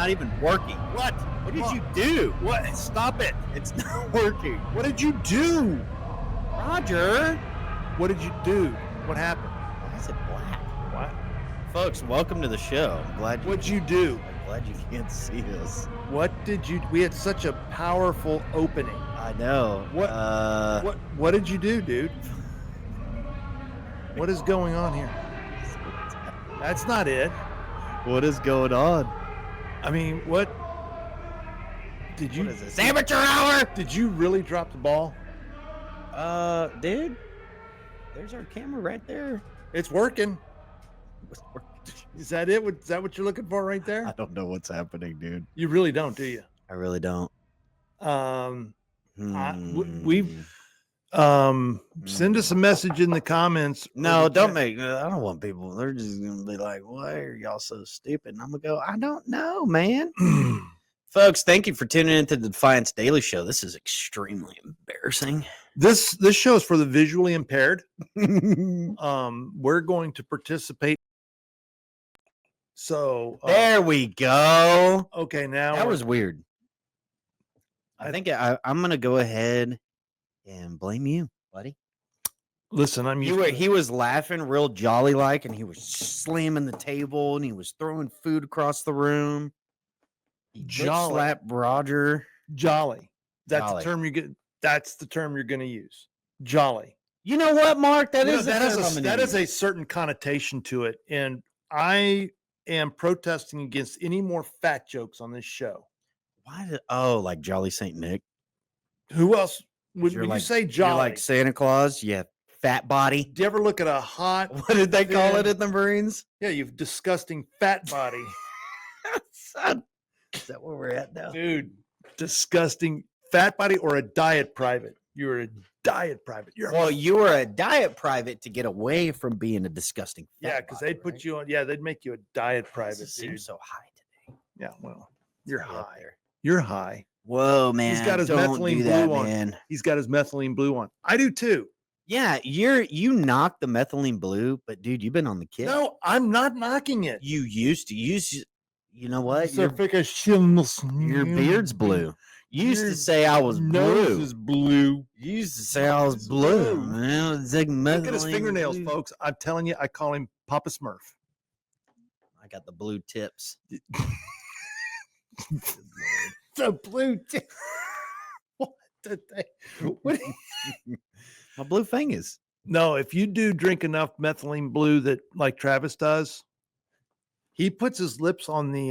not even working. What? What did you do? What? Stop it. It's not working. What did you do? Roger. What did you do? What happened? Why is it black? What? Folks, welcome to the show. I'm glad you. What'd you do? I'm glad you can't see us. What did you? We had such a powerful opening. I know. What did you do, dude? What is going on here? That's not it. What is going on? I mean, what did you? What is this? Amateur hour? Did you really drop the ball? Dude. There's our camera right there. It's working. Is that it? Is that what you're looking for right there? I don't know what's happening, dude. You really don't, do you? I really don't. Send us a message in the comments. No, don't make. I don't want people. They're just gonna be like, "Why are y'all so stupid?" And I'm gonna go, "I don't know, man." Folks, thank you for tuning into the Defiance Daily Show. This is extremely embarrassing. This show is for the visually impaired. We're going to participate. So there we go. Okay, now that was weird. I think I'm gonna go ahead and blame you, buddy. Listen, he was laughing real jolly like, and he was slamming the table, and he was throwing food across the room. He slapped Roger. Jolly. That's the term you get. That's the term you're going to use. Jolly. You know what, Mark? That is a certain connotation to it, and I am protesting against any more fat jokes on this show. Why? Like Jolly Saint Nick. Who else? When you say jolly, you're like Santa Claus. Yeah, fat body. Do you ever look at a hot? What did they call it in the Marines? Yeah, you've disgusting fat body. Is that where we're at now, dude? Disgusting fat body or a diet private? You're a diet private. You were a diet private to get away from being a disgusting. Yeah, because they'd put you on. Yeah, they'd make you a diet private. It seems so high today. Yeah, well, you're high. You're high. Whoa, man! He's got his methylene blue on. Man. He's got his methylene blue on. I do too. Yeah, you knocked the methylene blue, but dude, you've been on the kick. No, I'm not knocking it. You used to use. You know what? Your beard's blue. You used to say I was blue. Nose is blue. You used to say I was blue. Man, it's like look at his fingernails, folks. I'm telling you, I call him Papa Smurf. I got the blue tips. The blue tip. What did they? What? My blue fingers. No, if you do drink enough methylene blue that like Travis does, he puts his lips on the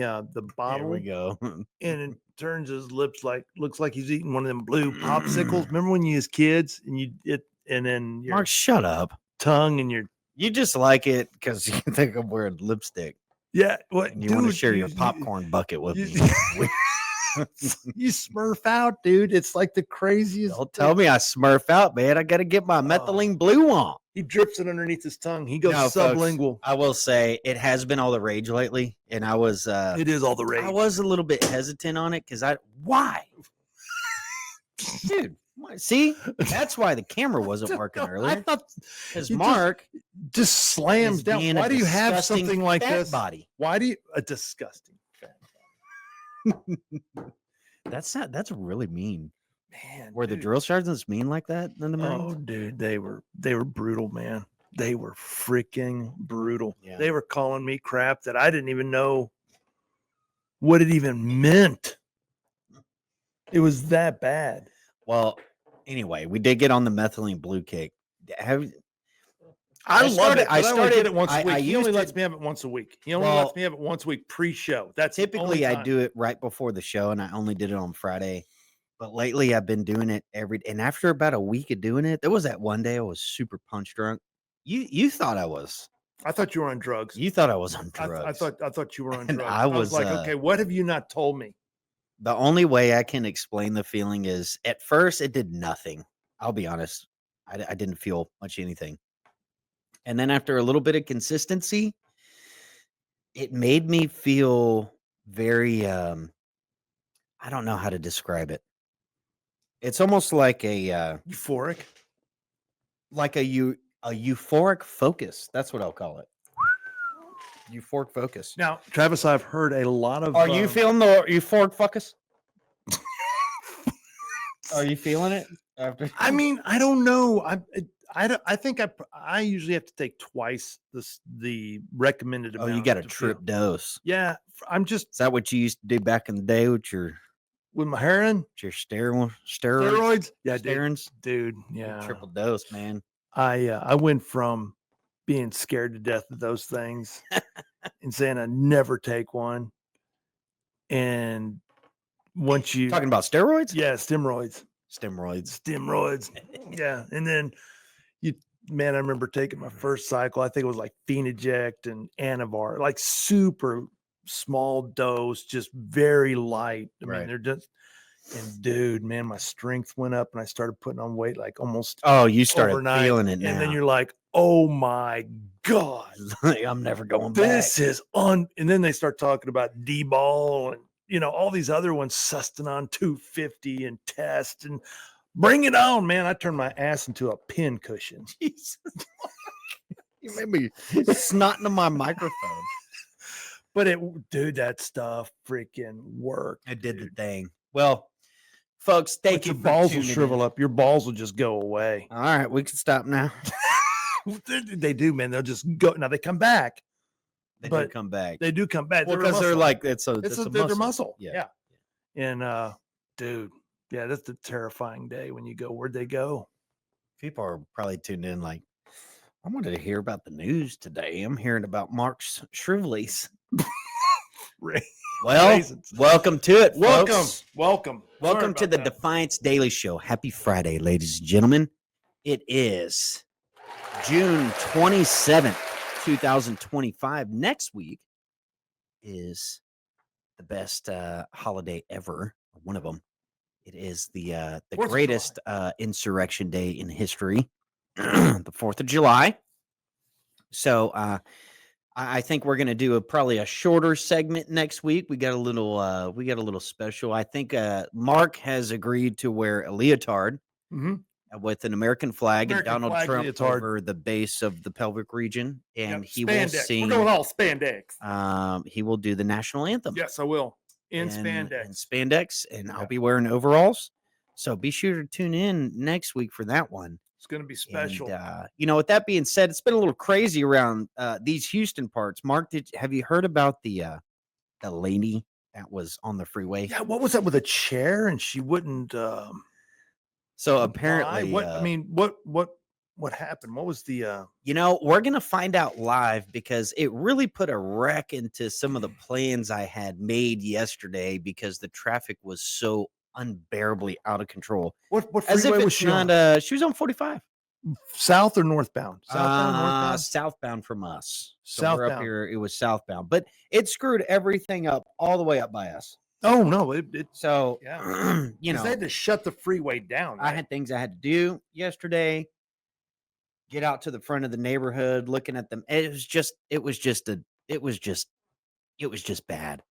bottle. There we go. And it turns his lips looks like he's eating one of them blue popsicles. Remember when you was kids and then your Mark, shut up. Tongue and you just like it because you think I'm wearing lipstick. Yeah, what you want to share your popcorn bucket with me. You smurf out, dude. It's like the craziest. Don't tell me I smurf out, man. I got to get my methylene blue on. He drips it underneath his tongue. He goes sublingual. Folks, I will say it has been all the rage lately, and I was. It is all the rage. I was a little bit hesitant on it because why, dude? See, that's why the camera wasn't working earlier. Because Mark just slams down. Why do you have something like this? Body. Why do you a disgusting fat body? That's really mean. Man, were the drill sergeants mean like that in the Marines? Oh, dude, they were brutal, man. They were freaking brutal. Yeah. They were calling me crap that I didn't even know what it even meant. It was that bad. Well, anyway, we did get on the methylene blue kick. I love it. I started it once a week. He only lets me have it once a week. He only lets me have it once a week pre-show. That's typically I do it right before the show, and I only did it on Friday. But lately, I've been doing it and after about a week of doing it, there was that one day I was super punch drunk. You thought I was. I thought you were on drugs. You thought I was on drugs. I thought you were on drugs. I was like, okay, what have you not told me? The only way I can explain the feeling is at first it did nothing. I'll be honest. I didn't feel much anything. And then after a little bit of consistency, it made me feel very, I don't know how to describe it. It's almost like a euphoric, like a euphoric focus. That's what I'll call it. Euphoric focus. Now, Travis, I've heard a lot of. Are you feeling the euphoric focus? Are you feeling it? After I mean, I don't know. I think I usually have to take twice the recommended oh, amount. you got a to trip feel. dose. Yeah, I'm just Is that what you used to do back in the day with your my heroin steroids? steroids. Yeah, Steroids? dude. Your Yeah, triple dose, man. I went from being scared to death of those things and saying I never take one, and once you Talking about steroids? yeah, steroids. Steroids. Yeah, and then man, I remember taking my first cycle. I think it was like Phenoject and Anavar, like super small dose, just very light. I mean, Right. they're just, and dude, man, my strength went up and I started putting on weight like almost Oh, you started overnight. feeling it now. And then you're like, oh my God, I'm never going this back. is on. And then they start talking about D-ball and, all these other ones, Sustanon 250 and Test and bring it on, man. I turned my ass into a pin cushion. Jesus. You made me snotting on my microphone. But dude, that stuff freaking worked. It did the thing. Well, folks, thank you Your for balls will tuning shrivel in. up. Your balls will just go away. All right, we can stop now. They do, man. They'll just go. Now they come back. They do But come back. They do come back. Well, because they're like it's a their muscle. Yeah. And dude, yeah, that's the terrifying day when you go, where'd they go? People are probably tuned in like, I wanted to hear about the news today. I'm hearing about Mark's Shrivelies. Well, Raisins. welcome to it, folks. Welcome To the Defiance Daily Show. Happy Friday, ladies and gentlemen. It is June 27th, 2025. Next week is the best holiday ever. One of them. It is the greatest insurrection day in history, the 4th of July. So I think we're going to do probably a shorter segment next week. We got a little special. I think Mark has agreed to wear a leotard with an American flag and Donald Trump leotard over the base of the pelvic region, and he will sing. We're going all spandex. He will do the national anthem. Yes, I will. In spandex, and I'll be wearing overalls. So be sure to tune in next week for that one. It's going to be special. And, with that being said, it's been a little crazy around these Houston parts. Mark, have you heard about the lady that was on the freeway? Yeah, what was that with a chair and she wouldn't? So apparently, what happened? What was the? We're gonna find out live because it really put a wreck into some of the plans I had made yesterday because the traffic was so unbearably out of control. What freeway was she on? She was on 45. South or northbound? Southbound from us. So we're up here. It was southbound, but it screwed everything up all the way up by us. Oh no! So yeah, they had to shut the freeway down. Right? I had things I had to do yesterday. Get out to the front of the neighborhood, looking at them. It was just bad.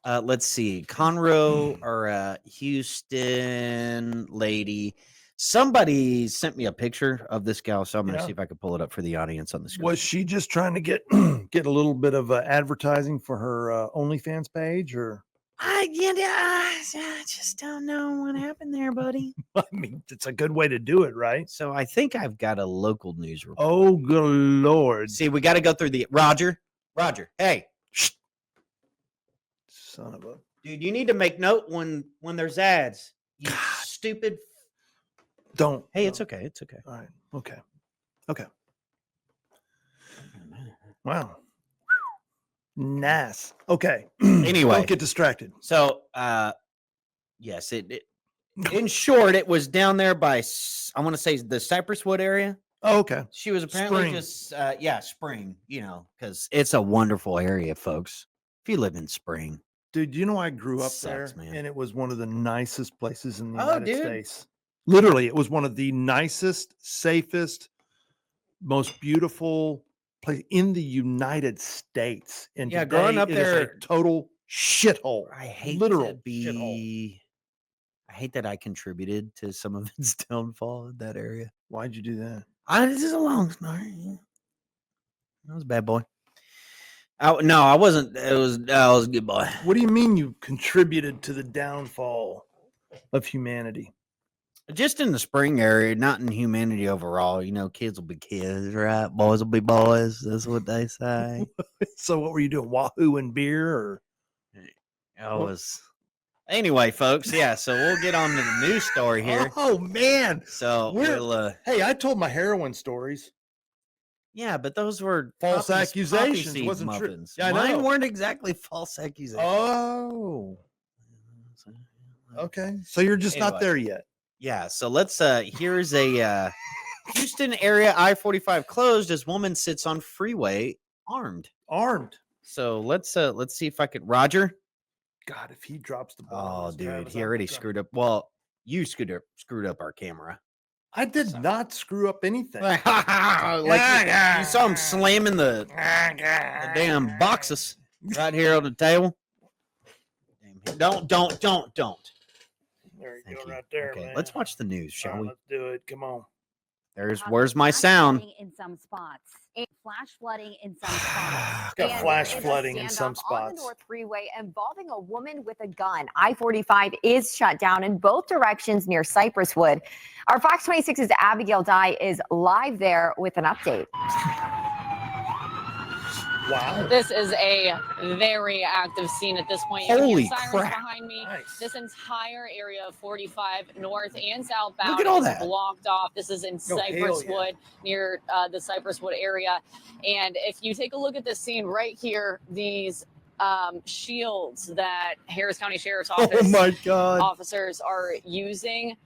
Let's see, Conroe or Houston lady. Somebody sent me a picture of this gal, so I'm going to see if I can pull it up for the audience on the screen. Was she just trying to get a little bit of advertising for her OnlyFans page, or? I just don't know what happened there, buddy. I mean, it's a good way to do it, right? So I think I've got a local news report. Oh, good Lord. See, we got to go through the Roger, hey. Shh. Son of a dude, you need to make note when there's ads. You stupid. Don't. Hey, it's okay. It's okay. All right. Okay. Wow. Nice. Okay. Anyway, don't get distracted. So, yes, it in short, it was down there by, I want to say, the Cypress Wood area. Oh, okay. She was apparently Spring, because it's a wonderful area, folks. If you live in Spring. Dude, I grew up there, man. And it was one of the nicest places in the United States. Literally, it was one of the nicest, safest, most beautiful place in the United States. And growing up there, is a total shithole. I hate shithole. I hate that I contributed to some of its downfall in that area. Why'd you do that? This is a long story. I was a bad boy. No, I wasn't. I was a good boy. What do you mean you contributed to the downfall of humanity? Just in the spring area, not in humanity overall. You know, kids will be kids, right? Boys will be boys. That's what they say. So what were you doing? Wahoo and beer or I was. Anyway, folks, yeah, so we'll get on to the news story here. Oh man. So we'll Hey, I told my heroin stories. yeah, but those were False poppy accusations, seed wasn't true. muffins. Yeah, I Mine know. weren't exactly false accusations. Oh. Okay. So you're just not Anyway. there yet. Yeah, so let's here's a Houston area I-45 closed as woman sits on freeway armed. So let's see if I could Roger. God, if he drops the ball. Oh, dude, he already screwed up. Well, you screwed up our camera. I did not screw up anything. Like you saw him slamming the damn boxes right here on the table. Don't. There you Thank go, you. right there, Okay, man. let's watch the news, shall we? Let's do it. Come on. Where's my sound? In some spots, flash flooding in some spots. Got And flash there is a flooding in some standoff on spots. the North Freeway involving a woman with a gun. I-45 is shut down in both directions near Cypress Wood. Our Fox 26's Abigail Dye is live there with an update. Wow. This is a very active scene at this point. Holy You can hear sirens crap. behind me. Nice. This entire area of 45 north and southbound Look at all is that. blocked off. This is in Oh, Cypress hell yeah. Wood, near the Cypress Wood area. And if you take a look at this scene right here, these shields that Harris County Sheriff's Office Oh my God. officers are using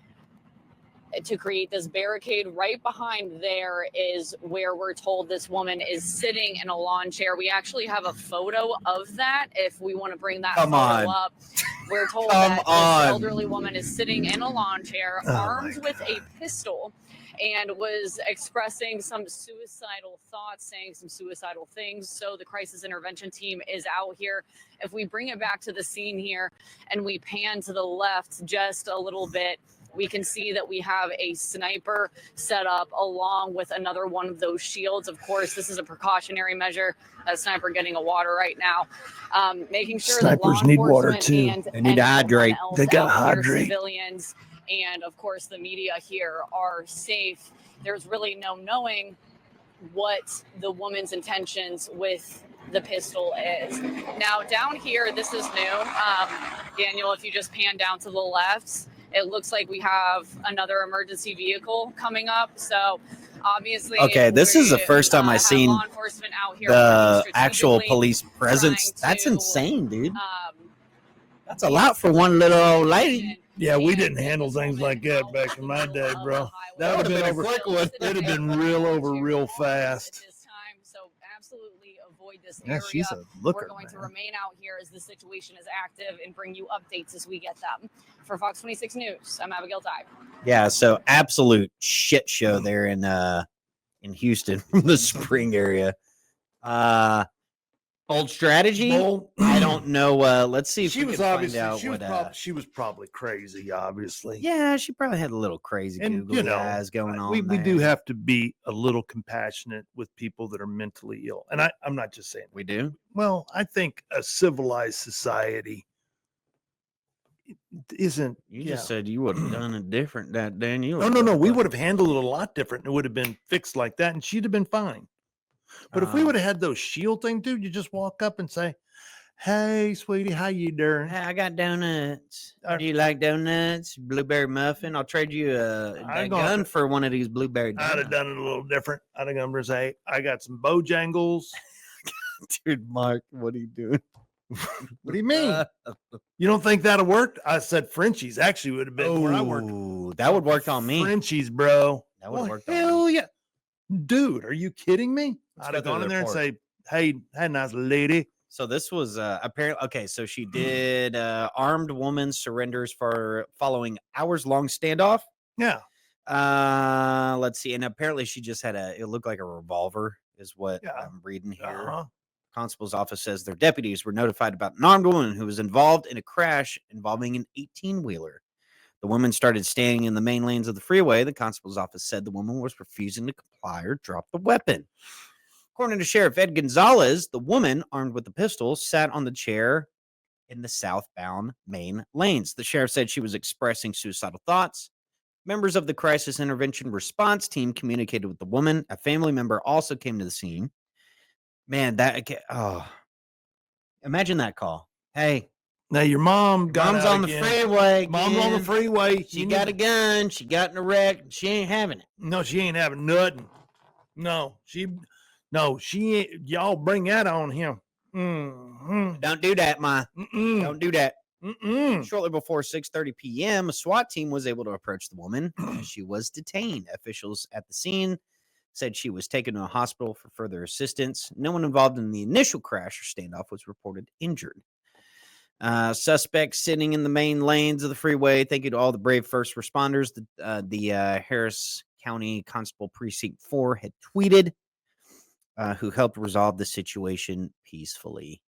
to create this barricade. Right behind there is where we're told this woman is sitting in a lawn chair. We actually have a photo of that if we want to bring that Come photo on. up. We're told Come that on. this elderly woman is sitting in a lawn chair, Oh armed my with a pistol, and was expressing some suicidal thoughts, saying some suicidal things. So the crisis intervention team is out here. If we bring it back to the scene here and we pan to the left just a little bit, we can see that we have a sniper set up along with another one of those shields. Of course, this is a precautionary measure. That sniper getting a water right now, making sure that law Snipers need water, enforcement too. and They need to anyone hydrate. else They gotta out here, hydrate. civilians, and of course the media here are safe. There's really no knowing what the woman's intentions with the pistol is. Now down here, this is new. Daniel, if you just pan down to the left, it looks like we have another emergency vehicle coming up. So obviously, Okay, this is the first time I've have seen law enforcement out here the working actual strategically, police presence. trying That's to, insane, dude. That's a make lot for one little old lady. Yeah, we and didn't get handle this things woman like that out back in in the my middle day, of the bro. highway. That would have been a over. quick one. That'd have been real over real fast. At this time, so absolutely avoid this Yeah, area. she's a looker, We're going to man. remain out here as the situation is active and bring you updates as we get them. For Fox 26 News, I'm Abigail Dye. Yeah, so absolute shit show there in Houston, the spring area. Bold strategy. Well, I don't know. Let's see if she we was can find obviously out she was, what. she was probably crazy, obviously. Yeah, she probably had a little crazy And googly you know, eyes going on. we do there. have to be a little compassionate with people that are mentally ill. And I'm not just saying. We do. Well, I think a civilized society isn't. You just said you would have done it different that day. And you No. We would have handled it a lot different. It would have been fixed like that, and she'd have been fine. But if we would have had those shield things, dude, you just walk up and say, "Hey, sweetie, how you doing?" Hey, I got donuts. Do you like donuts? Blueberry muffin. I'll trade you a gun for one of these blueberry donuts. I'd have done it a little different. I'd have gone and say, "I got some Bojangles." Dude, Mark, what are you doing? What do you mean? You don't think that'll work? I said Frenchies. Actually, would have been where I worked. Oh, that would work on me. Frenchies, bro. That would've worked on me. Hell yeah, dude. Are you kidding me? Let's I'd go have through gone the in there and report. say, "Hey, nice lady." So this was apparently okay. So she did armed woman surrenders for following hours-long standoff. Yeah. Let's see, and apparently she just had it looked like a revolver, is what Yeah. I'm reading here. Uh-huh. Constable's office says their deputies were notified about an armed woman who was involved in a crash involving an 18-wheeler. The woman started standing in the main lanes of the freeway. The constable's office said the woman was refusing to comply or drop the weapon. According to Sheriff Ed Gonzalez, the woman armed with the pistol sat on the chair in the southbound main lanes. The sheriff said she was expressing suicidal thoughts. Members of the crisis intervention response team communicated with the woman. A family member also came to the scene. Man, imagine that call. Hey, Now your mom got mom's out on the again. freeway. Mom's on the again. freeway. She got a gun. She got in a wreck. She ain't having it. No, she ain't having nothing. No, she ain't. Y'all bring that on him. Don't do that, Ma. Don't do that. Shortly before 6:30 p.m., a SWAT team was able to approach the woman as she was detained. Officials at the scene said she was taken to a hospital for further assistance. No one involved in the initial crash or standoff was reported injured. Suspects sitting in the main lanes of the freeway. Thank you to all the brave first responders. The Harris County Constable Precinct 4 had tweeted, who helped resolve the situation peacefully.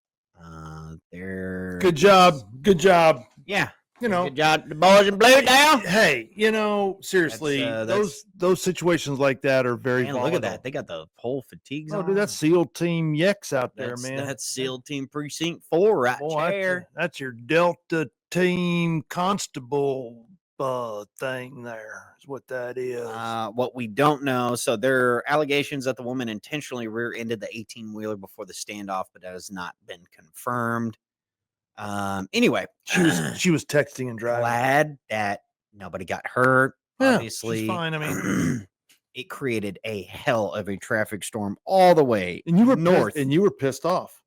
Good job. Yeah. You know, Good job, the boys in blue down. hey, seriously, those situations like that are very Man, volatile. look at that. They got the whole fatigues Oh, on. dude, that's SEAL Team Yex out there, That's, man. That's SEAL Team Precinct 4 right Boy, there. that's your Delta Team Constable thing there is what that is. What we don't know, so there are allegations that the woman intentionally rear-ended the 18-wheeler before the standoff, but that has not been confirmed. Anyway, she was texting and driving. glad that nobody got hurt. Yeah, Obviously, she's fine. I mean, it created a hell of a traffic storm all the way and you were north. and you were pissed off.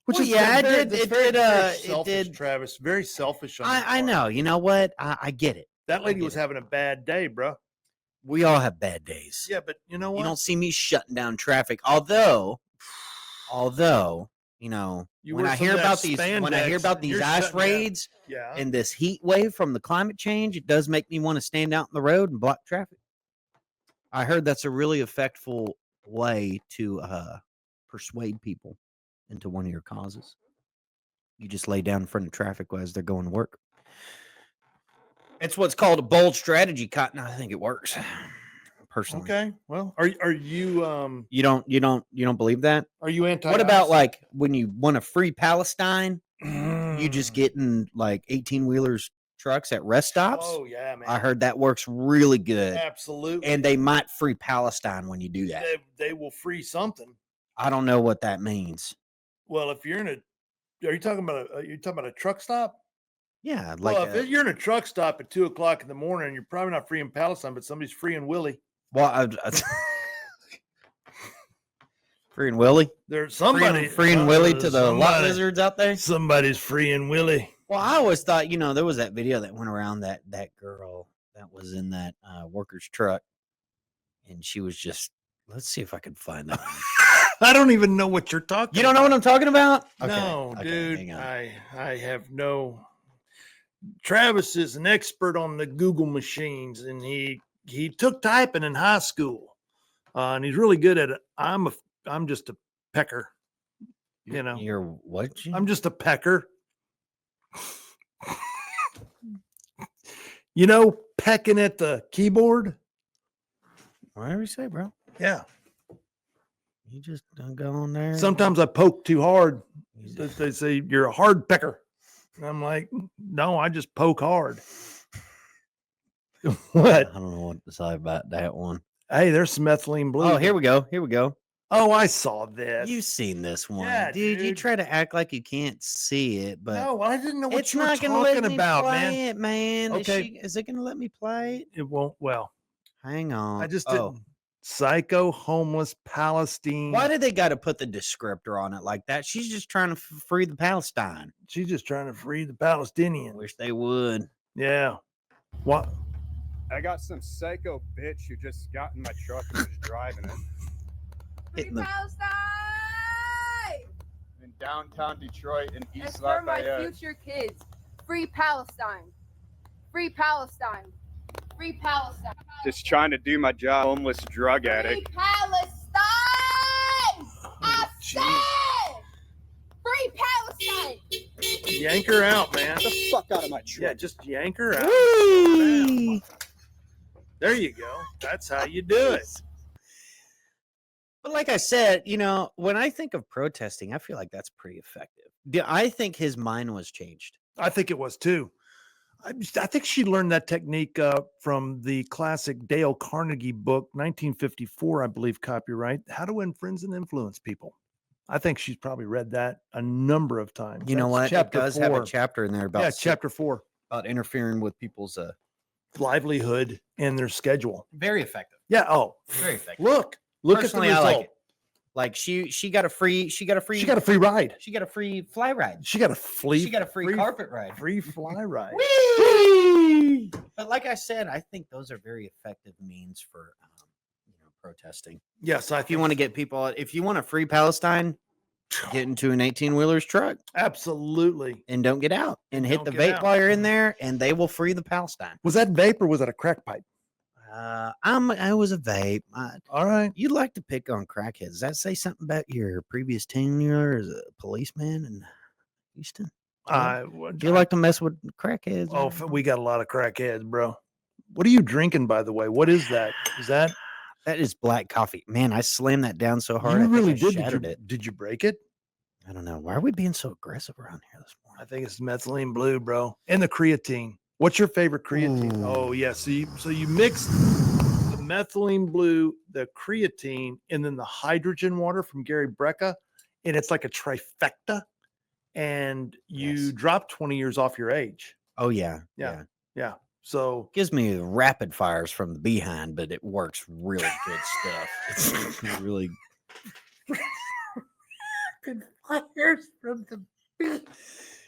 Well, yeah, I did. That's It very, did. very It selfish, did. Travis. Very selfish. On your I part. know. You know what? I get it. That lady get was it. having a bad day, bro. We all have bad days. Yeah, but you know what? You don't see me shutting down traffic. Although, You when wear I some hear of that about these, spandex and you're ice shutting down. raids Yeah. and this heat wave from the climate change, it does make me want to stand out in the road and block traffic. I heard that's a really effective way to persuade people into one of your causes. You just lay down in front of traffic as they're going to work. It's what's called a bold strategy, Cotton. I think it works. Personally. Okay. Well, are you You don't believe that? are you anti? What about like when you want to free Palestine, you Mm. just getting like 18-wheelers trucks at rest stops? Oh yeah, man. I heard that works really good. Absolutely. And they might free Palestine when you do that. They will free something. I don't know what that means. Well, if you're in are you talking about a truck stop? Yeah, like Well, if you're in a truck stop at 2:00 in the morning, you're probably not freeing Palestine, but somebody's freeing Willie. freeing Willie, There's somebody freeing Willie to the lot somebody- lizards out there. Somebody's freeing Willie. Well, I always thought, there was that video that went around that girl that was in that worker's truck, and she was just. Let's see if I can find that. I don't even know what you're talking. You don't know what I'm talking about? No, Okay, dude. hang on. I have no. Travis is an expert on the Google machines, and he took typing in high school, and he's really good at it. I'm just a pecker. You're what? I'm just a pecker. Pecking at the keyboard. Whatever you say, bro. Yeah. You just don't go on there. Sometimes I poke too hard. You just- They say you're a hard pecker. And I'm like, no, I just poke hard. What? I don't know what to say about that one. Hey, there's some ethylene blue. Oh, here we go. Oh, I saw this. You've seen this one, Yeah, dude. You dude. try to act like you can't see it, but No, I didn't know what it's you were not going to let talking me about, play man. it, man. Okay. Is it going to let me play it? It won't. Well, Hang on. I just Oh. didn't. Psycho homeless Palestine. Why did they got to put the descriptor on it like that? She's just trying to free the Palestine. She's just trying to free the I Palestinians. wish they would. Yeah. What? I got some psycho bitch who just got in my truck and was driving it Hitting the- Palestine! in downtown Detroit in It's East for my Lafayette. future kids. Free Palestine. Free Palestine. Free Palestine. Just trying to do my job, homeless drug Free addict. Palestine! I said! Free Palestine! Yank her out, man. Get the fuck out of my truck. Yeah, just yank her out. Whee! There you go. That's how you do it. But like I said, when I think of protesting, I feel like that's pretty effective. I think his mind was changed. I think it was too. I think she learned that technique from the classic Dale Carnegie book, 1954, I believe, copyright, How to Win Friends and Influence People. I think she's probably read that a number of times. You know That's what? It Chapter does have a 4. chapter in there about Yeah, chapter 4. about interfering with people's Livelihood and their schedule. very effective. Yeah. Oh, Very effective. look Personally, at the I result. like it. Like she got a free She got a free ride. she got a free fly ride. She got a She got a free carpet ride. free fly ride. Whee! But like I said, I think those are very effective means for protesting. Yes, If you want to get people, if you want a free Palestine, get into an 18-wheeler's truck absolutely. and don't get out and hit Don't the get vape out. while you're in there, and they will free the Palestine. Was that vape or was that a crack pipe? I was a vape. All right. You'd like to pick on crackheads. Does that say something about your previous tenure as a policeman in Houston? Do you like to mess with crackheads? Oh, man? we got a lot of crackheads, bro. What are you drinking, by the way? What is that? Is that That is black coffee. Man, I slammed that down so hard. you I think really I did? shattered Did you, it. did you break it? I don't know. Why are we being so aggressive around here this I morning? think it's methylene blue, bro, and the creatine. What's your favorite creatine? Ooh. Oh, yeah. So you mix the methylene blue, the creatine, and then the hydrogen water from Gary Brecka, and it's like a trifecta. And you Yes. drop 20 years off your age. Oh yeah, Yeah. Yeah. So Gives me the rapid fires from the behind, but it works really good stuff. It's really fires from the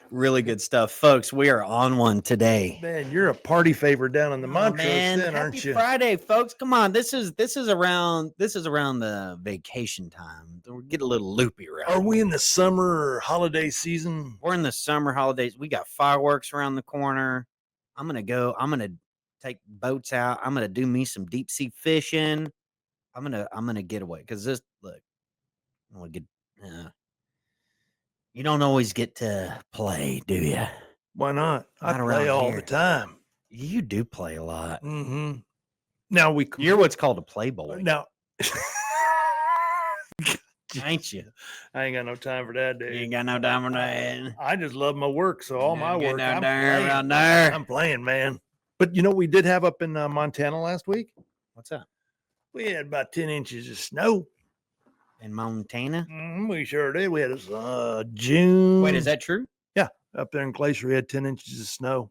really good stuff, folks. We are on one today. man, you're a party favor down in the Oh, Montrose, then, Happy aren't you? Friday, folks. Come on. This is around the vacation time. We get a little loopy around. Are we here. in the summer or holiday season? We're in the summer holidays. We got fireworks around the corner. I'm gonna take boats out. I'm gonna do me some deep sea fishing. I'm gonna get away because this look. I want to get. You don't always get to play, do you? Why not? I Not play around all here. the time. You do play a lot. Mm-hmm. Now we You're what's called a playboy, now. ain't you? I ain't got no time for that, You dude. ain't got no time for that. I just love my work, so all my work, down I'm there, playing. around there. I'm playing, man. But you know what we did have up in Montana last week? What's that? We had about 10 inches of snow. In Montana? We sure did. We had June. Wait, is that true? up there in Glacier? We had 10 inches of snow.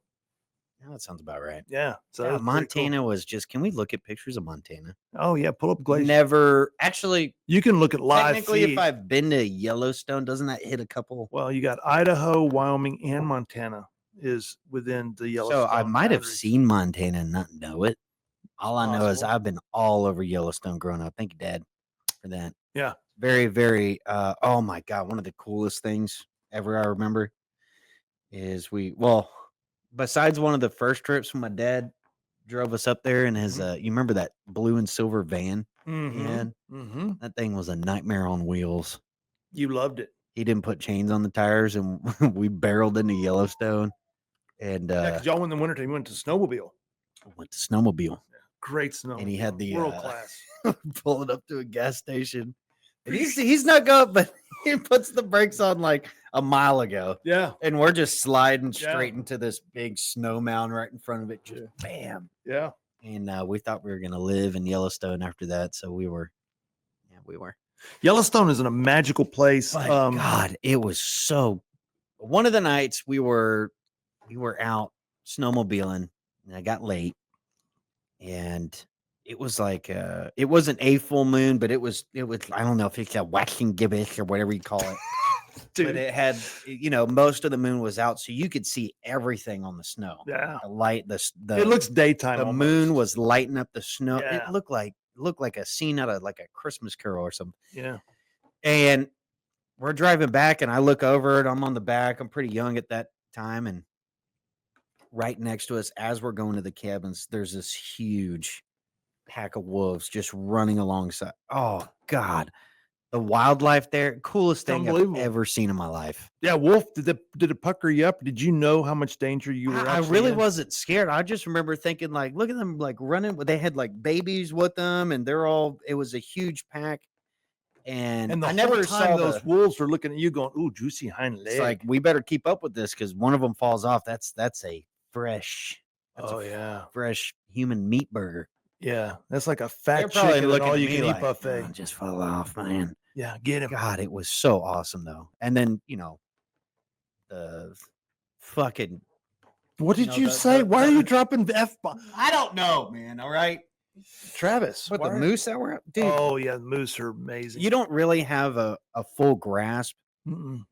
No, that sounds about right. Yeah. So Yeah, that was pretty cool. Montana was just. Can we look at pictures of Montana? Oh yeah, pull up Glacier. Never actually. You can look at live Technically, feed. if I've been to Yellowstone, doesn't that hit a couple? Well, you got Idaho, Wyoming, and Montana is within the Yellowstone. So I might have boundaries. seen Montana and not know it. All I know is Possible. I've been all over Yellowstone growing up. Thank you, Dad, for that. Yeah. Very, very. Oh my God, one of the coolest things ever I remember is besides one of the first trips when my dad drove us up there in his. You remember that blue and silver van? Mhm, Yeah. mhm. That thing was a nightmare on wheels. You loved it. He didn't put chains on the tires, and we barreled into Yellowstone and Yeah, because y'all in the wintertime went to snowmobile. went to snowmobile. Great snow. And he had the, world class. Pull it up to a gas station. And he's not going, but he puts the brakes on like a mile ago. Yeah, And we're just sliding Yeah. straight into this big snow mound right in front of it. Just bam. yeah. And we thought we were going to live in Yellowstone after that. So we were. Yellowstone is in a magical place. But God, it was so. One of the nights we were out snowmobiling, and I got late, and it was like it wasn't a full moon, but it was I don't know if it's a waxing gibbous or whatever you call it, dude. but it had most of the moon was out, so you could see everything on the snow. Yeah, The light, it looks daytime. the almost. moon was lighting up the snow. Yeah. It looked like a scene out of like a Christmas Carol or something. Yeah, And we're driving back, and I look over, and I'm on the back. I'm pretty young at that time, and right next to us, as we're going to the cabins, there's this huge pack of wolves just running alongside. Oh God, the wildlife there, coolest thing I've Unbelievable. ever seen in my life. yeah. Wolf, did it pucker you up? Did you know how much danger you were? I actually really in? wasn't scared. I just remember thinking, like, look at them, like running. They had like babies with them, and it was a huge pack. And the I whole never time saw those wolves are looking at you going, ooh, juicy hind leg. It's like, we better keep up with this because one of them falls off. That's a fresh, yeah. fresh human meat burger. Yeah. That's like a They're fat probably chicken at looking all at you me can eat like, buffet. "Oh, just fall off, man." Yeah. Get him. God, it was so awesome though. And then, the fucking What did you the- say? the- Why the- are you dropping the F-bomb? I don't know, man. All right. Travis. But why the are- moose that were dude, Oh, yeah. The moose are amazing. you don't really have a full grasp Mm-mm.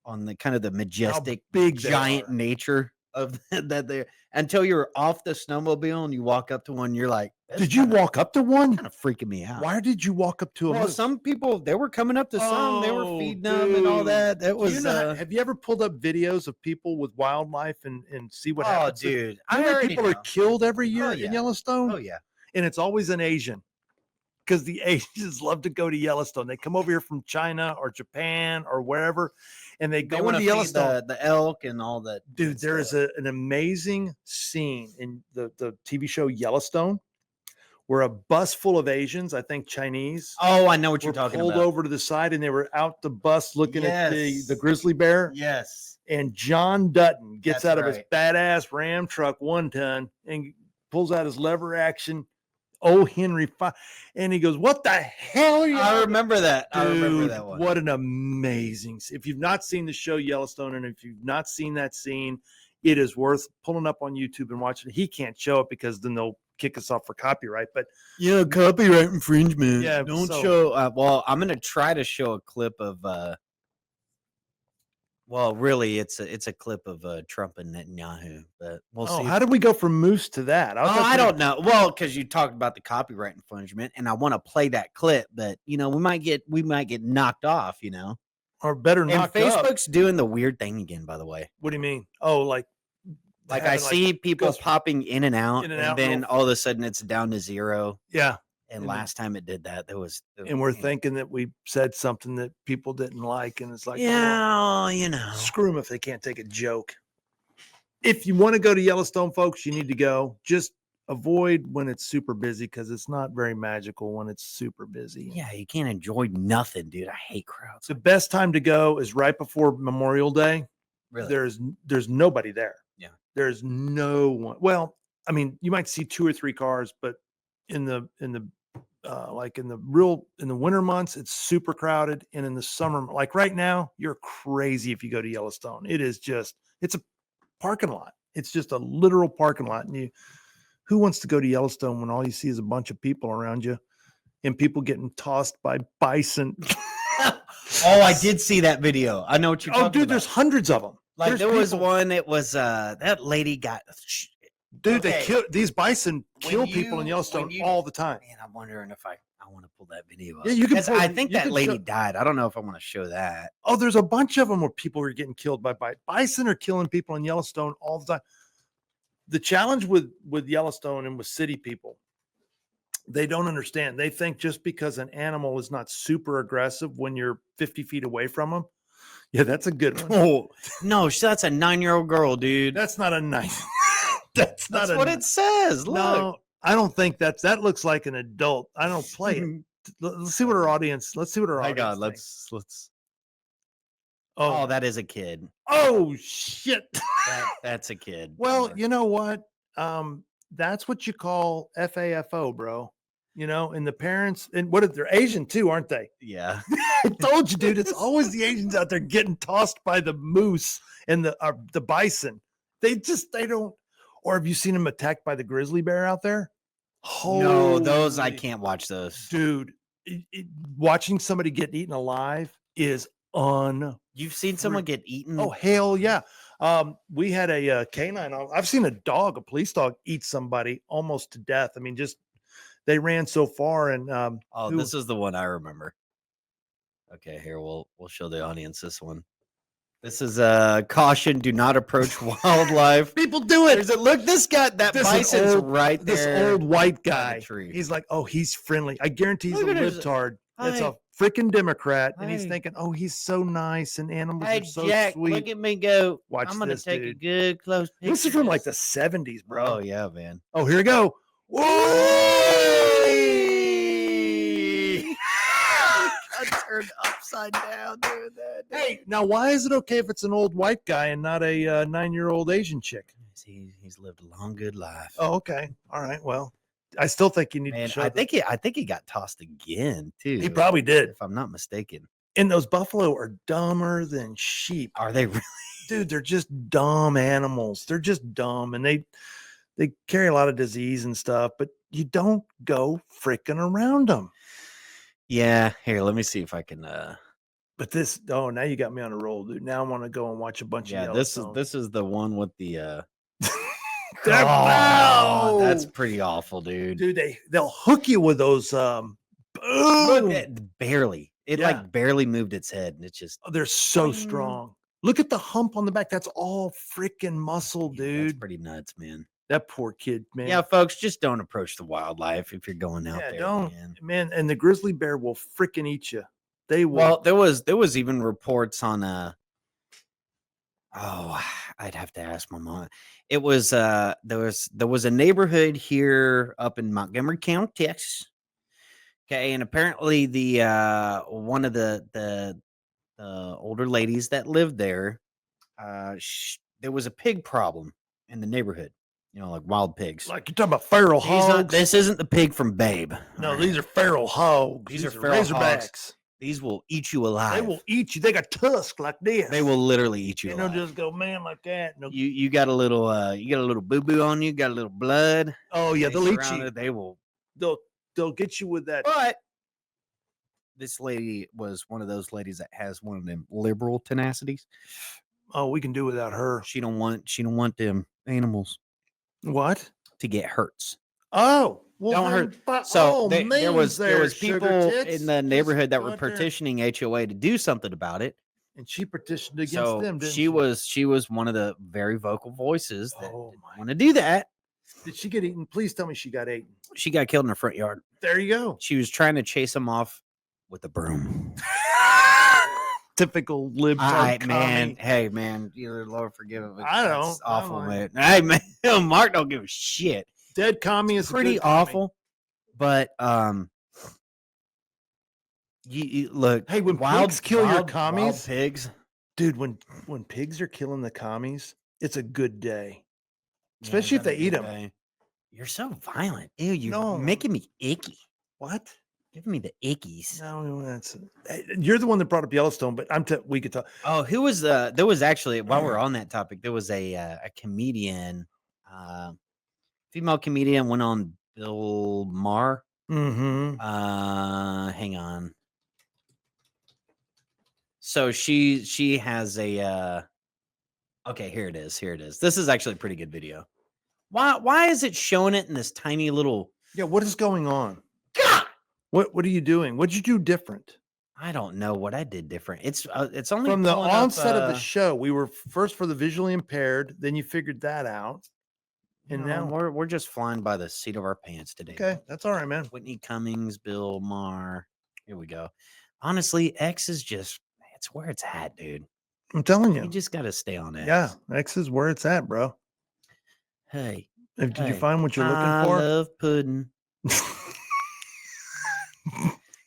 on the kind of the majestic big they giant are. nature of that there until you're off the snowmobile and you walk up to one, you're like, Did you walk up to one? kind of freaking me out. Why did you walk up to a Well, moose? some people they were coming up to some, they were Oh, feeding them and all dude. that. That Do you was know have you ever pulled up videos of people with wildlife and see what oh, happens? dude, You know how many people are killed every year yeah. in Yellowstone? Oh yeah, And it's always an Asian because the Asians love to go to Yellowstone. They come over here from China or Japan or wherever, and they they go want into to Yellowstone. the elk and all that. Dude, there is an amazing scene in the TV show Yellowstone where a bus full of Asians, I think Chinese, Oh, I know what were you're talking pulled about. over to the side and they were out the bus looking at the Yes. grizzly bear. Yes, And John Dutton gets That's out of his right. badass Ram truck 1-ton and pulls out his lever action. Oh, Henry, and he goes, "What the hell are you?" I remember that. I remember Dude, that one. what an amazing! If you've not seen the show Yellowstone, and if you've not seen that scene, it is worth pulling up on YouTube and watching it. He can't show it because then they'll kick us off for copyright. But Yeah, copyright infringement. Yeah, don't so- show. Well, I'm gonna try to show a clip of. Well, really, it's a clip of Trump and Netanyahu, but we'll see. how did we go from moose to that? Oh, I don't know. Well, because you talked about the copyright infringement, and I want to play that clip, but we might get knocked off. Or better And knocked up. Facebook's doing the weird thing again, by the way. What do you mean? Oh, like I having, see people goes popping in and out, in and and out then real- all of a sudden it's down to 0. yeah. And And- last time it did that, And we're thinking that we said something that people didn't like, and it's like, oh, yeah, screw them if they can't take a joke. If you want to go to Yellowstone, folks, you need to go. Just avoid when it's super busy because it's not very magical when it's super busy. Yeah, you can't enjoy nothing, dude. I hate crowds. The best time to go is right before Memorial Day. Really? There's nobody there. Yeah. There's no one. Well, I mean, you might see 2 or 3 cars, but in the like in the winter months, it's super crowded. And in the summer, like right now, you're crazy if you go to Yellowstone. It's a parking lot. It's just a literal parking lot. And who wants to go to Yellowstone when all you see is a bunch of people around you and people getting tossed by bison? Oh, I did see that video. I know what you're Oh, talking dude, about. there's hundreds of them. Like There's there was people- one. It was that lady got. Dude, Okay. they kill these bison When kill people in when Yellowstone you- all the time. Man, I'm wondering if I want to pull that video up. Yeah, you can 'Cause pull- I think you that can lady show- died. I don't know if I want to show that. Oh, there's a bunch of them where people are getting killed by bison are killing people in Yellowstone all the time. The challenge with Yellowstone and with city people, they don't understand. They think just because an animal is not super aggressive when you're 50 feet away from them. Yeah, that's a good one. Oh no, that's a 9-year-old girl, dude. That's not a nice. That's not That's what it says. Look. No, I don't think that looks like an adult. I don't play it. Let's see what our audience. Let's see what our My audience. God, thinks. let's. Oh, Oh, that is a kid. oh shit. That's a kid. Well, Or- you know what? That's what you call FAFO, bro. And the parents, and what if they're Asian too, aren't they? yeah. I told you, dude. It's always the Asians out there getting tossed by the moose and the bison. They don't. Or have you seen them attacked by the grizzly bear out there? No, those I Holy- can't watch those. dude. Watching somebody get eaten alive is on. You've seen someone get eaten? Oh hell yeah! We had a canine. I've seen a police dog, eat somebody almost to death. I mean, just they ran so far, and Oh, who- this is the one I remember. Okay, here we'll show the audience this one. This is caution: do not approach wildlife. people do it. There's a look. This guy, that This an bison's old- right This there. old white by the guy. tree. He's like, oh, he's friendly. I guarantee he's Look a at his- libtard. It's Hi. a freaking Democrat, and he's Hi. thinking, oh, he's so nice, and animals Hey are so Jack, sweet. look at me go. Watch I'm gonna this, take a dude. good close picture. This is from of like the this. 70s, bro. Oh yeah, man. Oh, here we go. Whoa! turned upside down, dude. Hey, now why is it okay if it's an old white guy and not a 9-year-old Asian chick? He's lived a long, good life. Oh, okay. All right. Well, I still think you need to Man, show. I think he got tossed again too. he probably did. if I'm not mistaken. And those buffalo are dumber than sheep. Are they really? Dude, they're just dumb animals. They're just dumb, and they carry a lot of disease and stuff. But you don't go freaking around them. Yeah. Here, let me see if I can. But this, now you got me on a roll, dude. Now I want to go and watch a bunch of Yeah, Yellowstone. this is the one with the. Oh, That's pretty awful, dude. dude. They'll hook you with those. Look, Boom. barely. It Yeah. like barely moved its head, and it's just. Oh, they're so Boing. strong. Look at the hump on the back. That's all freaking muscle, Yeah, that's dude. pretty nuts, man. That poor kid, man. Yeah, folks, just don't approach the wildlife if you're going out Yeah, there. don't, Man. man. And the grizzly bear will freaking eat you. They will. Well, there was even reports on I'd have to ask my mom. It was there was a neighborhood here up in Montgomery County, Texas. Okay, and apparently the one of the older ladies that lived there, there was a pig problem in the neighborhood. You know, like wild pigs. like you're talking about feral hogs. This isn't the pig from Babe. No, all these right? are feral hogs. These are These feral hogs. razorbacks. These will eat you alive. They will eat you. They got tusk like this. They will literally eat you And they'll alive. just go, man, like that. And they'll- You got a little boo boo on you. Got a little blood. oh yeah, They they'll eat surround you. it, They will. They'll get you with that. But this lady was one of those ladies that has one of them liberal tenacities. Oh, we can do without her. She don't want them animals What? to get hurts. Oh, well, Don't then hurt. by So all there was means people sugar tits. in the neighborhood that Just were go out there. petitioning HOA to do something about it. And she petitioned against So them, didn't she was one of the very vocal voices that Oh my! want to do that. Did she get eaten? Please tell me she got eaten. She got killed in her front yard. There you go. She was trying to chase him off with a broom. Typical libtard. All right, man. commie. Hey, man. Either Lord forgive him. I That's don't. Awful, I'm man. Hey, man. Mark don't give a shit. Dead commie is a Pretty good commie. awful, but you look. Hey, when pigs kill your commies, wild pigs, dude. When pigs are killing the commies, it's a good day. yeah, Especially if that'd they be eat a 'em. good day. You're so violent. Ew, you're No. making me icky. What? Giving me the ickies. No, that's. You're the one that brought up Yellowstone, but we could talk. Oh, who was there was actually, while we're on that topic, there was a comedian, female comedian went on Bill Maher. Mm-hmm. Hang on. So she has a okay, here it is. This is actually a pretty good video. Why is it showing it in this tiny little Yeah. What is going on? God? What are you doing? What did you do different? I don't know what I did different. It's only From the pulling up, onset of the show, we were first for the visually impaired. Then you figured that out, and no, now we're just flying by the seat of our pants today. okay, that's all right, man. Whitney Cummings, Bill Maher. Here we go. Honestly, X is just it's where it's at, dude. I'm telling You you. just gotta stay on X. Yeah, X is where it's at, bro. Hey. Did you hey, find what you're I looking for? love pudding.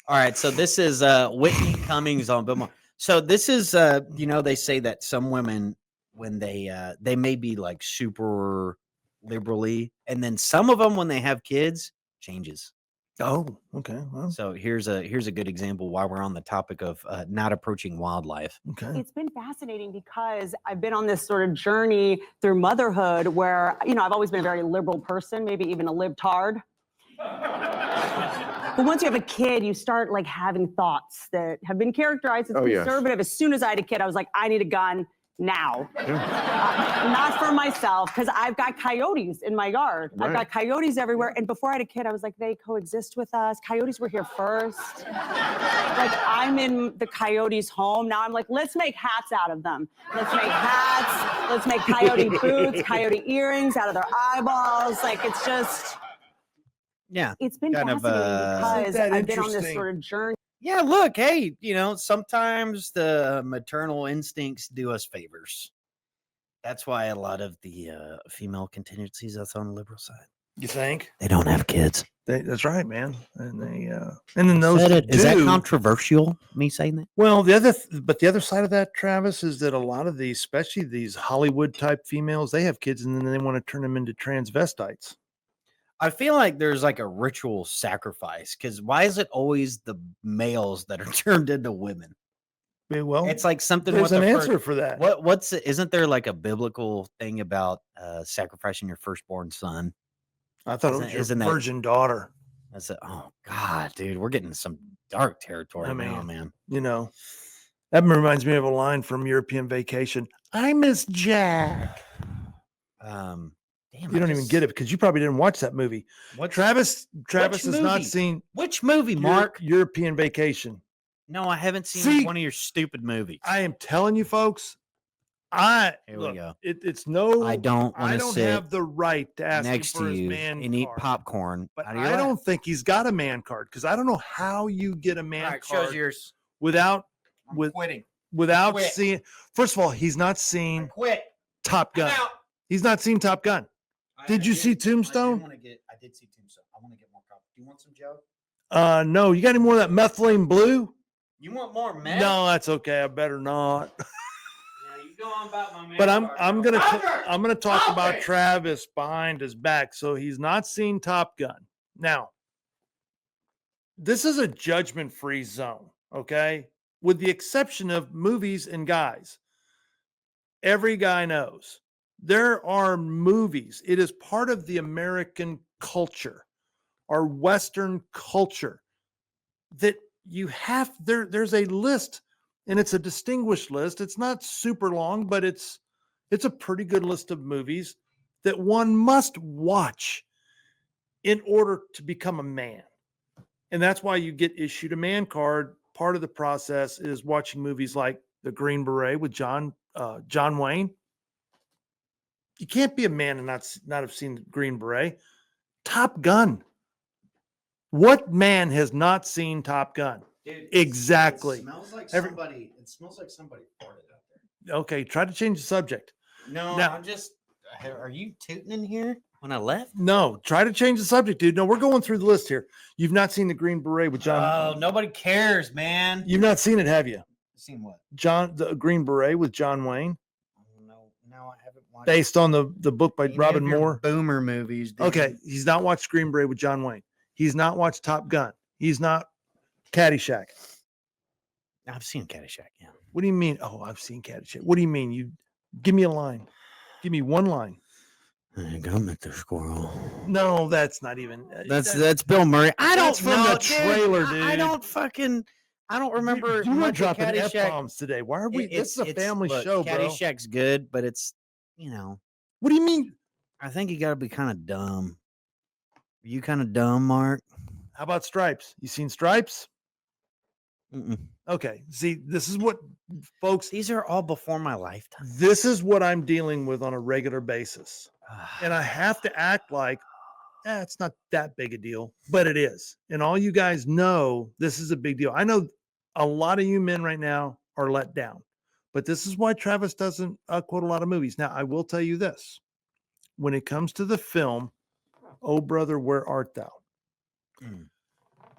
All right, so this is Whitney Cummings on Bill Maher. So this is they say that some women when they may be like super liberally, and then some of them when they have kids changes. Oh, okay. Well, So here's a good example why we're on the topic of not approaching wildlife. okay. It's been fascinating because I've been on this sort of journey through motherhood where, I've always been a very liberal person, maybe even a libtard. But once you have a kid, you start like having thoughts that have been characterized as conservative. As soon as I had a kid, I was like, I need a gun now. Not for myself, because I've got coyotes in my yard. I've got coyotes everywhere. And before I had a kid, I was like, they coexist with us. Coyotes were here first. Like, I'm in the coyotes' home. Now I'm like, let's make hats out of them. Let's make hats. Let's make coyote boots, coyote earrings out of their eyeballs. Like, it's just, Yeah. it's been Kind of, fascinating because Isn't that I've been on this interesting? sort of journey. Yeah, look, hey, sometimes the maternal instincts do us favors. That's why a lot of the female contingencies that's on the liberal side. You think? They don't have kids. That's right, man. And then those Said that it. Is that do- controversial? Me saying that? Well, the other side of that, Travis, is that a lot of these, especially these Hollywood type females, they have kids and then they want to turn them into transvestites. I feel like there's like a ritual sacrifice because why is it always the males that are turned into women? Yeah, well, It's like something. there's with an the answer for that. What's isn't there like a biblical thing about sacrificing your firstborn son? I thought it was Isn't your that- virgin daughter. I said, oh God, dude, we're getting some dark territory I now, mean, man. You know, that reminds me of a line from European Vacation. I miss Jack. Damn, You don't even get it because you probably didn't watch that movie. What Travis has not movie? seen Which movie, Mark? European Vacation. No, I haven't seen See, one of your stupid movies. I am telling you, folks. Here we Look, go. it's no. I don't I want to don't sit have the right to ask him next for to his you man and eat card. popcorn. But out of your I lap. don't think he's got a man card because I don't know how you get a man All right, card shows yours. without I'm with quitting. without quit. seeing. First of all, he's not seen Quit. Top I'm Gun. out. He's not seen Top Gun. Did you see Tombstone? I did see Tombstone. I want to get more coffee. Do you want some, Joe? No. You got any more of that methylene blue? You want more, man? No, that's okay. I better not. Yeah, you go on about my man. But I'm card, gonna talk about Okay. Travis behind his back. So he's not seen Top Gun. Now, this is a judgment-free zone, okay? With the exception of movies and guys. Every guy knows there are movies. It is part of the American culture, our Western culture, that you have there's a list, and it's a distinguished list. It's not super long, but it's a pretty good list of movies that one must watch in order to become a man. And that's why you get issued a man card. Part of the process is watching movies like The Green Beret with John Wayne. You can't be a man and not have seen Green Beret. Top Gun. What man has not seen Top Gun? Dude, Exactly. It smells like Every- somebody. It smells like somebody farted out there. Okay, try to change the subject. No, Now- I'm just. Are you tooting in here when I left? No, try to change the subject, dude. No, we're going through the list here. You've not seen The Green Beret with John. Oh, nobody cares, man. You've not seen it, have you? Seen what? The Green Beret with John Wayne, No, I haven't watched. based on the book by any Robin of your Moore. Boomer movies. Dude. Okay, he's not watched Green Beret with John Wayne. He's not watched Top Gun. He's not Caddyshack. I've seen Caddyshack. Yeah. What do you mean? Oh, I've seen Caddyshack. What do you mean? You give me a line. Give me one line. I got Mr. Squirrel. No, that's not even. That's Bill Murray. I don't That's from know, the trailer, I dude. I don't remember. You were much of dropping Caddyshack. F-bombs today. Why are we? This is a family look, show, bro. Caddyshack's good, but it's What do you mean? I think you got to be kind of dumb. Are you kind of dumb, Mark? How about Stripes? You seen Stripes? Mm-mm. Okay. See, this is what, folks. These are all before my lifetime. This is what I'm dealing with on a regular basis, and I have to act like it's not that big a deal, but it is. And all you guys know, this is a big deal. I know a lot of you men right now are let down, but this is why Travis doesn't quote a lot of movies. Now, I will tell you this: when it comes to the film, "Oh Brother, Where Art Thou?" Mm.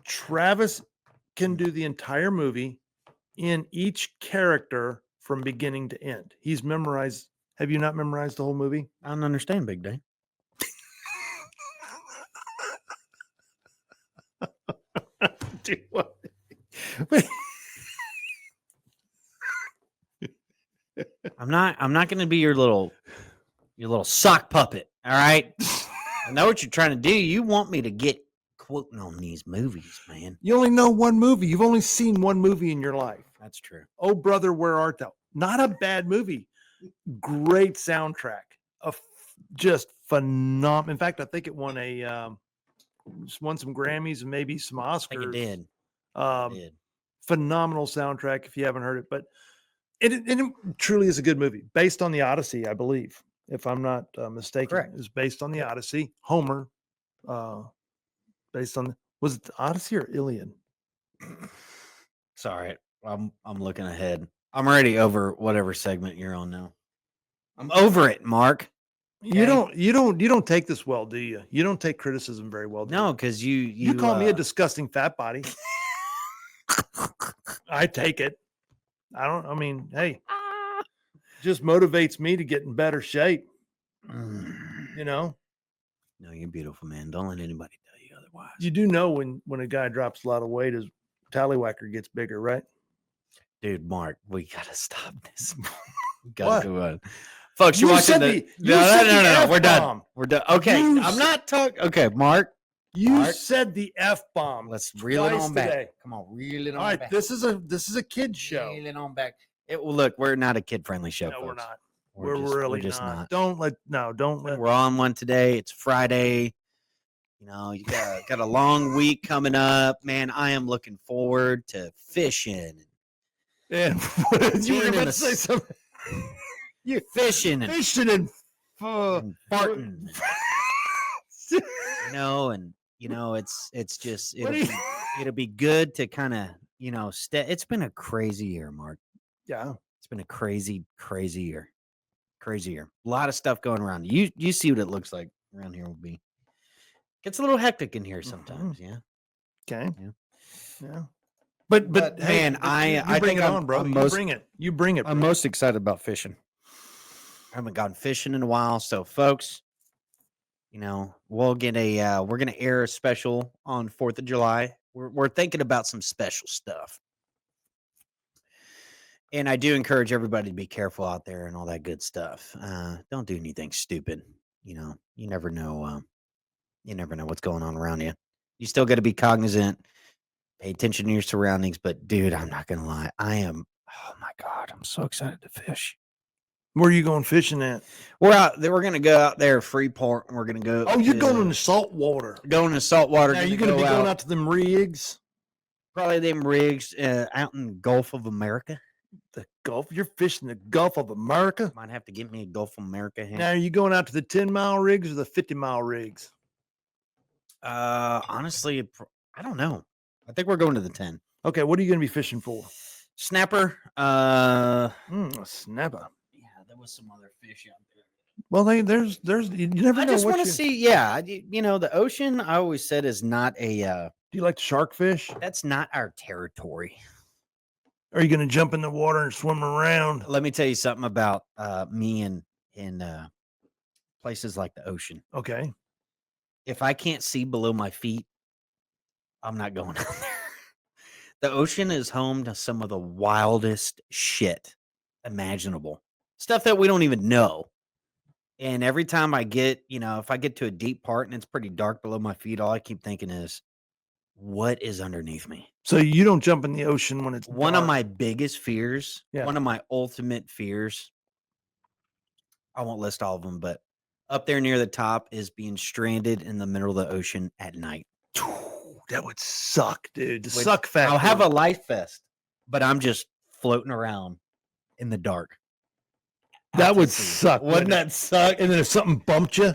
Travis can do the entire movie in each character from beginning to end. He's memorized. Have you not memorized the whole movie? I don't understand, Big Day. Dude, what? I'm not going to be your little sock puppet. All right. I know what you're trying to do. You want me to get quoting on these movies, man. You only know one movie. You've only seen one movie in your life. That's true. Oh, Brother, Where Art Thou? Not a bad movie. Great soundtrack. Just phenomenal. In fact, I think it won some Grammys and maybe some Oscars. I think it did. Um, It did. Phenomenal soundtrack if you haven't heard it. But it truly is a good movie. Based on the Odyssey, I believe, if I'm not mistaken. Correct. It's based on the Odyssey. Homer, based on, was it the Odyssey or Iliad? Sorry. I'm looking ahead. I'm already over whatever segment you're on now. I'm over it, Mark. You Okay. don't take this well, do you? You don't take criticism very well. Do No, you? because You call me a disgusting fat body. I take it. I mean, hey, just motivates me to get in better shape. You know, No, you're beautiful, man. Don't let anybody tell you otherwise. you do know when a guy drops a lot of weight, his tallywhacker gets bigger, right? Dude, Mark, we gotta stop this. We What? gotta go on. Folks, you're You watching said the. the- you No, said no, no, the no. We're done. F-bomb. We're done. Okay, You I'm said- not talking. Okay, Mark, You Mark. said the F-bomb. let's reel it Twice on back. today. Come on, reel it on All right, back. this is a kid show. Reel it on back. Well, look, we're not a kid-friendly show. No, we're folks. not. We're We're really just not. Don't let. We're on one today. It's Friday. You know, you got a long week coming up, man. I am looking forward to fishing. And you were Being in about the to say something. You're fishing and Fishing and and farting. It's just What do you- it'll be good to kind of it's been a crazy year, Mark. yeah. It's been a crazy year. Crazy year. A lot of stuff going around. You see what it looks like around here will be. Gets a little hectic in here sometimes, yeah. Okay. Yeah. Yeah. But hey, man, but I you bring think it I'm- on, bro. I'm You most- bring it. You bring it. I'm bro. most excited about fishing. I haven't gone fishing in a while, so folks, we're gonna air a special on 4th of July. We're thinking about some special stuff. And I do encourage everybody to be careful out there and all that good stuff. Don't do anything stupid. You never know. You never know what's going on around you. You still got to be cognizant. Pay attention to your surroundings. But dude, I'm not gonna lie. Oh my God, I'm so excited to fish. Where are you going fishing at? We're out there. We're gonna go out there, Freeport, and we're gonna go. Oh, you're to- going in the salt water. going to saltwater. Now you're going to be going out to them rigs, probably them rigs out in the Gulf of America. the Gulf. You're fishing the Gulf of America. Might have to get me a Gulf of America hand. Now, are you going out to the 10-mile rigs or the 50-mile rigs? Honestly, I don't know. I think we're going to the 10 Okay, what are you going to be fishing for? snapper. A snapper. Yeah, there was some other fish out there. Well, there's you never I know just what want to you see. Yeah, the ocean. I always said is not a. Do you like shark fish? That's not our territory. Are you going to jump in the water and swim around? Let me tell you something about me and in places like the ocean. Okay. If I can't see below my feet, I'm not going out there. The ocean is home to some of the wildest shit imaginable. Stuff that we don't even know. And every time I get, if I get to a deep part and it's pretty dark below my feet, all I keep thinking is, what is underneath me? So you don't jump in the ocean when it's One of dark. my biggest fears, Yeah. one of my ultimate fears, I won't list all of them, but up there near the top is being stranded in the middle of the ocean at night. That would suck, dude. The Which suck factor. I'll have a life vest, but I'm just floating around in the dark. That Out to would sea. suck. Wouldn't that suck? And then if something bumped you.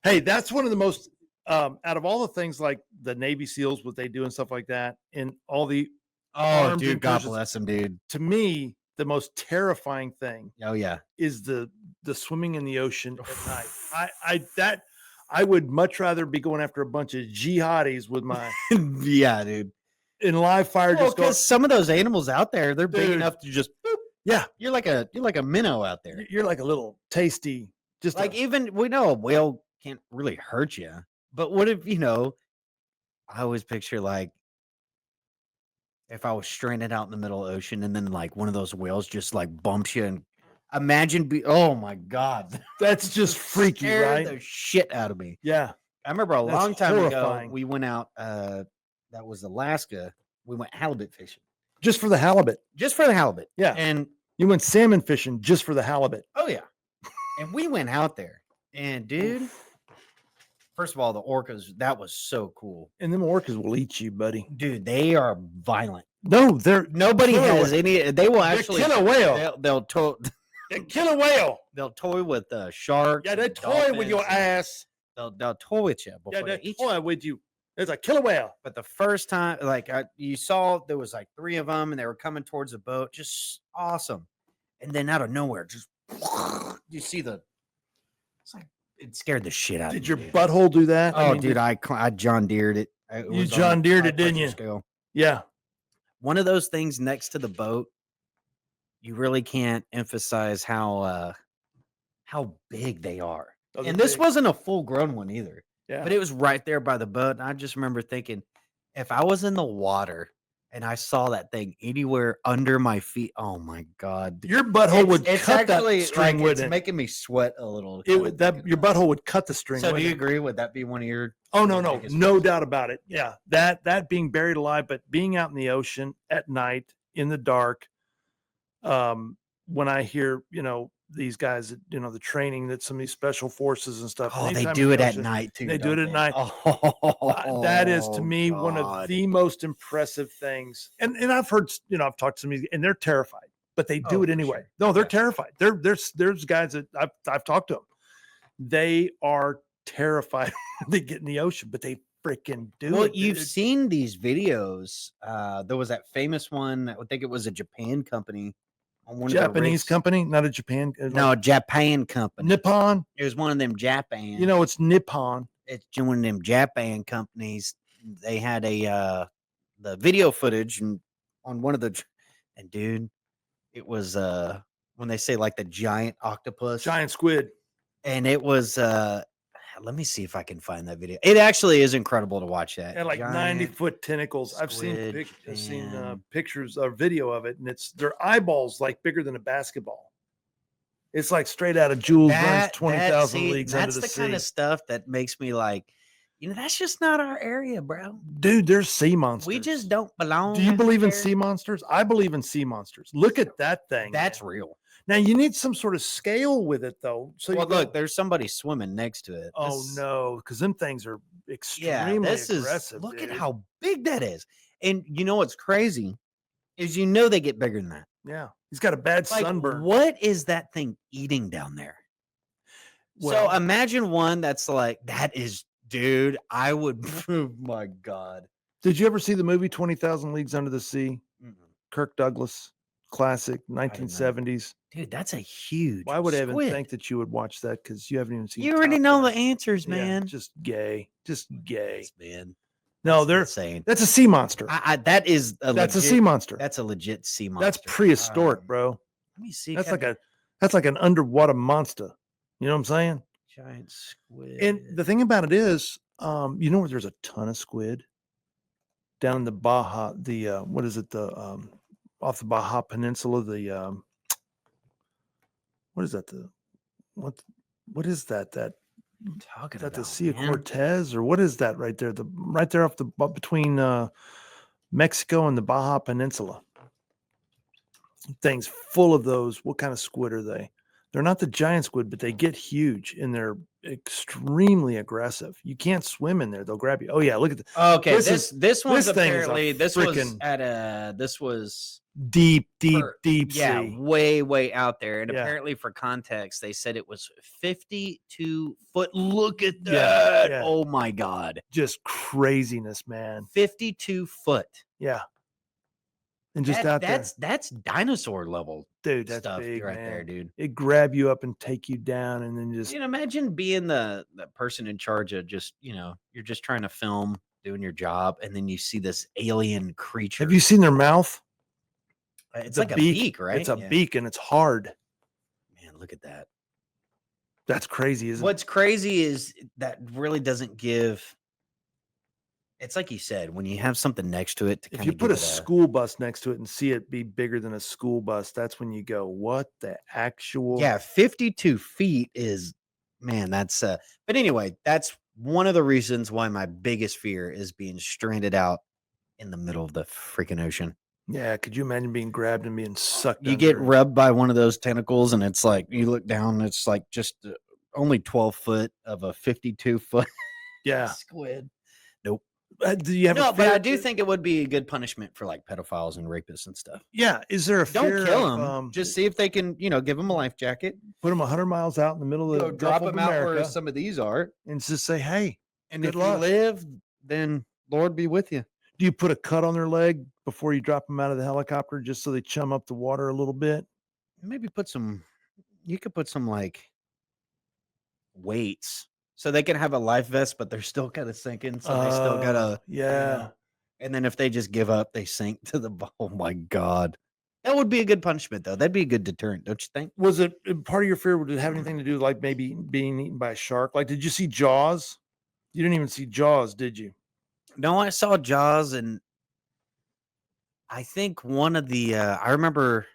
Hey, that's one of the most out of all the things like the Navy SEALs, what they do and stuff like that, and all the armed dude, God incursions, bless him, dude. to me, the most terrifying thing Oh yeah. is the swimming in the ocean at night. I would much rather be going after a bunch of jihadis with my Yeah, dude. in live fire. Well, Just going, because some of those animals out there, they're big Dude. enough to just. Boop. yeah, You're like a minnow out there. you're like a little tasty, just Like a- even we know a whale can't really hurt you, but what if I always picture like if I was stranded out in the middle of the ocean and then like one of those whales just like bumps you and imagine oh my God, that's just freaky, scared right? the shit out of me. Yeah. I remember a That's long time horrifying. ago we went out. That was Alaska. We went halibut fishing Just for the halibut. just for the halibut. Yeah. And You went salmon fishing just for the halibut. oh yeah, and we went out there and dude. First of all, the orcas, that was so cool. And them orcas will eat you, buddy. Dude, they are violent. No, they're Nobody kill a has whale. any. They will They actually kill a whale. They'll They kill a whale. they'll toy with sharks. Yeah, they and toy with your dolphins, and ass. They'll toy with you before Yeah, they they eat you. toy with you. It's a killer whale. But the first time, like you saw, there was like 3 of them, and they were coming towards the boat. Just awesome. and then out of nowhere, just you see it's like it scared the shit out of me. Did your dude. butthole do that? Oh, dude, I John Deered it. It You was on John a Deered high it, didn't pressure you? Scale. Yeah. One of those things next to the boat, you really can't emphasize how big they are. Those And are this big. wasn't a full grown one either. Yeah. But it was right there by the boat. And I just remember thinking, if I was in the water and I saw that thing anywhere under my feet, oh my God. Your butthole would It's cut actually that string, like, wouldn't it's it? making me sweat a little. It would, that your butthole would cut the string. So do wouldn't you it? agree? Would that be one of your? Oh your no, biggest no fears? doubt about it. Yeah, that being buried alive, but being out in the ocean at night in the dark. When I hear these guys, the training that some of these special forces and stuff. Oh, they anytime do in it the at ocean, night too. They do don't it at they? night. Oh, That is to me one of God. the most impressive things. And I've heard, I've talked to some of these, and they're terrified, but they do Oh, it for anyway. sure. No, they're Yeah. terrified. There's guys that I've talked to them. They are terrified when they get in the ocean, but they freaking do Well, it. you've seen these videos. There was that famous one. I would think it was a Japan company on one of the Japanese rigs. company, not a Japan. No, Japan company. Nippon. It was one of them Japan. It's Nippon. It's one of them Japan companies. They had the video footage and on one of the and dude, it was when they say like the giant octopus, Giant squid. and it was let me see if I can find that video. It actually is incredible to watch that. And like Giant 90-foot tentacles. I've seen squid, man. pictures or video of it, and it's their eyeballs like bigger than a basketball. It's like straight out of Jules Verne's 20,000 see, Leagues Under that's the the Sea. kind of stuff that makes me like, that's just not our area, bro. Dude, there's sea monsters. We just don't belong. Do you believe in there. sea monsters? I believe in sea monsters. Look at that thing. That's man. real. Now you need some sort of scale with it, though. So Well, you go, look, there's somebody swimming next to it. oh This- no, because them things are yeah, extremely this aggressive. is. Look dude. at how big that is, and you know what's crazy is they get bigger than that. Yeah, he's got a bad Like, sunburn. what is that thing eating down there? Well- So imagine one that's like that is, dude. I would. Oh my God. Did you ever see the movie 20,000 Leagues Under the Sea? Mm-mm. Kirk Douglas, classic, 1970s. Dude, that's a huge. Why would I even squid. think that you would watch that? Because you haven't even seen. You already Top know Gun. the answers, Yeah, man. just gay, just gay. Yes, man. No, That's insane. that's a sea monster. That is a That's legit, a sea monster. That's a legit sea monster. That's prehistoric, bro. Let me see. That's like an underwater monster. You know what I'm saying? giant squid. And the thing about it is, where there's a ton of squid down in the Baja, what is it? Off the Baja Peninsula, what is that? What is that? talking Is that the about, Sea of man? Cortez, or what is that right there? Right there off between Mexico and the Baja Peninsula. Things full of those. What kind of squid are they? They're not the giant squid, but they get huge and they're extremely aggressive. You can't swim in there; they'll grab you. Oh yeah, look at the Okay, This this one's this thing is a apparently this was frickin- at this was deep for- sea. yeah, way out there. And Yeah. apparently for context, they said it was 52 foot. Look at Yeah, that. yeah. Oh my God. Just craziness, man. 52 foot. Yeah, and just out there, That's dinosaur level dude. That's stuff big, right man. there, dude. It grab you up and take you down, and then just You know, imagine being the person in charge of just, you're just trying to film, doing your job, and then you see this alien creature. have you seen their mouth? It's the like a beak, right? It's a Yeah. beak, and it's hard. Man, look at that. That's crazy, isn't it? What's crazy is that really doesn't give. It's like you said, when you have something next to it. To If kinda you put give a it school bus next to it and see it be bigger than a school bus, that's when you go, "What the actual?" yeah, 52 feet is, man. That's But anyway, that's one of the reasons why my biggest fear is being stranded out in the middle of the freaking ocean. Yeah. Could you imagine being grabbed and being sucked? You get under? rubbed by one of those tentacles, and it's like you look down, and it's like just only 12 foot of a 52 foot Yeah. squid. Do you have? No, a but I fear- do think it would be a good punishment for like pedophiles and rapists and stuff. Yeah. Is there a Don't fear kill of, them. Just see if they can, give them a life jacket. put them 100 miles out in the middle of the Drop Gulf of them out where America some of these are. and just say, "Hey." And Good if luck. you live, then Lord be with you. Do you put a cut on their leg before you drop them out of the helicopter just so they chum up the water a little bit? maybe you could put some like weights so they can have a life vest, but they're still kind of sinking. So they still gotta, yeah. and then if they just give up, they sink to the oh my God. That would be a good punishment though. That'd be a good deterrent, don't you think? Was it part of your fear? Would it have anything to do with like maybe being eaten by a shark? Like, did you see Jaws? You didn't even see Jaws, did you? No, I saw Jaws, and I think one of the I remember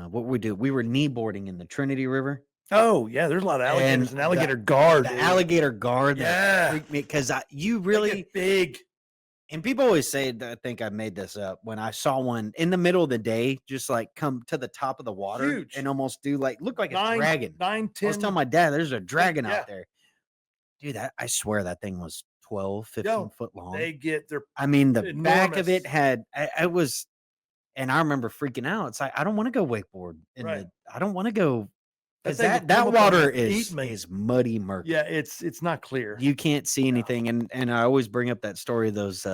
what we do. We were kneeboarding in the Trinity River. Oh yeah, there's a lot of alligators and alligator guard. The alligator guard, Yeah, freaked me because you They really get big. and people always say that I think I made this up when I saw one in the middle of the day, just like come to the top of the water Huge. and almost look like a dragon. 9, I was 10. telling my dad, there's a dragon Yeah. out there, dude. I swear that thing was 12, 15 foot long. They get their I mean, the back of it enormous. had I was, and I remember freaking out. It's like I don't want to go wakeboard Right. I don't want to go because thing would that come up and water eat me. is muddy murky. Yeah, it's not clear. You can't see anything, and I always bring up that story of those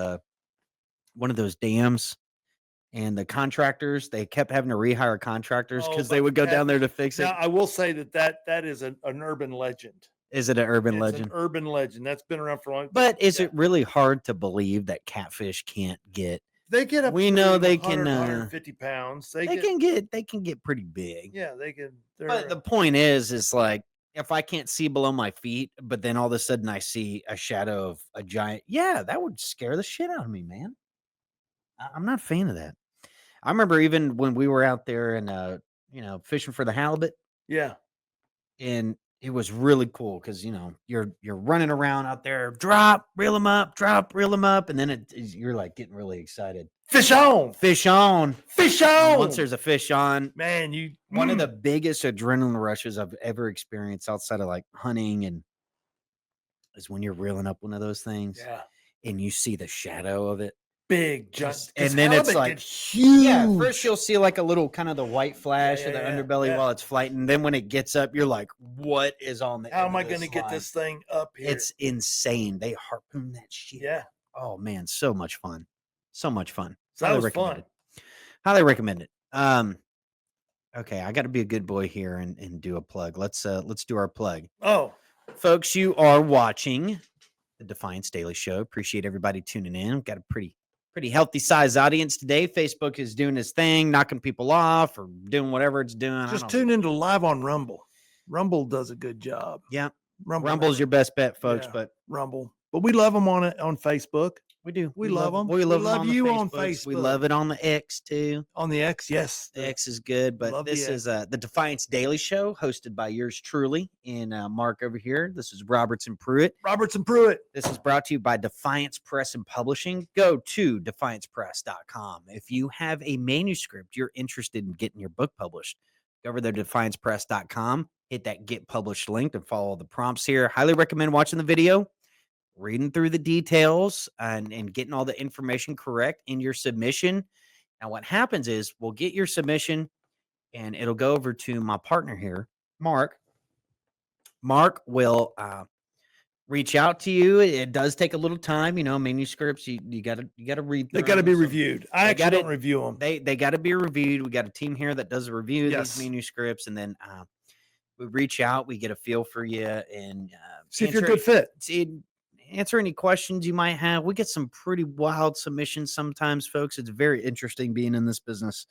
one of those dams, and the contractors, they kept having to rehire contractors because they would go down there to fix it. Now, I will say that is an urban legend. Is it an urban It's legend? an urban legend that's been around for a long. But is it really hard to believe that catfish can't get? They get up. We to know they 100, can, 150 pounds. They can get pretty big. Yeah, they can. But the point is like if I can't see below my feet, but then all of a sudden I see a shadow of a giant, yeah, that would scare the shit out of me, man. I'm not a fan of that. I remember even when we were out there and fishing for the halibut, Yeah. and it was really cool because you're running around out there, drop, reel them up, and then you're like getting really excited. Fish on. Fish on. Fish And on. once there's a fish on, Man, one of the biggest adrenaline rushes I've ever experienced outside of like hunting and is when you're reeling up one of those things and you see the shadow of it. Big, And then it's like huge. Yeah, first you'll see like a little kind of the white flash of the underbelly while it's flighting. Then when it gets up, you're like, what is on the How end am I of going to this get line? this thing up here? It's insane. They harpoon that shit. Yeah. Oh man, so much fun. So much fun. So that was fun. Highly recommend it. Okay, I got to be a good boy here and do a plug. Let's do our plug. Oh, folks, you are watching the Defiance Daily Show. Appreciate everybody tuning in. Got a pretty healthy size audience today. Facebook is doing its thing, knocking people off or doing whatever it's doing. just tune into live on Rumble. Rumble does a good job. Yeah, Rumble Rumble's your best bet, folks. Yeah. But Rumble, but we love them on Facebook. we do. We love them. We love love them you on on Facebook. We Facebook. love it on the X too. On the X, yes. The X is good, but love this the is the Defiance Daily Show, hosted by yours truly and Mark over here. This is Roberts and Pruitt. Roberts and Pruitt. This is brought to you by Defiance Press and Publishing. Go to defiancepress.com. If you have a manuscript you're interested in getting your book published, go over there to defiancepress.com. Hit that get published link and follow the prompts here. Highly recommend watching the video, reading through the details, and getting all the information correct in your submission. Now, what happens is we'll get your submission and it'll go over to my partner here, Mark. Mark will reach out to you. It does take a little time, manuscripts. You gotta read. They got to be reviewed. I actually don't review them. They got to be reviewed. We got a team here that does a review of Yes. these manuscripts, and then we reach out. We get a feel for you and See if you're a good fit. Answer any questions you might have. We get some pretty wild submissions sometimes, folks. It's very interesting being in this business.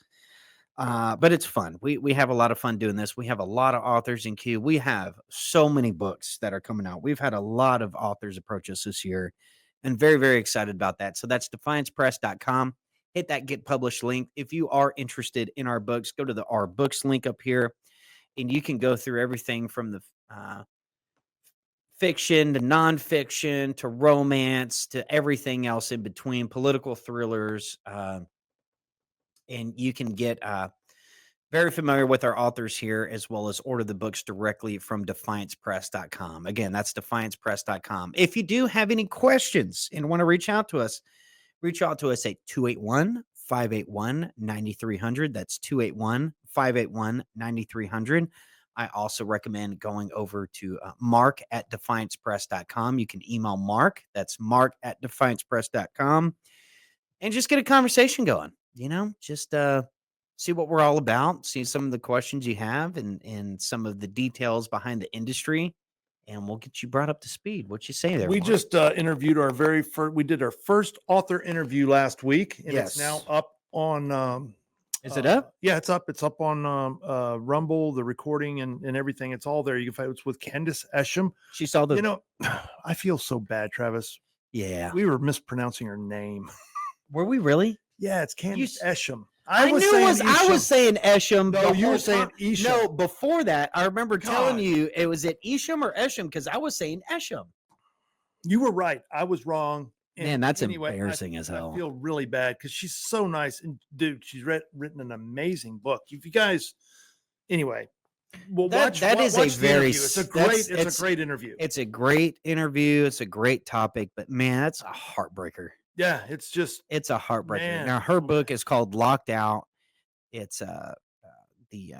But it's fun. We have a lot of fun doing this. We have a lot of authors in queue. We have so many books that are coming out. We've had a lot of authors approach us this year and very, very excited about that. So that's defiancepress.com. Hit that get published link. If you are interested in our books, go to the our books link up here and you can go through everything from the fiction to nonfiction to romance to everything else in between, political thrillers. And you can get very familiar with our authors here, as well as order the books directly from defiancepress.com. Again, that's defiancepress.com. If you do have any questions and want to reach out to us at 281-581-9300. That's 281-581-9300. I also recommend going over to Mark at defiancepress.com. You can email Mark. That's Mark at defiancepress.com. And just get a conversation going. Just see what we're all about, see some of the questions you have, and some of the details behind the industry, and we'll get you brought up to speed. What you say there? We Mark? just interviewed our very first. We did our first author interview last week, and it's now Yes. up on. Is it up? Yeah, it's up. It's up on Rumble, the recording and everything. It's all there. You can find it's with Candace Esham. She saw the. You know, I feel so bad, Travis. Yeah. We were mispronouncing her name. Were we really? Yeah, it's Candace Esham. I was saying Esham. No, the you were whole saying time. Esham. No, before that, I remember telling God. you it was it Esham or Esham because I was saying Esham. You were right. I was wrong. And Man, that's anyway, embarrassing as hell. I feel really bad because she's so nice. And dude, she's written an amazing book. If you guys, anyway, well, watch the interview. It's a great interview. It's a great interview. It's a great topic, but man, that's a heartbreaker. Yeah, it's a heartbreaker. Man. Now her book is called Locked Out. It's the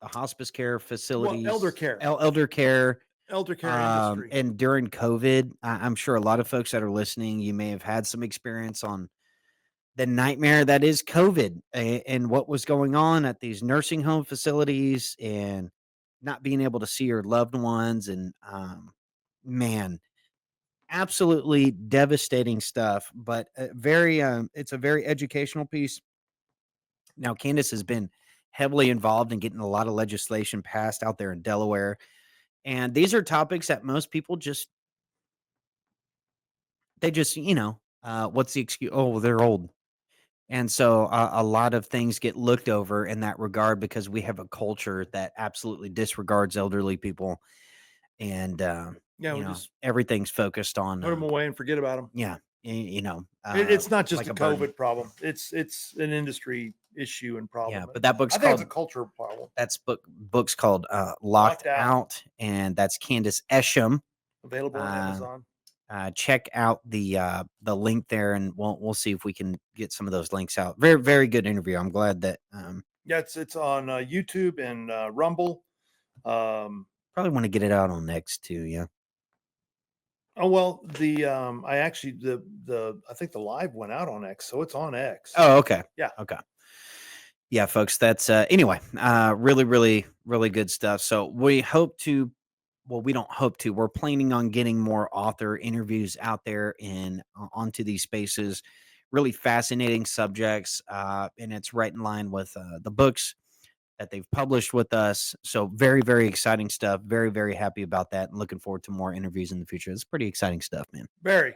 hospice care facilities, elder care. elder care Industry. and during COVID, I'm sure a lot of folks that are listening, you may have had some experience on the nightmare that is COVID and what was going on at these nursing home facilities and not being able to see your loved ones. And man, absolutely devastating stuff, but it's a very educational piece. Now, Candace has been heavily involved in getting a lot of legislation passed out there in Delaware. And these are topics that most people what's the excuse? Oh, they're old. And so a lot of things get looked over in that regard because we have a culture that absolutely disregards elderly people. And, Just everything's focused on. put them away and forget about them. Yeah. It's not just like a a burden. COVID problem. It's an industry issue and problem. Yeah, but that book's I think called it's a cultural problem. book's called Locked Out, and that's Candace Esham. Available on Amazon. Check out the link there, and we'll see if we can get some of those links out. Very, very good interview. I'm glad that Yeah, it's on YouTube and Rumble. probably want to get it out on X too. Yeah. Oh well, I think the live went out on X, so it's on X. Oh, okay. Yeah. Okay. Yeah, folks. That's anyway. Really, really, really good stuff. So we hope to. Well, we don't hope to. We're planning on getting more author interviews out there and onto these spaces. Really fascinating subjects, and it's right in line with the books that they've published with us. So very, very exciting stuff. Very, very happy about that, and looking forward to more interviews in the future. It's pretty exciting stuff, man. Very,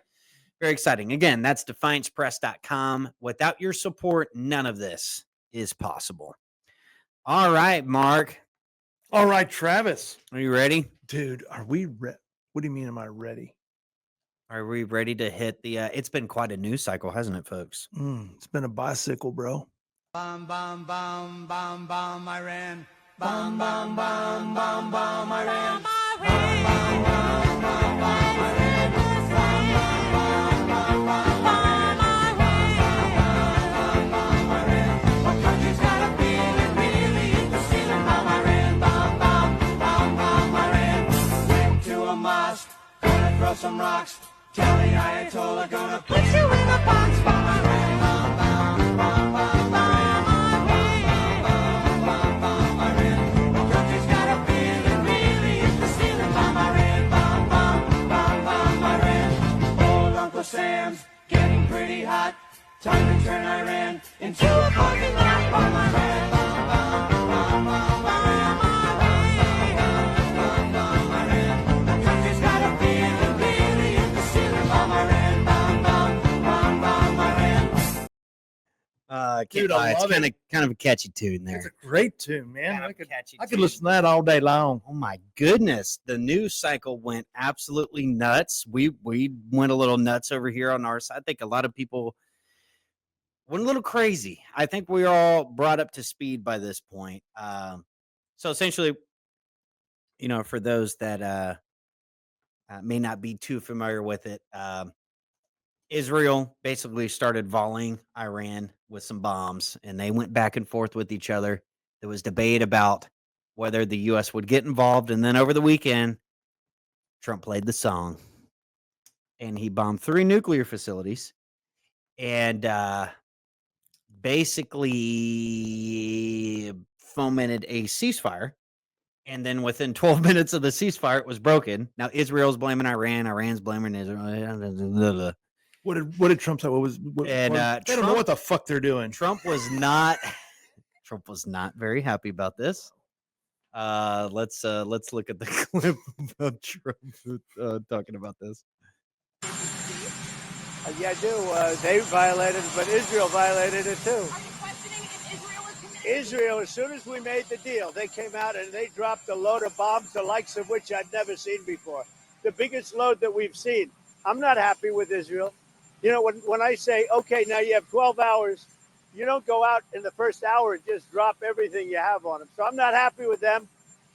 very exciting. Again, that's defiancepress.com. Without your support, none of this is possible. All right, Mark. All right, Travis. Are you ready? Dude, are we ready? What do you mean, am I ready? Are we ready to hit the it's been quite a news cycle, hasn't it, folks? It's been a bicycle, bro. Bum, bum, bum, bum, bum, Iran. Bum, bum, bum, bum, bum, Iran. Bum, bum, bum, bum, bum, Iran. Bum, bum, bum, bum, bum, Iran. What country's got a feeling really hit the ceiling? Bum, Iran. Bum, bum, bum, bum, Iran. Went to a mosque, gonna throw some rocks. Tell the Ayatollah, gonna put you in a box. Bum, Iran. Bum, bum, bum, bum, bum. Sam's getting pretty hot. Time to turn Iran into a parking lot. Bomb Iran, bomb, bomb, bomb, bomb Iran, bomb, bomb Iran. The country's got a feeling really hit the ceiling. Bomb Iran, bomb, bomb, bomb, bomb Iran. Dude, I love it's kind of a catchy tune there. It's a great tune, man. Kind of I could listen to that all day long. Oh my goodness, the news cycle went absolutely nuts. We went a little nuts over here on our side. I think a lot of people went a little crazy. I think we're all brought up to speed by this point. So essentially, for those that may not be too familiar with it, Israel basically started volleying Iran with some bombs, and they went back and forth with each other. There was debate about whether the U.S. would get involved, and then over the weekend, Trump played the song, and he bombed 3 nuclear facilities, and basically fomented a ceasefire. And then within 12 minutes of the ceasefire, it was broken. Now Israel's blaming Iran. Iran's blaming Israel. What did Trump say? And they don't know what the fuck they're doing. Trump was not very happy about this. Let's look at the clip of Trump talking about this. Yeah, I do. They violated it, but Israel violated it too. Are you questioning if Israel is committed? Israel, as soon as we made the deal, they came out and they dropped a load of bombs, the likes of which I'd never seen before. The biggest load that we've seen. I'm not happy with Israel. You know, when I say, okay, now you have 12 hours, you don't go out in the first hour and just drop everything you have on them. So I'm not happy with them.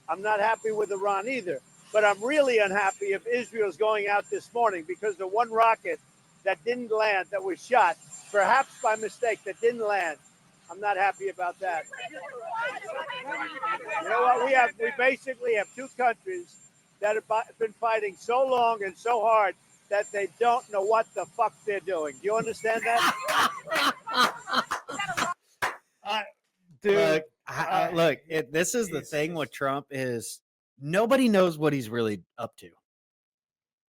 I'm not happy with Iran either. But I'm really unhappy if Israel's going out this morning because the one rocket that didn't land, that was shot, perhaps by mistake, that didn't land. I'm not happy about that. You know what? We basically have two countries that have been fighting so long and so hard that they don't know what the fuck they're doing. Do you understand that? Dude, Look, this is the thing with Trump is nobody knows what he's really up to.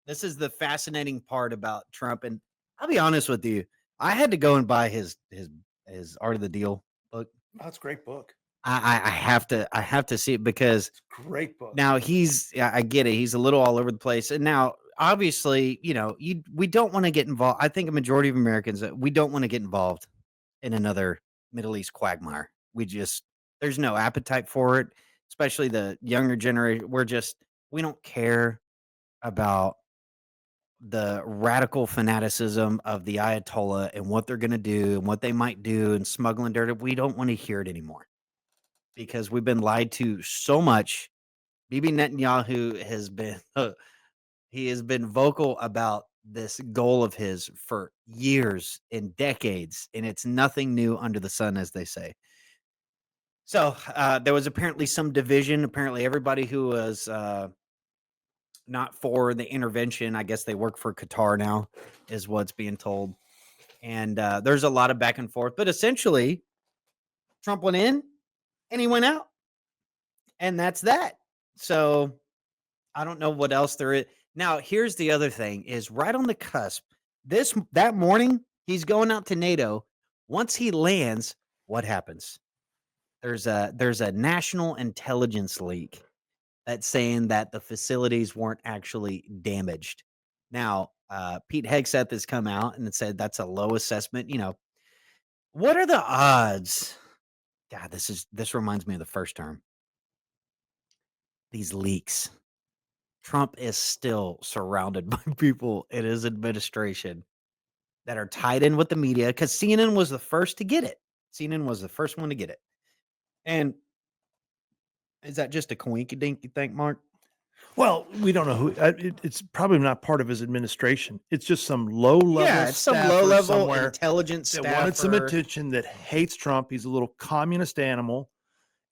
This is the fascinating part about Trump, and I'll be honest with you, I had to go and buy his Art of the Deal book. That's a great book. I have to see it because It's a great book. now I get it. He's a little all over the place, and now obviously, we don't want to get involved. I think a majority of Americans we don't want to get involved in another Middle East quagmire. There's no appetite for it, especially the younger generation. We don't care about the radical fanaticism of the Ayatollah and what they're going to do and what they might do and smuggling dirt. We don't want to hear it anymore because we've been lied to so much. Bibi Netanyahu has been vocal about this goal of his for years and decades, and it's nothing new under the sun, as they say. So there was apparently some division. Apparently everybody who was not for the intervention, I guess they work for Qatar now, is what's being told. And there's a lot of back and forth. But essentially, Trump went in and he went out. And that's that. So I don't know what else there is. Now, here's the other thing is right on the cusp. That morning, he's going out to NATO. Once he lands, what happens? There's a national intelligence leak that's saying that the facilities weren't actually damaged. Now, Pete Hegseth has come out and said that's a low assessment. What are the odds? God, this reminds me of the first term. These leaks. Trump is still surrounded by people in his administration that are tied in with the media because CNN was the first to get it. CNN was the first one to get it. And is that just a coinkydink, you think, Mark? Well, we don't know who. It's probably not part of his administration. It's just some low level. Yeah, it's some low level intelligence that staffer wanted some attention, that hates Trump. He's a little communist animal,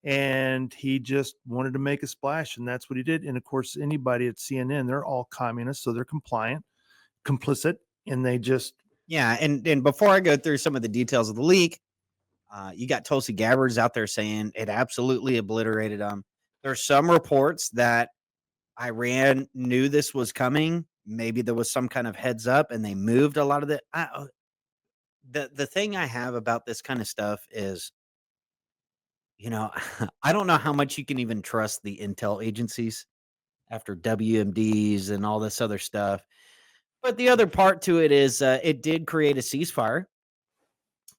and he just wanted to make a splash, and that's what he did. And of course, anybody at CNN, they're all communists, so they're complicit, and they just And before I go through some of the details of the leak, you got Tulsi Gabbard's out there saying it absolutely obliterated them. There's some reports that Iran knew this was coming. Maybe there was some kind of heads up and they moved a lot of it. The thing I have about this kind of stuff is, I don't know how much you can even trust the intel agencies after WMDs and all this other stuff. But the other part to it is it did create a ceasefire.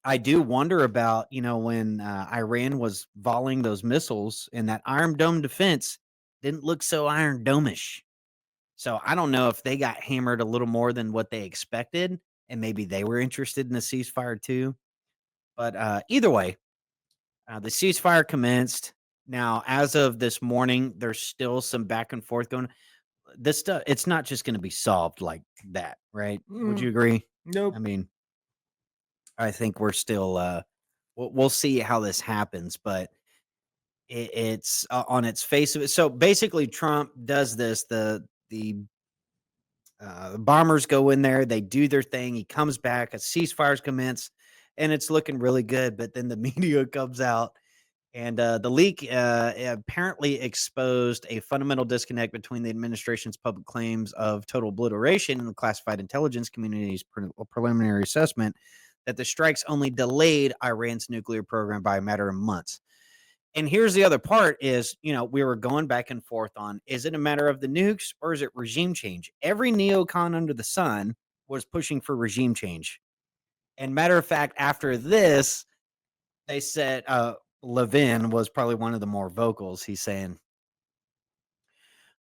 I do wonder about, when Iran was volleying those missiles and that Iron Dome defense didn't look so Iron Dome-ish. So I don't know if they got hammered a little more than what they expected, and maybe they were interested in the ceasefire too. But either way, the ceasefire commenced. Now, as of this morning, there's still some back and forth going. This stuff, it's not just going to be solved like that, right? Would you agree? Nope. I mean, I think we're still we'll see how this happens, but it's on its face of it. So basically, Trump does this. The bombers go in there, they do their thing. He comes back, a ceasefire's commence, and it's looking really good. But then the media comes out, and the leak apparently exposed a fundamental disconnect between the administration's public claims of total obliteration and the classified intelligence community's preliminary assessment that the strikes only delayed Iran's nuclear program by a matter of months. And here's the other part is, we were going back and forth on, is it a matter of the nukes or is it regime change? Every neocon under the sun was pushing for regime change. And matter of fact, after this, they said, Levin was probably one of the more vocals. He's saying,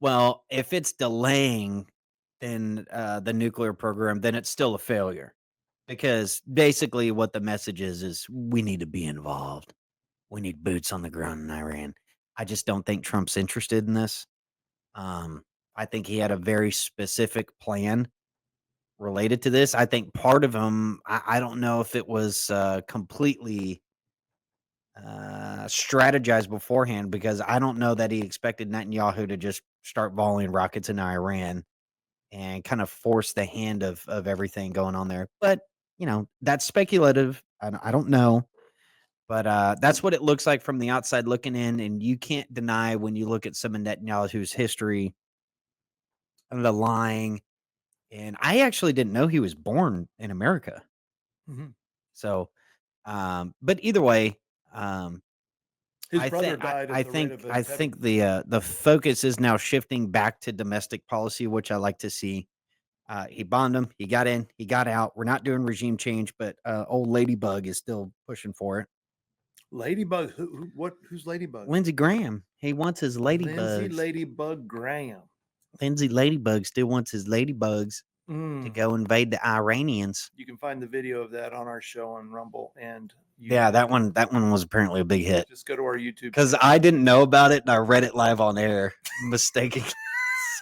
well, if it's delaying then the nuclear program, then it's still a failure. Because basically what the message is we need to be involved. We need boots on the ground in Iran. I just don't think Trump's interested in this. I think he had a very specific plan related to this. I think part of him, I don't know if it was completely strategized beforehand, because I don't know that he expected Netanyahu to just start volleying rockets in Iran and kind of force the hand of everything going on there. But, that's speculative. I don't know. But that's what it looks like from the outside looking in, and you can't deny when you look at some of Netanyahu's history and the lying. And I actually didn't know he was born in America. Mhm. So, but either way, His I brother think died I at the rate think of a I think the focus is now shifting back to domestic policy, which I like to see. He bombed him. He got in. He got out. We're not doing regime change, but old Ladybug is still pushing for it. Ladybug. Who's Ladybug? Lindsey Graham. He wants his Lindsey ladybugs. Ladybug Graham. Lindsey Ladybug still wants his ladybugs to go invade the Iranians. You can find the video of that on our show on Rumble, and Yeah, that one was apparently a big hit. Just go to our YouTube because I didn't know about it and I read it live on air mistakenly.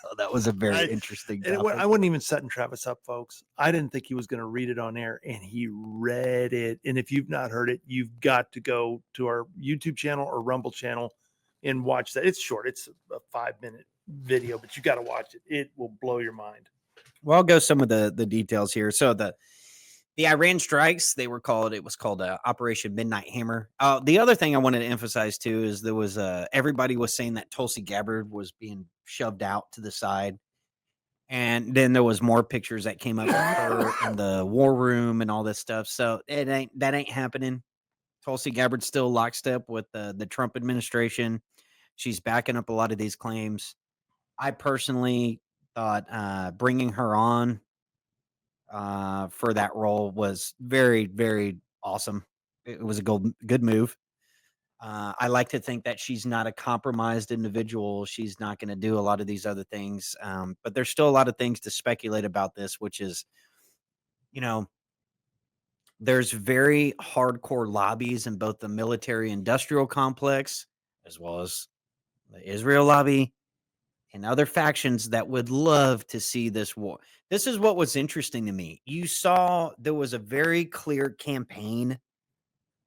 So that was a very interesting topic. I wasn't even setting Travis up, folks. I didn't think he was going to read it on air, and he read it. And if you've not heard it, you've got to go to our YouTube channel or Rumble channel and watch that. It's short. It's a 5-minute video, but you got to watch it. It will blow your mind. Well, I'll go some of the details here. So the Iran strikes, it was called Operation Midnight Hammer. The other thing I wanted to emphasize too is there was everybody was saying that Tulsi Gabbard was being shoved out to the side. And then there was more pictures that came up of her in the war room and all this stuff. So that ain't happening. Tulsi Gabbard's still lockstep with the Trump administration. She's backing up a lot of these claims. I personally thought bringing her on for that role was very, very awesome. It was a good move. I like to think that she's not a compromised individual. She's not going to do a lot of these other things. But there's still a lot of things to speculate about this, which is, there's very hardcore lobbies in both the military industrial complex as well as the Israel lobby and other factions that would love to see this war. This is what was interesting to me. You saw there was a very clear campaign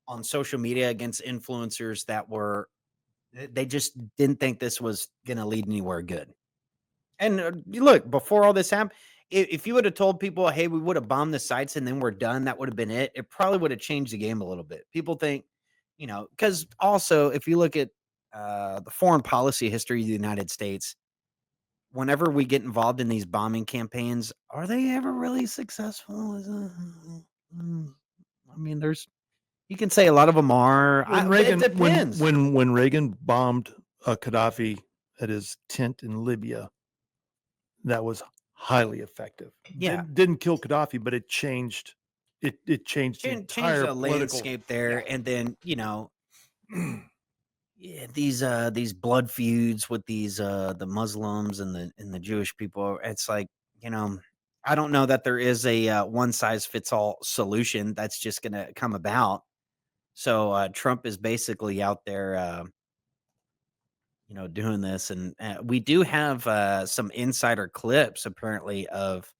on social media against influencers that they just didn't think this was going to lead anywhere good. And look, before all this happened, if you would have told people, hey, we would have bombed the sites and then we're done, that would have been it. It probably would have changed the game a little bit. People think, because also if you look at the foreign policy history of the United States, whenever we get involved in these bombing campaigns, are they ever really successful? I mean, you can say a lot of them are. It depends. When Reagan bombed Gaddafi at his tent in Libya, that was highly effective. Yeah, didn't kill Gaddafi, but it changed. It changed the entire landscape there, yeah. And then yeah, these blood feuds with these the Muslims and the Jewish people. It's like, I don't know that there is a one size fits all solution that's just going to come about. So Trump is basically out there, doing this, and we do have some insider clips apparently of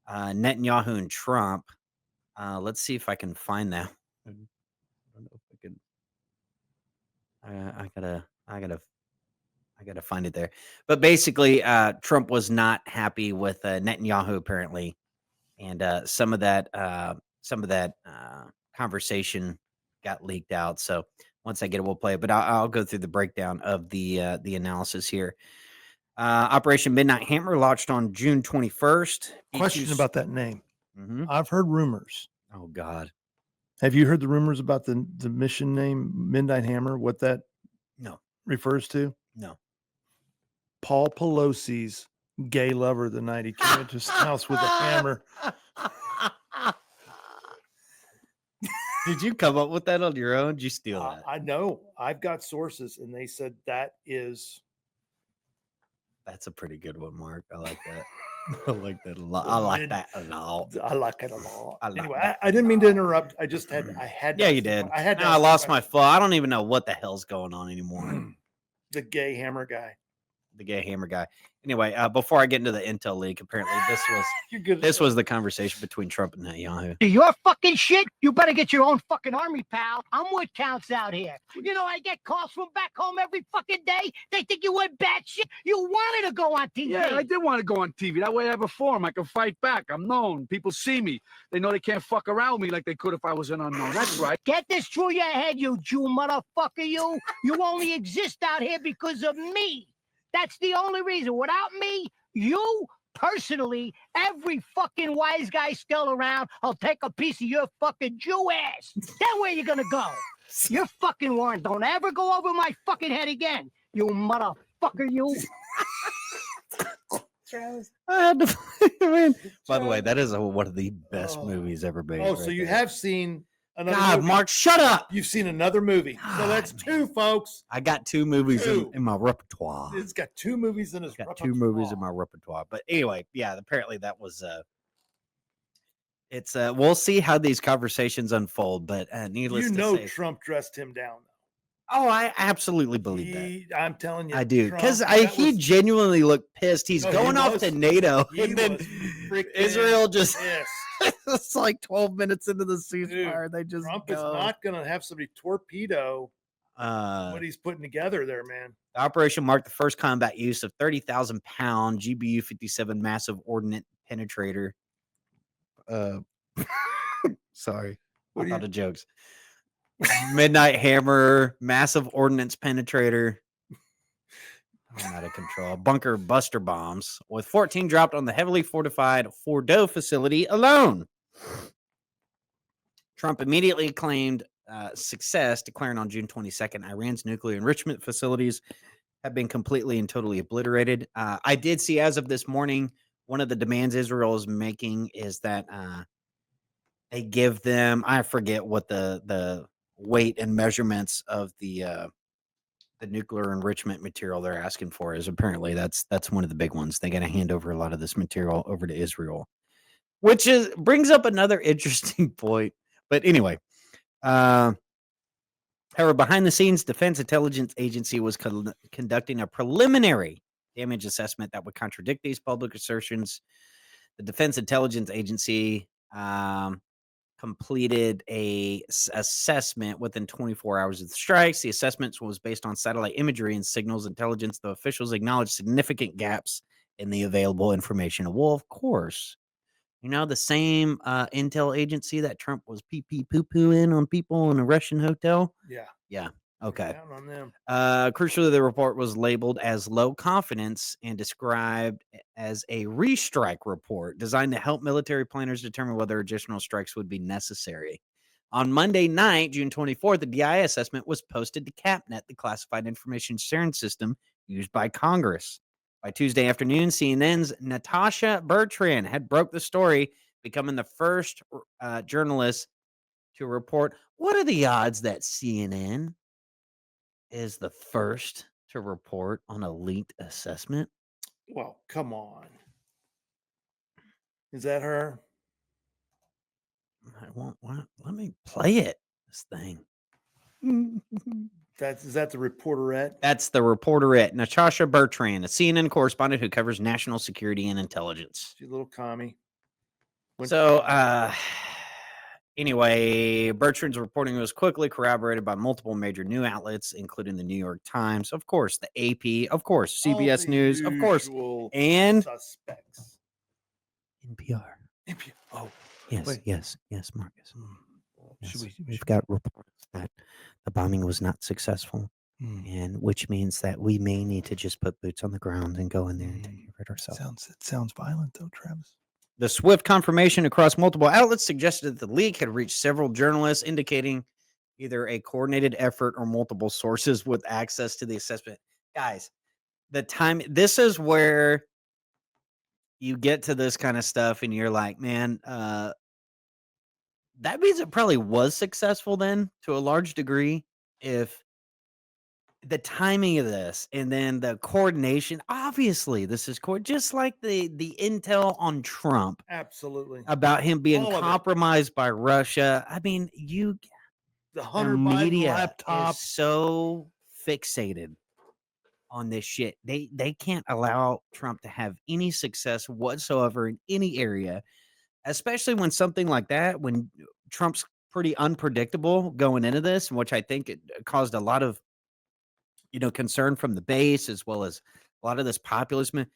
Netanyahu and Trump. Let's see if I can find that. I don't know if I can. I gotta find it there. But basically, Trump was not happy with Netanyahu apparently, and some of that some of that conversation got leaked out. So once I get it, we'll play it. But I'll go through the breakdown of the analysis here. Operation Midnight Hammer launched on June 21st. Question about that name. Mm-hmm. I've heard rumors. Oh God. Have you heard the rumors about the mission name Midnight Hammer? What that refers to? No. Paul Pelosi's gay lover the night he came into his house with a hammer. Did you come up with that on your own? Did you steal that? I know. I've got sources, and they said that is. That's a pretty good one, Mark. I like that. I like that a lot. I like that a lot. I like it a lot. Anyway, that. I didn't mean to interrupt. I just had. I had. Yeah, you did. I had. I lost my flow. I don't even know what the hell's going on anymore. The gay hammer guy. The gay hammer guy. Anyway, before I get into the intel leak, apparently this was the conversation between Trump and Netanyahu. Your fucking shit. You better get your own fucking army, pal. I'm what counts out here. You know, I get calls from back home every fucking day. They think you went bad shit. You wanted to go on TV. Yeah, I did want to go on TV. That way I have a forum. I can fight back. I'm known. People see me. They know they can't fuck around with me like they could if I was an unknown. That's right. Get this through your head, you Jew motherfucker, you. You only exist out here because of me. That's the only reason. Without me, you personally, every fucking wise guy still around, I'll take a piece of your fucking Jew ass. Then where you gonna go? Your fucking warrant don't ever go over my fucking head again. You motherfucker, you. I had to. Man. By the way, that is one of the best movies ever made. Oh, so you have seen another God, movie. Mark, shut up. You've seen another movie. God, So that's two, folks. I got two movies in my repertoire. It's got two movies in his Got repertoire. 2 movies in my repertoire. But anyway, yeah, apparently that was it's we'll see how these conversations unfold, but needless to say, Trump dressed him down. Oh, I absolutely believe that. I'm telling you, I do, because Trump, he genuinely looked pissed. He's No, going he off was. to NATO, He and then was freaking Israel just pissed. it's like 12 minutes into the Dude, ceasefire. They just Trump go. is not going to have somebody torpedo what he's putting together there, man. The operation marked the first combat use of 30,000-pound GBU-57 massive ordnance penetrator. Sorry, I'm out of jokes. Midnight Hammer, massive ordnance penetrator. I'm out of control. Bunker buster bombs, with 14 dropped on the heavily fortified Fordo facility alone. Trump immediately claimed success, declaring on June 22nd, Iran's nuclear enrichment facilities have been completely and totally obliterated. I did see, as of this morning, one of the demands Israel is making is that they give them, I forget what the weight and measurements of the nuclear enrichment material they're asking for is. Apparently that's one of the big ones. They got to hand over a lot of this material over to Israel, which brings up another interesting point. But anyway, however, behind the scenes, Defense Intelligence Agency was conducting a preliminary damage assessment that would contradict these public assertions. The Defense Intelligence Agency completed a assessment within 24 hours of the strikes. The assessment was based on satellite imagery and signals intelligence. The officials acknowledged significant gaps in the available information. Well, of course, the same intel agency that Trump was pee-poo-poo-pooing on people in a Russian hotel. Yeah. Okay. Down on them. Crucially, the report was labeled as low confidence and described as a restrike report designed to help military planners determine whether additional strikes would be necessary. On Monday night, June 24th, the DI assessment was posted to CAPNet, the classified information sharing system used by Congress. By Tuesday afternoon, CNN's Natasha Bertrand had broke the story, becoming the first journalist to report. What are the odds that CNN is the first to report on a leaked assessment? Well, come on. Is that her? Let me play it. This thing. Is that the reporterette? That's the reporterette, Natasha Bertrand, a CNN correspondent who covers national security and intelligence. She's a little commie. Anyway, Bertrand's reporting was quickly corroborated by multiple major news outlets, including the New York Times, of course, the AP, of course, CBS News, of course, and suspects. NPR. Oh, Yes, Wait. yes, Marcus. Yes. Should we? We've got reports that the bombing was not successful, and which means that we may need to just put boots on the ground and go in there and take care of it ourselves. It sounds violent, though, Travis. The swift confirmation across multiple outlets suggested that the leak had reached several journalists, indicating either a coordinated effort or multiple sources with access to the assessment. Guys, this is where you get to this kind of stuff and you're like, man, that means it probably was successful then to a large degree. If the timing of this and then the coordination, obviously this is just like the intel on Trump Absolutely. about him being All of it. compromised by Russia. I mean, The Hunter the Biden media laptop. is so fixated on this shit. They can't allow Trump to have any success whatsoever in any area, especially when something like that, when Trump's pretty unpredictable going into this, which I think it caused a lot of concern from the base as well as a lot of this populism.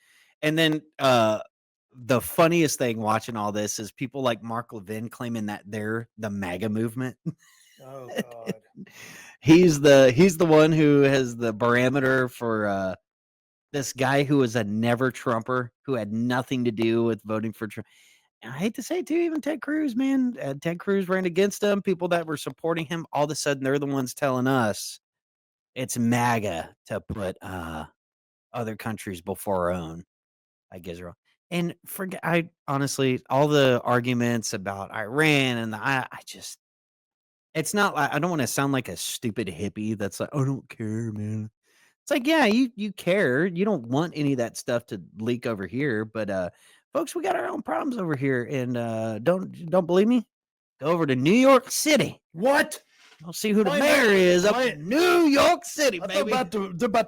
And then the funniest thing watching all this is people like Mark Levin claiming that they're the MAGA movement. Oh God. He's the one who has the barometer for this guy who was a never Trumper who had nothing to do with voting for Trump. And I hate to say it too, even Ted Cruz, man. Ted Cruz ran against him. People that were supporting him, all of a sudden they're the ones telling us it's MAGA to put other countries before our own, like Israel. And I honestly, all the arguments about Iran and I just, it's not like, I don't want to sound like a stupid hippie that's like, I don't care, man. It's like, yeah, you care. You don't want any of that stuff to leak over here, but folks, we got our own problems over here, and don't believe me? Go over to New York City. What? I'll see who the mayor is up in New York City, They're baby. about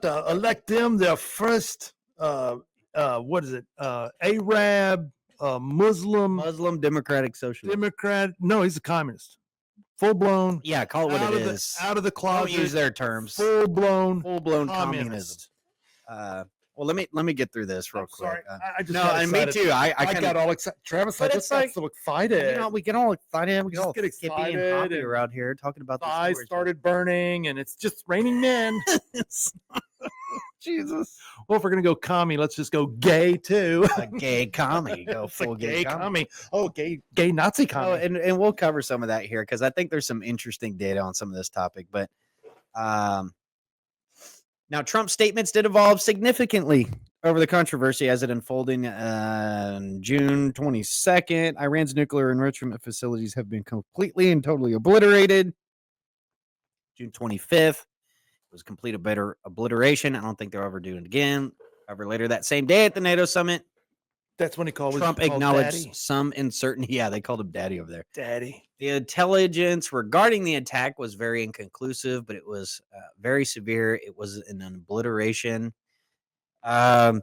to elect them their first what is it? Arab, Muslim Democratic Socialist. Democrat. No, he's a communist. Full blown. Yeah, call it what it is. Out of the closet. Don't use their terms. Full blown communism. Well, let me get through this real quick. Sorry, I just no, got and me excited. too. I got all excited. Travis, I but just it's got like, so excited. we get all excited. We get Just all get hippie and excited hoppy and around here talking about The this. eyes started burning, and it's just raining men. Jesus. Well, if we're gonna go commie, let's just go gay too. A gay commie. Go It's a full gay commie. commie. Oh, gay Nazi commie. Oh, and we'll cover some of that here because I think there's some interesting data on some of this topic. But now Trump's statements did evolve significantly over the controversy as it unfolded on June 22nd. Iran's nuclear enrichment facilities have been completely and totally obliterated. June 25th was complete obliteration. I don't think they'll ever do it again. However, later that same day at the NATO summit, That's when he called Trump called acknowledged Daddy. some uncertainty. Yeah, they called him daddy over there. Daddy. The intelligence regarding the attack was very inconclusive, but it was very severe. It was an obliteration. White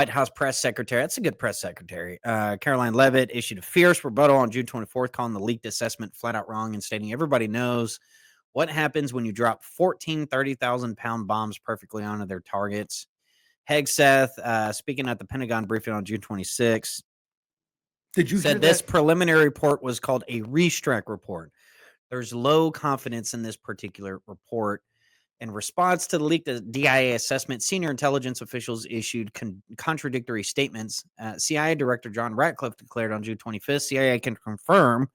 House press secretary, that's a good press secretary, Caroline Leavitt, issued a fierce rebuttal on June 24th, calling the leaked assessment flat out wrong and stating everybody knows what happens when you drop 14 30,000-pound bombs perfectly onto their targets. Hegseth, speaking at the Pentagon briefing on June 26th, Did you said this preliminary report was called a restrike report. There's low confidence in this particular report. In response to the leaked DIA assessment, senior intelligence officials issued contradictory statements. CIA Director John Ratcliffe declared on June 25th, CIA can confirm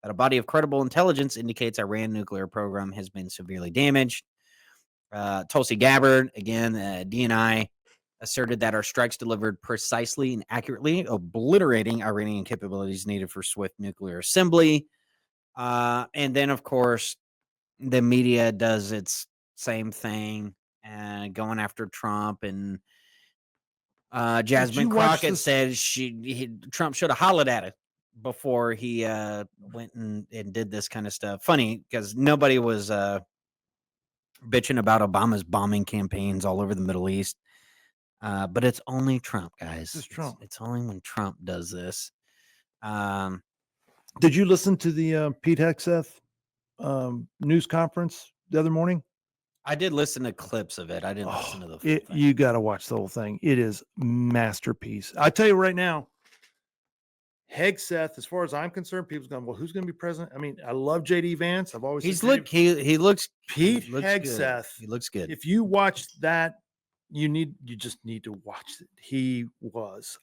that a body of credible intelligence indicates Iran nuclear program has been severely damaged. Tulsi Gabbard, again, DNI, asserted that our strikes delivered precisely and accurately, obliterating Iranian capabilities needed for swift nuclear assembly. And then, of course, the media does its same thing, going after Trump. And Jasmine Crockett said Trump should have hollered at it before he went and did this kind of stuff. Funny, because nobody was bitching about Obama's bombing campaigns all over the Middle East. But it's only Trump, guys. It's Trump. It's only when Trump does this. Did you listen to the Pete Hegseth news conference the other morning? I did listen to clips of it. I didn't listen to the full thing. You got to watch the whole thing. It is masterpiece. I tell you right now, Hegseth, as far as I'm concerned, people's going, well, who's going to be president? I mean, I love JD Vance. I've always He's said look he looks Pete he looks Hegseth. good. He looks good. If you watch that, you just need to watch it.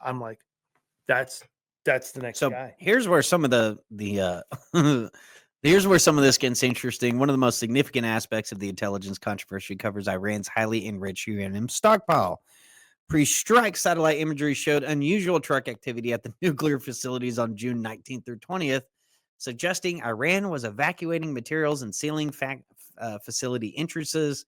I'm like, that's the next So guy. here's where some of here's where some of this gets interesting. One of the most significant aspects of the intelligence controversy covers Iran's highly enriched uranium stockpile. Pre-strike satellite imagery showed unusual truck activity at the nuclear facilities on June 19th through 20th, suggesting Iran was evacuating materials and sealing facility entrances.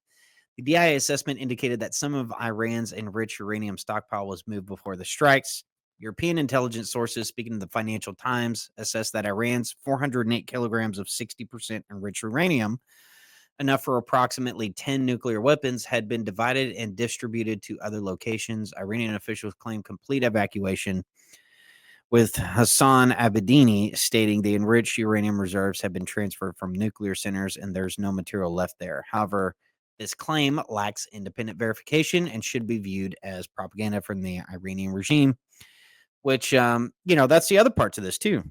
The DIA assessment indicated that some of Iran's enriched uranium stockpile was moved before the strikes. European intelligence sources, speaking to the Financial Times, assessed that Iran's 408 kilograms of 60% enriched uranium, enough for approximately 10 nuclear weapons, had been divided and distributed to other locations. Iranian officials claim complete evacuation, with Hassan Abedini stating the enriched uranium reserves have been transferred from nuclear centers and there's no material left there. However, this claim lacks independent verification and should be viewed as propaganda from the Iranian regime, which, that's the other part to this too.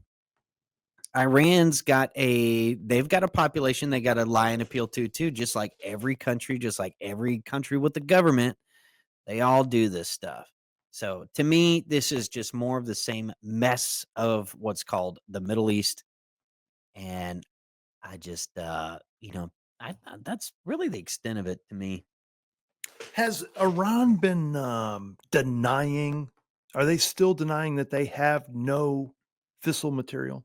Iran's they've got a population they got to lie and appeal to too, just like every country with the government, they all do this stuff. So to me, this is just more of the same mess of what's called the Middle East. And I just, that's really the extent of it to me. Has Iran been denying? Are they still denying that they have no fissile material?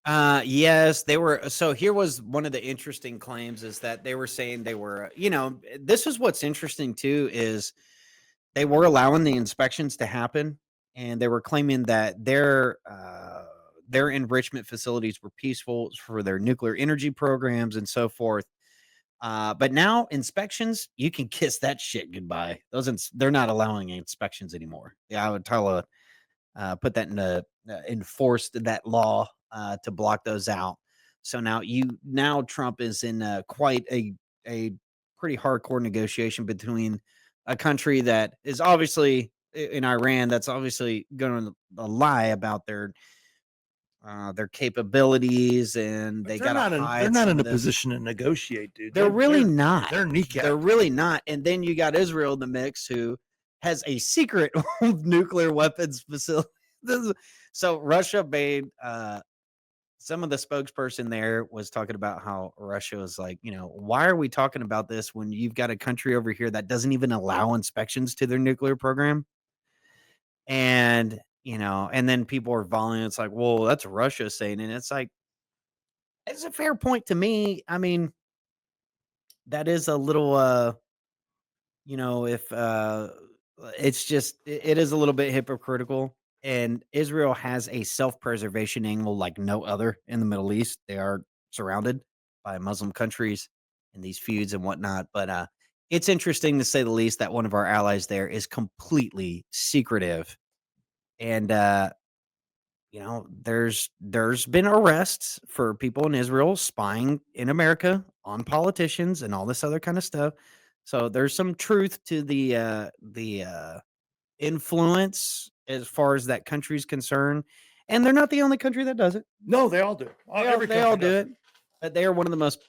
Yes, they were. So here was one of the interesting claims is that they were saying they were, this is what's interesting too, is they were allowing the inspections to happen and they were claiming that their enrichment facilities were peaceful for their nuclear energy programs and so forth. But now inspections, you can kiss that shit goodbye. They're not allowing inspections anymore. Yeah, I would put that enforced that law to block those out. So now Trump is in quite a pretty hardcore negotiation between a country that is obviously in Iran, that's obviously going to lie about their capabilities, and But they got to hide. They're not in a position to negotiate, dude. They're really not. They're kneecapped. They're really not. And then you got Israel in the mix, who has a secret nuclear weapons facility. So Russia made some of the spokesperson there was talking about how Russia was like, why are we talking about this when you've got a country over here that doesn't even allow inspections to their nuclear program? And, and then people are volleying. It's like, well, that's Russia saying, and it's like, it's a fair point to me. I mean, that is a little, if it's just, it is a little bit hypocritical. And Israel has a self-preservation angle like no other in the Middle East. They are surrounded by Muslim countries and these feuds and whatnot. But it's interesting to say the least that one of our allies there is completely secretive. And there's been arrests for people in Israel spying in America on politicians and all this other kind of stuff. So there's some truth to the influence as far as that country's concerned. And they're not the only country that does it. No, they all do. They all do it. But they are one of the most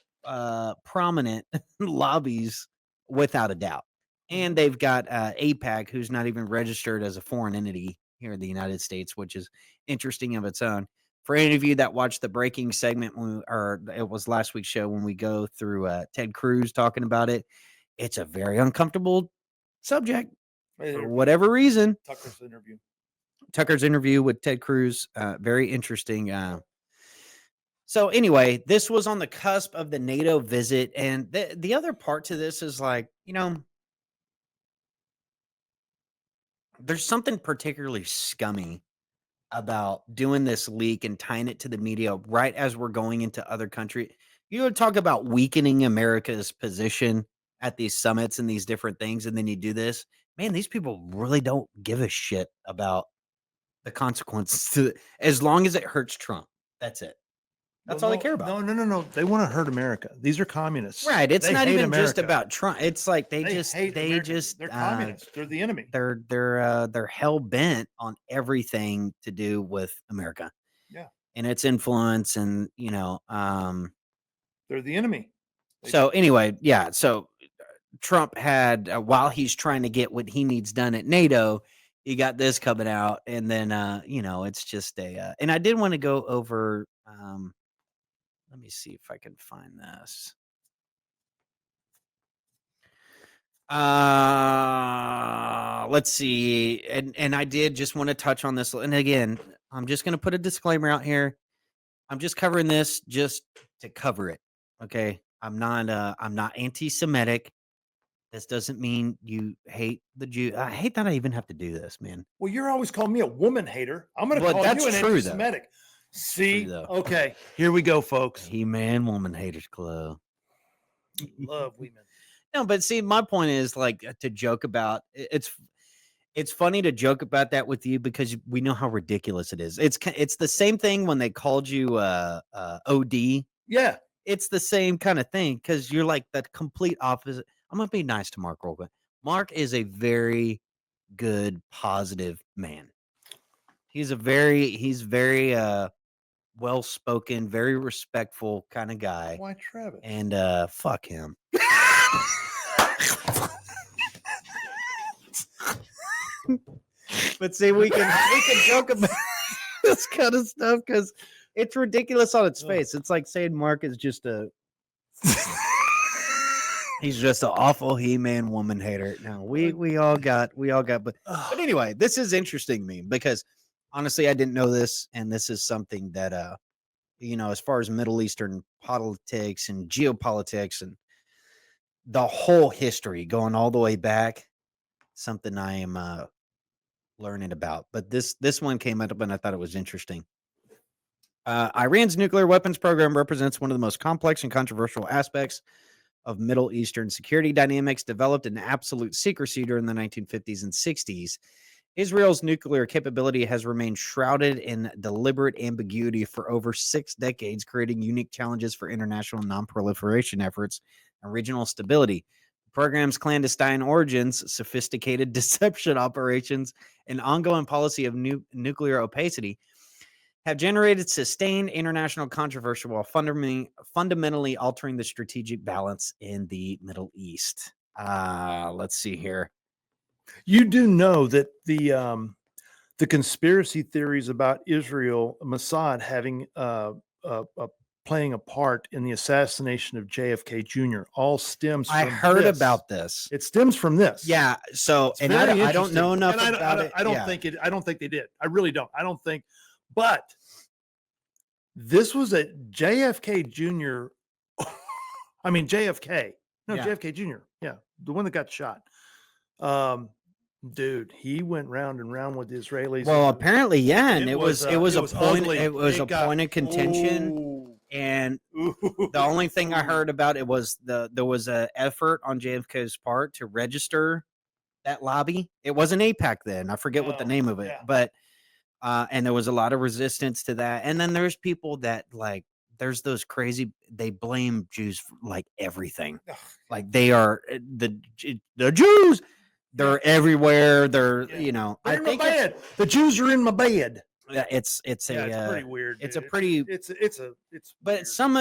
prominent lobbies, without a doubt. And they've got AIPAC, who's not even registered as a foreign entity here in the United States, which is interesting of its own. For any of you that watched the breaking segment, it was last week's show when we go through Ted Cruz talking about it, it's a very uncomfortable subject for whatever reason. Tucker's interview with Ted Cruz, very interesting. So anyway, this was on the cusp of the NATO visit. And the other part to this is like, there's something particularly scummy about doing this leak and tying it to the media right as we're going into other countries. You would talk about weakening America's position at these summits and these different things, and then you do this. Man, these people really don't give a shit about the consequences as long as it hurts Trump. That's it. That's all they care about. No. They want to hurt America. These are communists. Right. It's They not hate even America. just about Trump. It's like they hate America. They're communists. They're the enemy. They're hell bent on everything to do with America. Yeah. And its influence, and they're the enemy. So anyway, yeah. So Trump had, while he's trying to get what he needs done at NATO, he got this coming out, and then it's just and I did want to go over. Let me see if I can find this. Let's see. And I did just want to touch on this. And again, I'm just going to put a disclaimer out here. I'm just covering this just to cover it. Okay. I'm not anti-Semitic. This doesn't mean you hate the Jew. I hate that I even have to do this, man. Well, you're always calling me a woman hater. I'm going to call you an anti-Semitic. See? Okay. Here we go, folks. He-Man Woman Haters Club. Love women. No, but see, my point is like to joke about it's funny to joke about that with you because we know how ridiculous it is. It's the same thing when they called you OD. Yeah. It's the same kind of thing because you're like the complete opposite. I'm gonna be nice to Mark real quick. Mark is a very good, positive man. He's very well spoken, very respectful kind of guy. Why Travis? And fuck him. But see, we can joke about this kind of stuff because it's ridiculous on its face. It's like saying Mark is just he's just an awful He-Man woman hater. No, we all got, but anyway, this is interesting to me because honestly, I didn't know this, and this is something that as far as Middle Eastern politics and geopolitics and the whole history going all the way back, something I am learning about. But this one came up and I thought it was interesting. Iran's nuclear weapons program represents one of the most complex and controversial aspects of Middle Eastern security dynamics, developed in absolute secrecy during the 1950s and 60s. Israel's nuclear capability has remained shrouded in deliberate ambiguity for over 6 decades, creating unique challenges for international non-proliferation efforts and regional stability. The program's clandestine origins, sophisticated deception operations, and ongoing policy of nuclear opacity have generated sustained international controversy while fundamentally altering the strategic balance in the Middle East. Let's see here. You do know that the conspiracy theories about Israel, Mossad having playing a part in the assassination of JFK Jr. all stems from I heard this. About this. It stems from this. Yeah. So, It's and very I don't know enough And about it. I don't think it. I don't think they did. I really don't. I don't think. But this was a JFK Jr. I mean JFK. No, Yeah. JFK Jr. Yeah, the one that got shot. Dude, he went round and round with the Israelis. Well, apparently, yeah, and it was a point. ugly. It was a got- point of contention. Ooh. And the only thing I heard about it was there was a effort on JFK's part to register that lobby. It wasn't AIPAC then. I forget what the name of it, yeah. but and there was a lot of resistance to that. And then there's people that there's those crazy. They blame Jews for like everything. Like they are the Jews. They're everywhere. They're They're in my think bed. The Jews are in my bed. it's It's pretty weird. It's dude. a pretty. It's But weird. some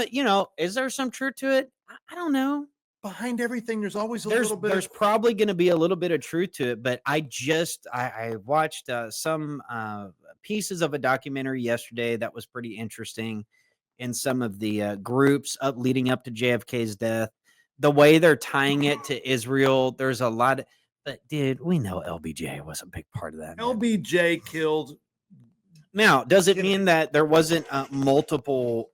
is there some truth to it? I don't know. behind everything. There's always a There's little bit. there's probably going to be a little bit of truth to it, but I watched some pieces of a documentary yesterday that was pretty interesting in some of the groups leading up to JFK's death. The way they're tying it to Israel, there's a lot of, but dude, we know LBJ was a big part of that. Man. LBJ killed. Now, does it mean that there wasn't multiple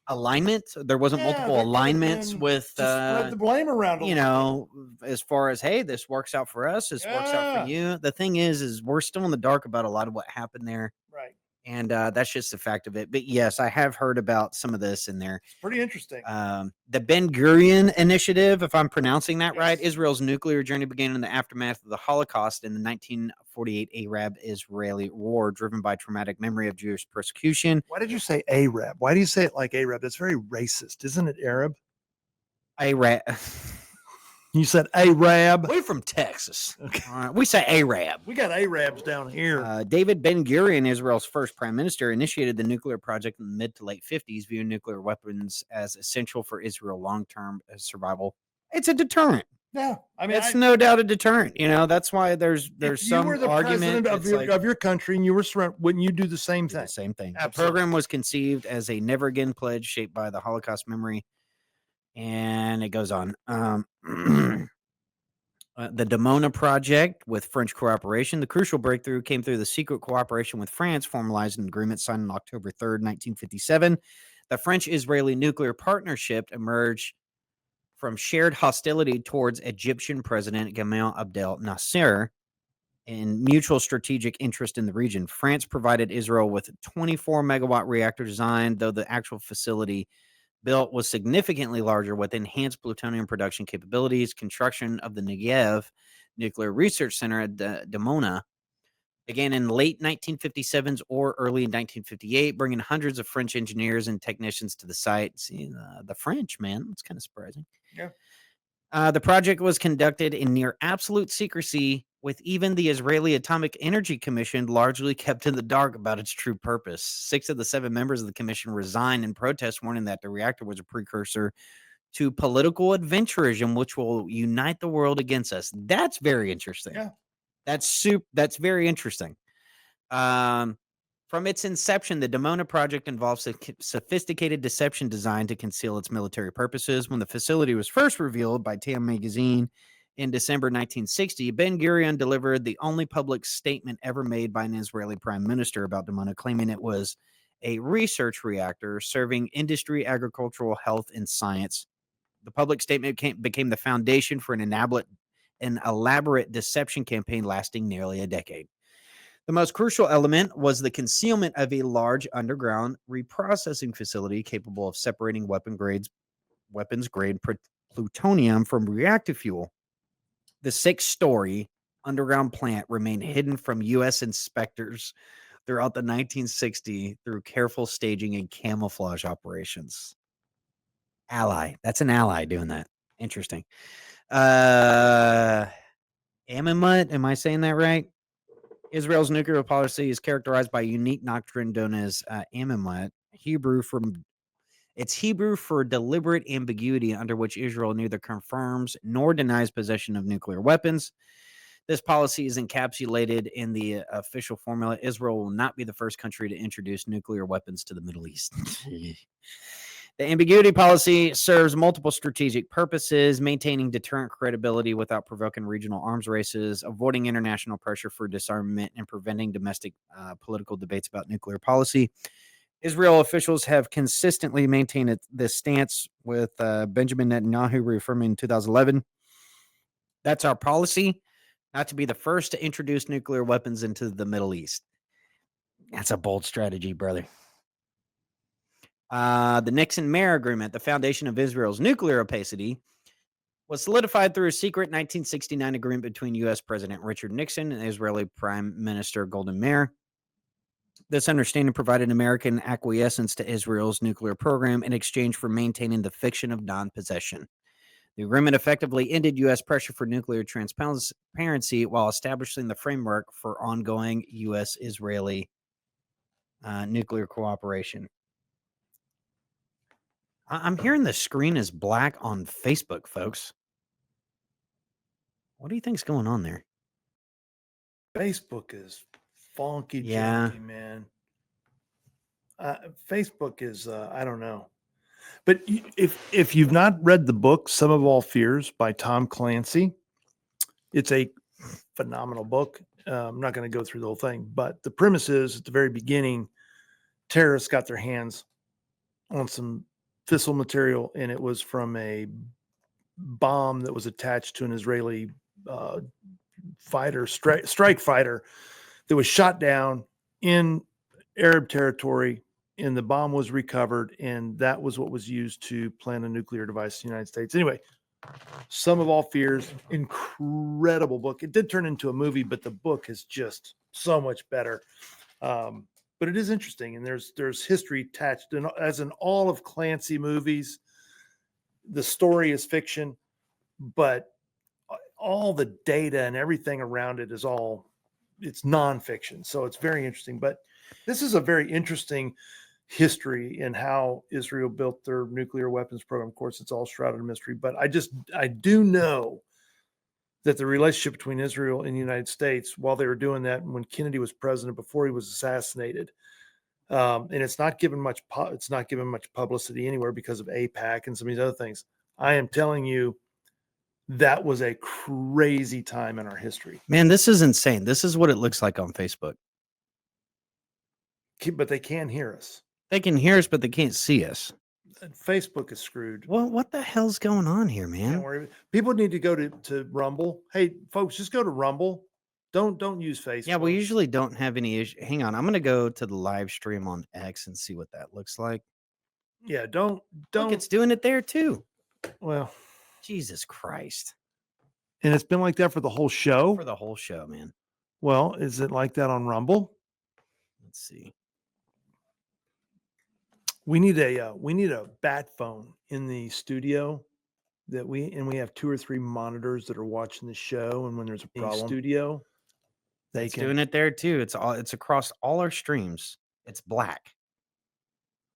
alignments? There wasn't multiple alignments with spread the blame around. As far as, hey, this works out for us, this works out for you. The thing is we're still in the dark about a lot of what happened there. Right. And that's just the fact of it. But yes, I have heard about some of this in there. It's pretty interesting. The Ben Gurion Initiative, if I'm pronouncing that right, Israel's nuclear journey began in the aftermath of the Holocaust in the 1948 Arab-Israeli war, driven by traumatic memory of Jewish persecution. Why did you say Arab? Why do you say it like Arab? That's very racist, isn't it? Arab. Arab. You said Arab. We're from Texas. Okay. All right. We say Arab. We got Arabs down here. David Ben Gurion, Israel's first prime minister, initiated the nuclear project in the mid to late 50s, viewing nuclear weapons as essential for Israel long-term survival. It's a deterrent. Yeah, I mean, it's no doubt a deterrent. You know, that's why there's some you were the argument president of your country and you were surrounded. Wouldn't you do the same thing? The same thing. Absolutely. The program was conceived as a never again pledge shaped by the Holocaust memory. And it goes on. The Dimona project with French cooperation. The crucial breakthrough came through the secret cooperation with France, formalized an agreement signed on October 3rd, 1957. The French-Israeli nuclear partnership emerged from shared hostility towards Egyptian President Gamal Abdel Nasser and mutual strategic interest in the region. France provided Israel with a 24-megawatt reactor design, though the actual facility built was significantly larger with enhanced plutonium production capabilities. Construction of the Negev Nuclear Research Center at Dimona began in late 1957s or early 1958, bringing hundreds of French engineers and technicians to the site. See, the French, man, that's kind of surprising. Yeah. The project was conducted in near absolute secrecy, with even the Israeli Atomic Energy Commission largely kept in the dark about its true purpose. 6 of the 7 members of the commission resigned in protest, warning that the reactor was a precursor to political adventurism, which will unite the world against us. That's very interesting. Yeah. That's very interesting. From its inception, the Dimona project involves a sophisticated deception designed to conceal its military purposes. When the facility was first revealed by Time magazine in December 1960, Ben Gurion delivered the only public statement ever made by an Israeli prime minister about Dimona, claiming it was a research reactor serving industry, agricultural, health, and science. The public statement became the foundation for an elaborate deception campaign lasting nearly a decade. The most crucial element was the concealment of a large underground reprocessing facility capable of separating weapons-grade plutonium from reactive fuel. The 6-story underground plant remained hidden from U.S. inspectors throughout the 1960s through careful staging and camouflage operations. Ally. That's an ally doing that. Interesting. Amimut, am I saying that right? Israel's nuclear policy is characterized by a unique doctrine known as Amimut, Hebrew for deliberate ambiguity, under which Israel neither confirms nor denies possession of nuclear weapons. This policy is encapsulated in the official formula: Israel will not be the first country to introduce nuclear weapons to the Middle East. The ambiguity policy serves multiple strategic purposes: maintaining deterrent credibility without provoking regional arms races, avoiding international pressure for disarmament, and preventing domestic political debates about nuclear policy. Israel officials have consistently maintained this stance, with Benjamin Netanyahu reaffirming in 2011. That's our policy, not to be the first to introduce nuclear weapons into the Middle East. That's a bold strategy, brother. The Nixon-Mayer Agreement, the foundation of Israel's nuclear opacity, was solidified through a secret 1969 agreement between U.S. President Richard Nixon and Israeli Prime Minister Golda Meir. This understanding provided American acquiescence to Israel's nuclear program in exchange for maintaining the fiction of non-possession. The agreement effectively ended U.S. pressure for nuclear transparency while establishing the framework for ongoing U.S.-Israeli nuclear cooperation. I'm hearing the screen is black on Facebook, folks. What do you think's going on there? Facebook is funky, Yeah. junky, man. Facebook is, I don't know. But if you've not read the book, Sum of All Fears by Tom Clancy, it's a phenomenal book. I'm not going to go through the whole thing, but the premise is at the very beginning, terrorists got their hands on some fissile material, and it was from a bomb that was attached to an Israeli fighter, strike fighter, that was shot down in Arab territory, and the bomb was recovered, and that was what was used to plant a nuclear device in the United States. Anyway, Sum of All Fears, incredible book. It did turn into a movie, but the book is just so much better. But it is interesting, and there's history attached. And as in all of Clancy movies, the story is fiction, but all the data and everything around it is it's nonfiction. So it's very interesting. But this is a very interesting history in how Israel built their nuclear weapons program. Of course, it's all shrouded in mystery, but I do know that the relationship between Israel and the United States, while they were doing that, and when Kennedy was president, before he was assassinated, and it's not given much publicity anywhere because of AIPAC and some of these other things. I am telling you, that was a crazy time in our history. Man, this is insane. This is what it looks like on Facebook. But they can hear us. They can hear us, but they can't see us. Facebook is screwed. Well, what the hell's going on here, man? Don't worry. People need to go to Rumble. Hey, folks, just go to Rumble. Don't use Facebook. Yeah, we usually don't have any issue. Hang on, I'm going to go to the live stream on X and see what that looks like. Yeah, don't. Look, it's doing it there too. Well, Jesus Christ. And it's been like that for the whole show? For the whole show, man. Well, is it like that on Rumble? Let's see. We need a bat phone in the studio that we have 2 or 3 monitors that are watching the show, and when there's a problem, studio, It's doing it there too. It's across all our streams. It's black.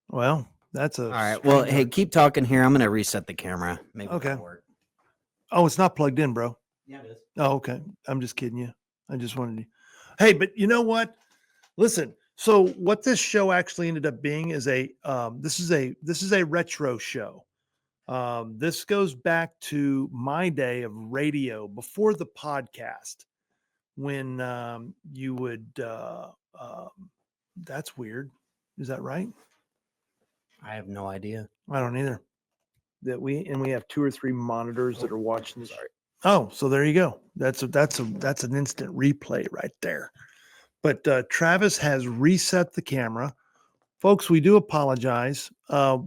Well, that's all right. Well, hey, keep talking here. I'm gonna reset the camera. Maybe okay. It'll work. Oh, it's not plugged in, bro. Yeah, it is. Oh, okay. I'm just kidding you. I just wanted to. Hey, but you know what? Listen. So what this show actually ended up being is this is a retro show. This goes back to my day of radio before the podcast, when you would. That's weird. Is that right? I have no idea. I don't either. We have 2 or 3 monitors that are watching this. Oh, so there you go. That's an instant replay right there. But Travis has reset the camera. Folks, we do apologize.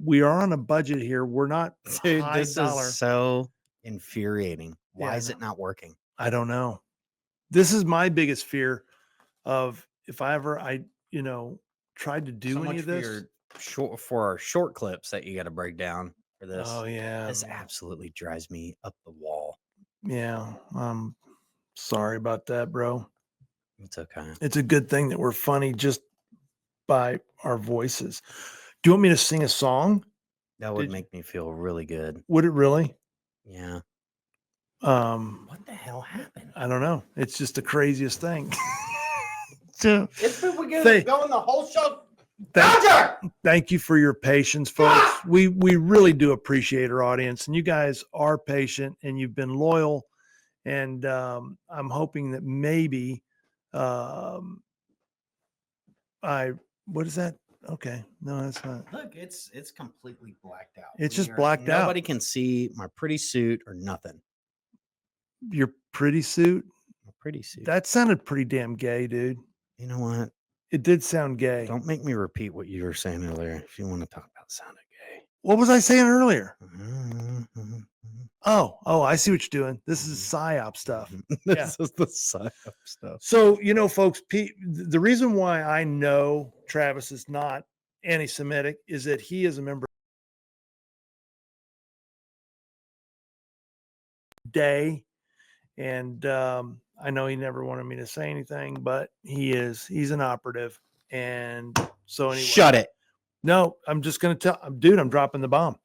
We are on a budget here. We're not Dude, high this dollar. is so infuriating. Why is it not working? I don't know. This is my biggest fear of if I ever tried to do So any much of this. for our short clips that you got to break down for this. Oh yeah. This absolutely drives me up the wall. Yeah. I'm sorry about that, bro. It's okay. It's a good thing that we're funny just by our voices. Do you want me to sing a song? That would make me feel really good. Would it really? Yeah. What the hell happened? I don't know. It's just the craziest thing. It's been going the whole show. Thank you for your patience, folks. We really do appreciate our audience, and you guys are patient and you've been loyal. And I'm hoping that maybe what is that? Okay. No, that's not. Look, it's completely blacked out. It's just blacked out. Nobody can see my pretty suit or nothing. Your pretty suit? My pretty suit. That sounded pretty damn gay, dude. You know what? It did sound gay. Don't make me repeat what you were saying earlier. If you want to talk about sounding gay. What was I saying earlier? Oh, I see what you're doing. This is psyop stuff. This is the psyop stuff. So, folks, the reason why I know Travis is not anti-Semitic is that he is a member of Day. And I know he never wanted me to say anything, but he's an operative. And so anyway. Shut it. No, I'm just going to tell, dude, I'm dropping the bomb.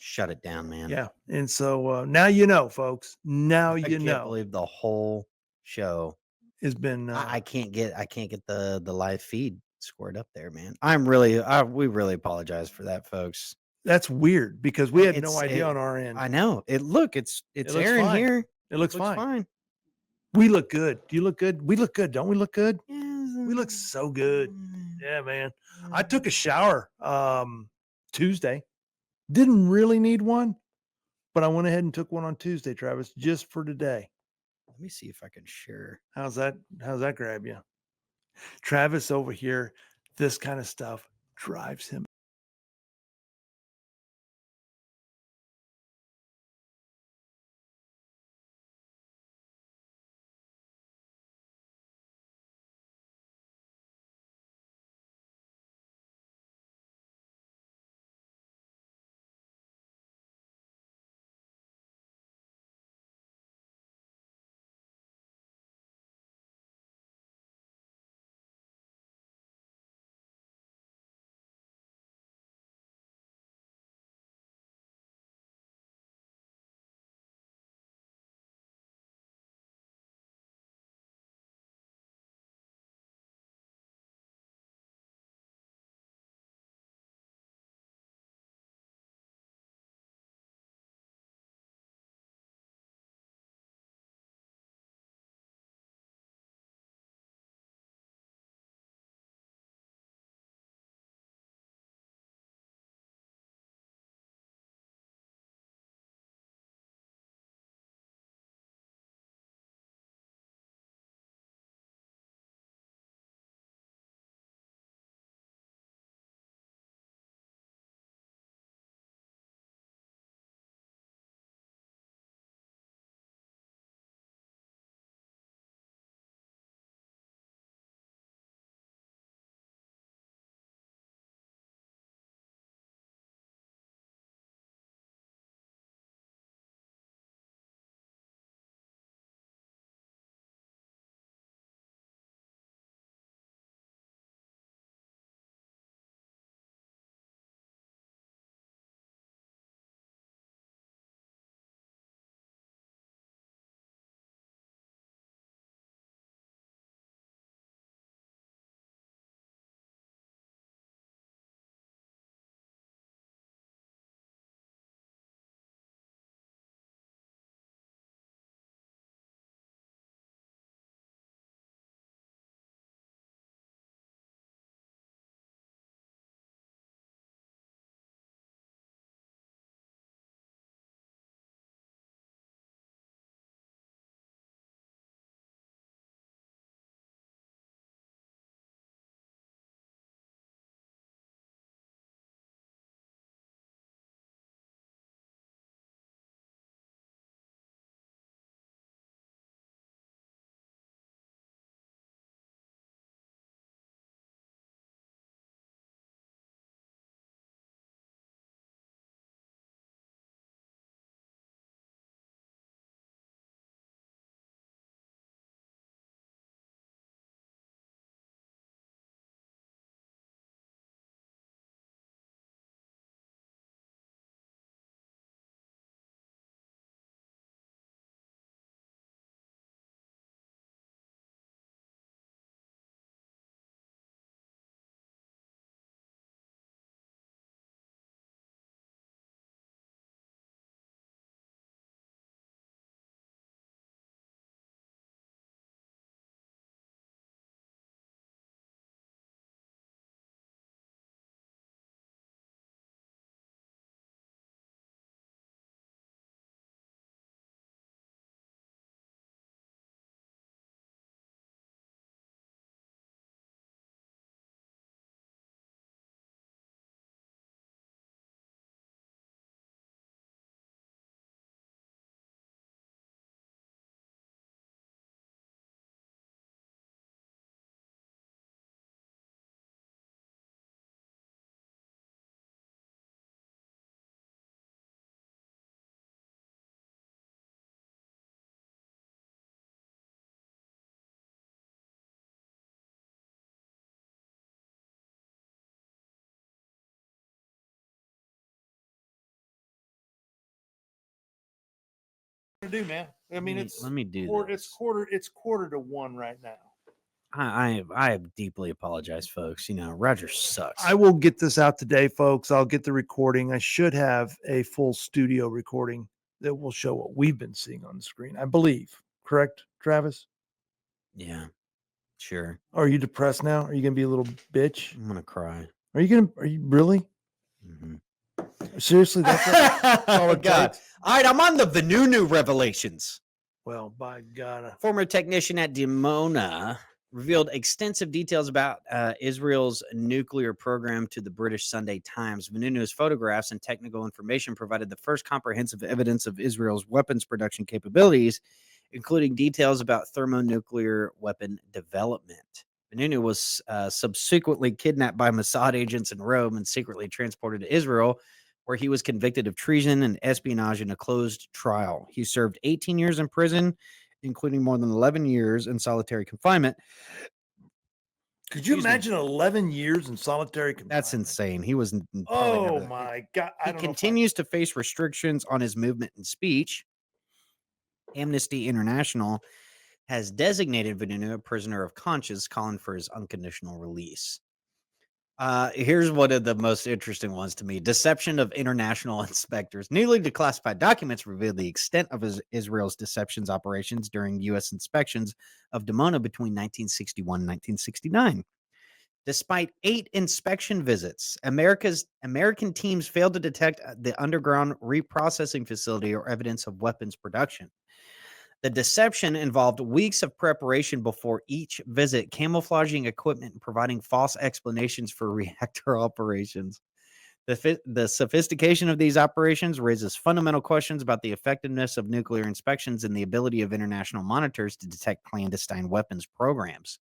Shut it down, man. Yeah. And so now you know, folks. Now I you can't know. believe the whole show has been I can't get the live feed scored up there, man. We really apologize for that, folks. That's weird because we had no idea on our end. I know. It's looks airing fine. here. It looks fine. We look good. Do you look good? We look good. Don't we look good? We look so good. Yeah, man. I took a shower Tuesday. Didn't really need one, but I went ahead and took one on Tuesday, Travis, just for today. Let me see if I can share. How's that grab you? Travis over here, this kind of stuff drives him. To do, man. I mean, let me do it's quarter to one right now. I deeply apologize, folks. Roger sucks. I will get this out today, folks. I'll get the recording. I should have a full studio recording that will show what we've been seeing on the screen, I believe. Correct, Travis? Yeah, sure. Are you depressed now? Are you gonna be a little bitch? I'm gonna cry. Are you really? Mm-hmm. Seriously, that's all it God. takes? All right, I'm on the Venunu revelations. Well, by God. Former technician at Dimona revealed extensive details about Israel's nuclear program to the British Sunday Times. Venunu's photographs and technical information provided the first comprehensive evidence of Israel's weapons production capabilities, including details about thermonuclear weapon development. Venunu was subsequently kidnapped by Mossad agents in Rome and secretly transported to Israel, where he was convicted of treason and espionage in a closed trial. He served 18 years in prison, including more than 11 years in solitary confinement. Could you imagine 11 years in solitary confinement? That's insane. He was Oh my God. He continues to face restrictions on his movement and speech. Amnesty International has designated Venunu a prisoner of conscience, calling for his unconditional release. Here's one of the most interesting ones to me. Deception of international inspectors. Newly declassified documents reveal the extent of Israel's deceptions operations during U.S. inspections of Dimona between 1961 and 1969. Despite 8 inspection visits, American teams failed to detect the underground reprocessing facility or evidence of weapons production. The deception involved weeks of preparation before each visit, camouflaging equipment and providing false explanations for reactor operations. The sophistication of these operations raises fundamental questions about the effectiveness of nuclear inspections and the ability of international monitors to detect clandestine weapons programs.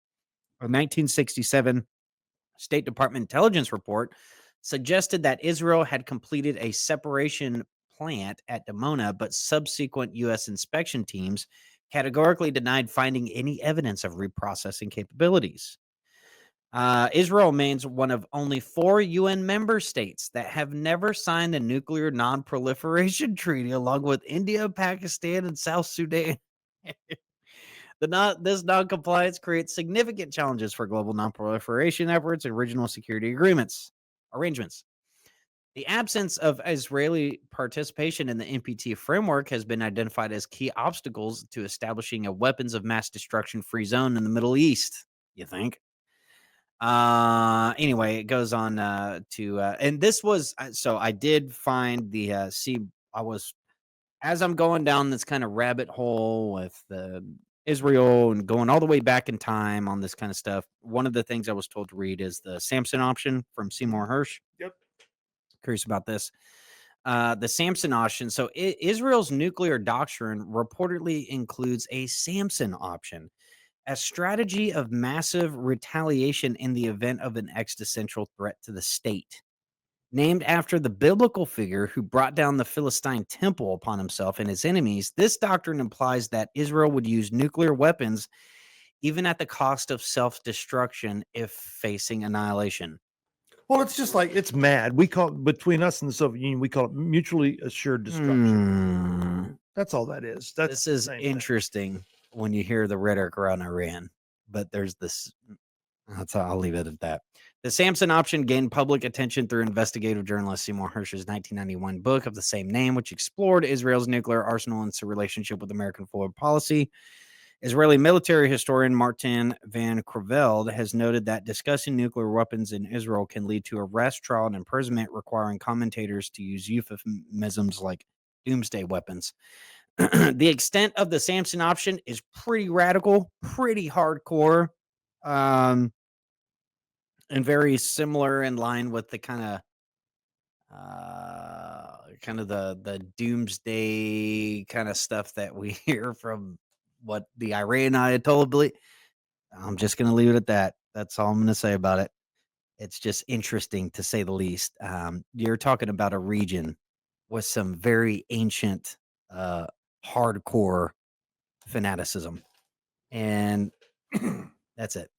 A 1967 State Department intelligence report suggested that Israel had completed a separation plant at Dimona, but subsequent U.S. inspection teams categorically denied finding any evidence of reprocessing capabilities. Israel remains one of only 4 UN member states that have never signed the Nuclear Non-Proliferation Treaty, along with India, Pakistan, and South Sudan. This non-compliance creates significant challenges for global non-proliferation efforts and regional security arrangements. The absence of Israeli participation in the NPT framework has been identified as key obstacles to establishing a weapons of mass destruction free zone in the Middle East, you think? Anyway, it goes on and this was, so I did find as I'm going down this kind of rabbit hole with Israel and going all the way back in time on this kind of stuff. One of the things I was told to read is the Samson option from Seymour Hersh. Yep. Curious about this. The Samson option. So Israel's nuclear doctrine reportedly includes a Samson option, a strategy of massive retaliation in the event of an existential threat to the state. Named after the biblical figure who brought down the Philistine temple upon himself and his enemies, this doctrine implies that Israel would use nuclear weapons even at the cost of self-destruction if facing annihilation. Well, it's just like, it's mad. We call it, between us and the Soviet Union, we call it mutually assured destruction. That's all that is. This is interesting when you hear the rhetoric around Iran, but there's this. I'll leave it at that. The Samson option gained public attention through investigative journalist Seymour Hersh's 1991 book of the same name, which explored Israel's nuclear arsenal and its relationship with American foreign policy. Israeli military historian Martin van Creveld has noted that discussing nuclear weapons in Israel can lead to arrest, trial, and imprisonment, requiring commentators to use euphemisms like doomsday weapons. The extent of the Samson option is pretty radical, pretty hardcore, and very similar in line with the kind of the doomsday kind of stuff that we hear from what the Iranian Ayatollah. I'm just going to leave it at that. That's all I'm going to say about it. It's just interesting to say the least. You're talking about a region with some very ancient, hardcore fanaticism, and that's it.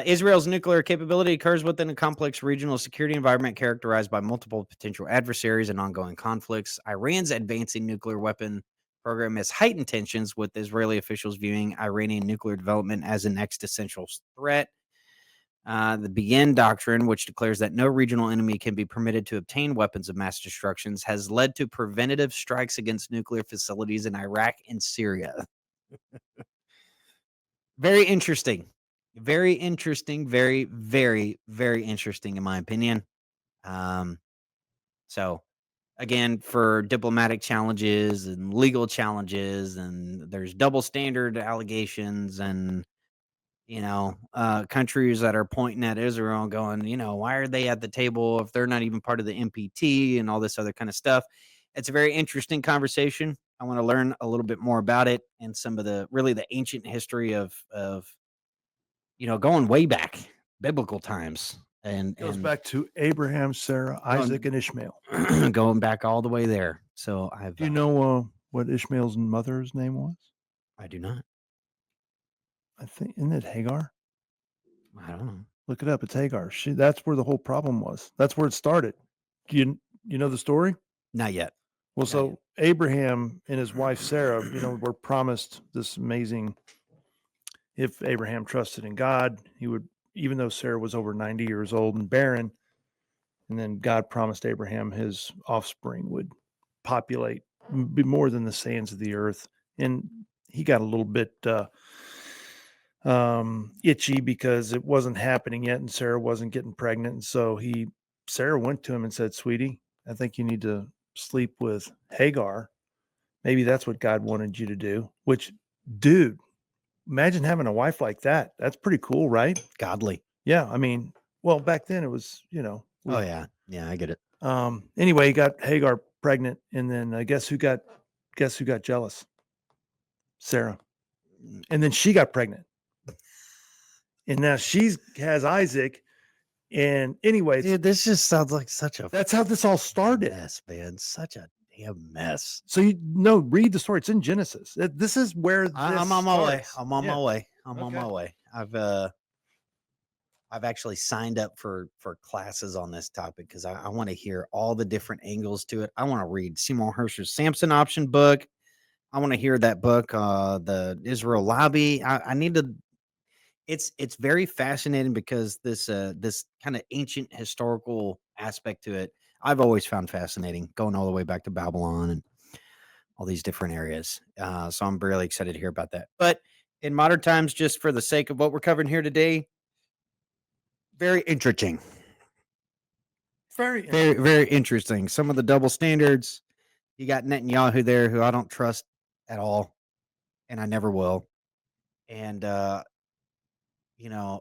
Israel's nuclear capability occurs within a complex regional security environment characterized by multiple potential adversaries and ongoing conflicts. Iran's advancing nuclear weapon program has heightened tensions, with Israeli officials viewing Iranian nuclear development as an existential threat. The Begin Doctrine, which declares that no regional enemy can be permitted to obtain weapons of mass destruction, has led to preventative strikes against nuclear facilities in Iraq and Syria. Very interesting. Very interesting. Very, very, very interesting, in my opinion. So, again, for diplomatic challenges and legal challenges, and there's double standard allegations, and countries that are pointing at Israel and going, why are they at the table if they're not even part of the NPT and all this other kind of stuff. It's a very interesting conversation. I want to learn a little bit more about it and some of the ancient history of going way back, biblical times. And Goes and back to Abraham, Sarah, Isaac, and Ishmael. going back all the way there. So Do you know what Ishmael's mother's name was? I do not. I think, isn't it Hagar? I don't know. Look it up. It's Hagar. That's where the whole problem was. That's where it started. Do you know the story? Not yet. Well, so Abraham and his wife Sarah, were promised this amazing. If Abraham trusted in God, he would, even though Sarah was over 90 years old and barren, and then God promised Abraham his offspring would populate, be more than the sands of the earth. And he got a little bit itchy because it wasn't happening yet, and Sarah wasn't getting pregnant. And so Sarah went to him and said, "Sweetie, I think you need to sleep with Hagar. Maybe that's what God wanted you to do." Which, dude, imagine having a wife like that. That's pretty cool, right? Godly. Yeah, I mean, well, back then it was, Oh yeah, I get it. Anyway, he got Hagar pregnant, and then guess who got jealous? Sarah. And then she got pregnant, and now has Isaac. And anyway, dude, this just sounds like that's how this all started. Mess, man, such a damn mess. So read the story. It's in Genesis. This is where I'm on my way. starts. I'm on my way. I'm on Okay. my way. I've actually signed up for classes on this topic because I want to hear all the different angles to it. I want to read Seymour Hersh's Samson Option book. I want to hear that book, the Israel Lobby. I need to. It's very fascinating because this kind of ancient historical aspect to it, I've always found fascinating, going all the way back to Babylon and all these different areas. So I'm really excited to hear about that. But in modern times, just for the sake of what we're covering here today, very interesting. Very, very interesting. Some of the double standards. You got Netanyahu there, who I don't trust at all, and I never will. And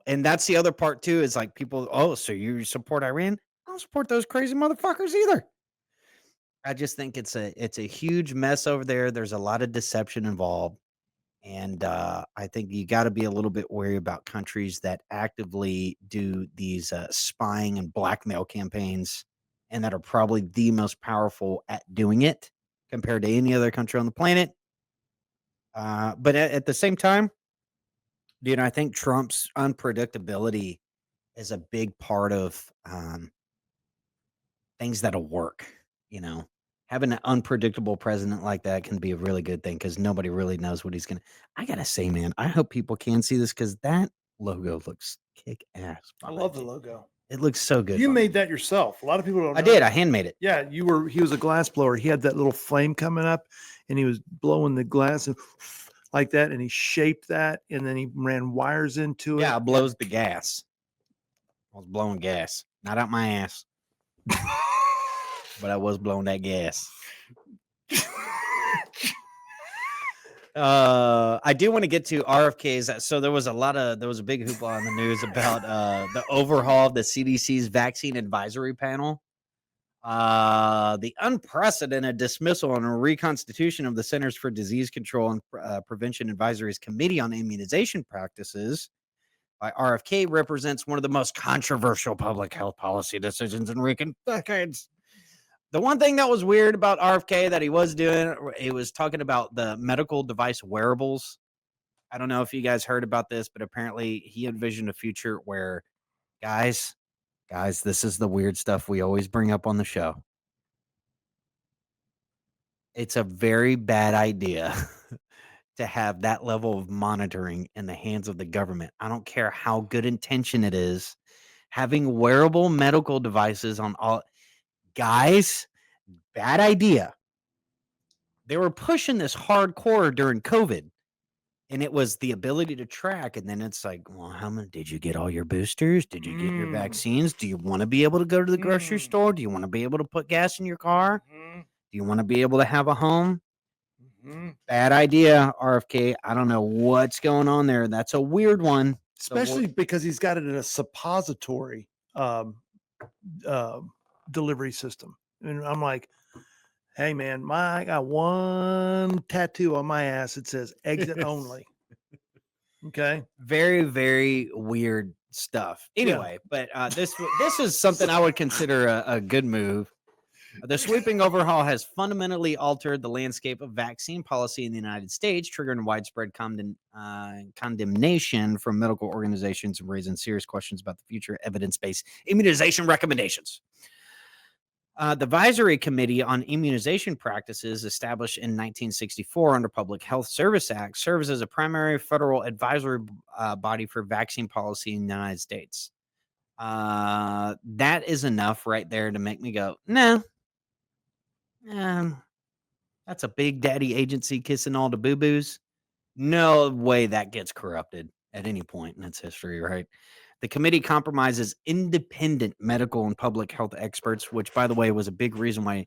and that's the other part too, is like people, oh, so you support Iran? I don't support those crazy motherfuckers either. I just think it's a huge mess over there. There's a lot of deception involved. And I think you got to be a little bit wary about countries that actively do these spying and blackmail campaigns, and that are probably the most powerful at doing it compared to any other country on the planet. But at the same time, I think Trump's unpredictability is a big part of things that'll work. Having an unpredictable president like that can be a really good thing because nobody really knows what he's going to. I got to say, man, I hope people can see this because that logo looks kick ass. I love the logo. It looks so good. You made that yourself. A lot of people don't know. I did. I handmade it. Yeah, he was a glass blower. He had that little flame coming up, and he was blowing the glass and like that, and he shaped that, and then he ran wires into it. Yeah, it blows the gas. I was blowing gas. Not out my ass. But I was blowing that gas. I do want to get to RFKs. So there was a big hoopla on the news about the overhaul of the CDC's vaccine advisory panel. The unprecedented dismissal and reconstitution of the Centers for Disease Control and Prevention Advisory's Committee on Immunization Practices by RFK represents one of the most controversial public health policy decisions in recent decades. The one thing that was weird about RFK that he was doing, he was talking about the medical device wearables. I don't know if you guys heard about this, but apparently he envisioned a future where, guys, this is the weird stuff we always bring up on the show. It's a very bad idea to have that level of monitoring in the hands of the government. I don't care how good intention it is. Having wearable medical devices on all... Guys, bad idea. They were pushing this hardcore during COVID, and it was the ability to track. And then it's like, well, how many did you get? All your boosters? Did you get your vaccines? Do you want to be able to go to the grocery store? Do you want to be able to put gas in your car? Do you want to be able to have a home? Bad idea, RFK. I don't know what's going on there. That's a weird one. especially because he's got it in a suppository delivery system. And I'm like, hey man, I got one tattoo on my ass that says exit only. Okay. Very, very weird stuff. Yeah. Anyway, but this is something I would consider a good move. The sweeping overhaul has fundamentally altered the landscape of vaccine policy in the United States, triggering widespread condemnation from medical organizations and raising serious questions about the future evidence-based immunization recommendations. The Advisory Committee on Immunization Practices, established in 1964 under Public Health Service Act, serves as a primary federal advisory body for vaccine policy in the United States. That is enough right there to make me go, no. That's a big daddy agency kissing all the boo-boos. No way that gets corrupted at any point in its history, right? The committee compromises independent medical and public health experts, which, by the way, was a big reason why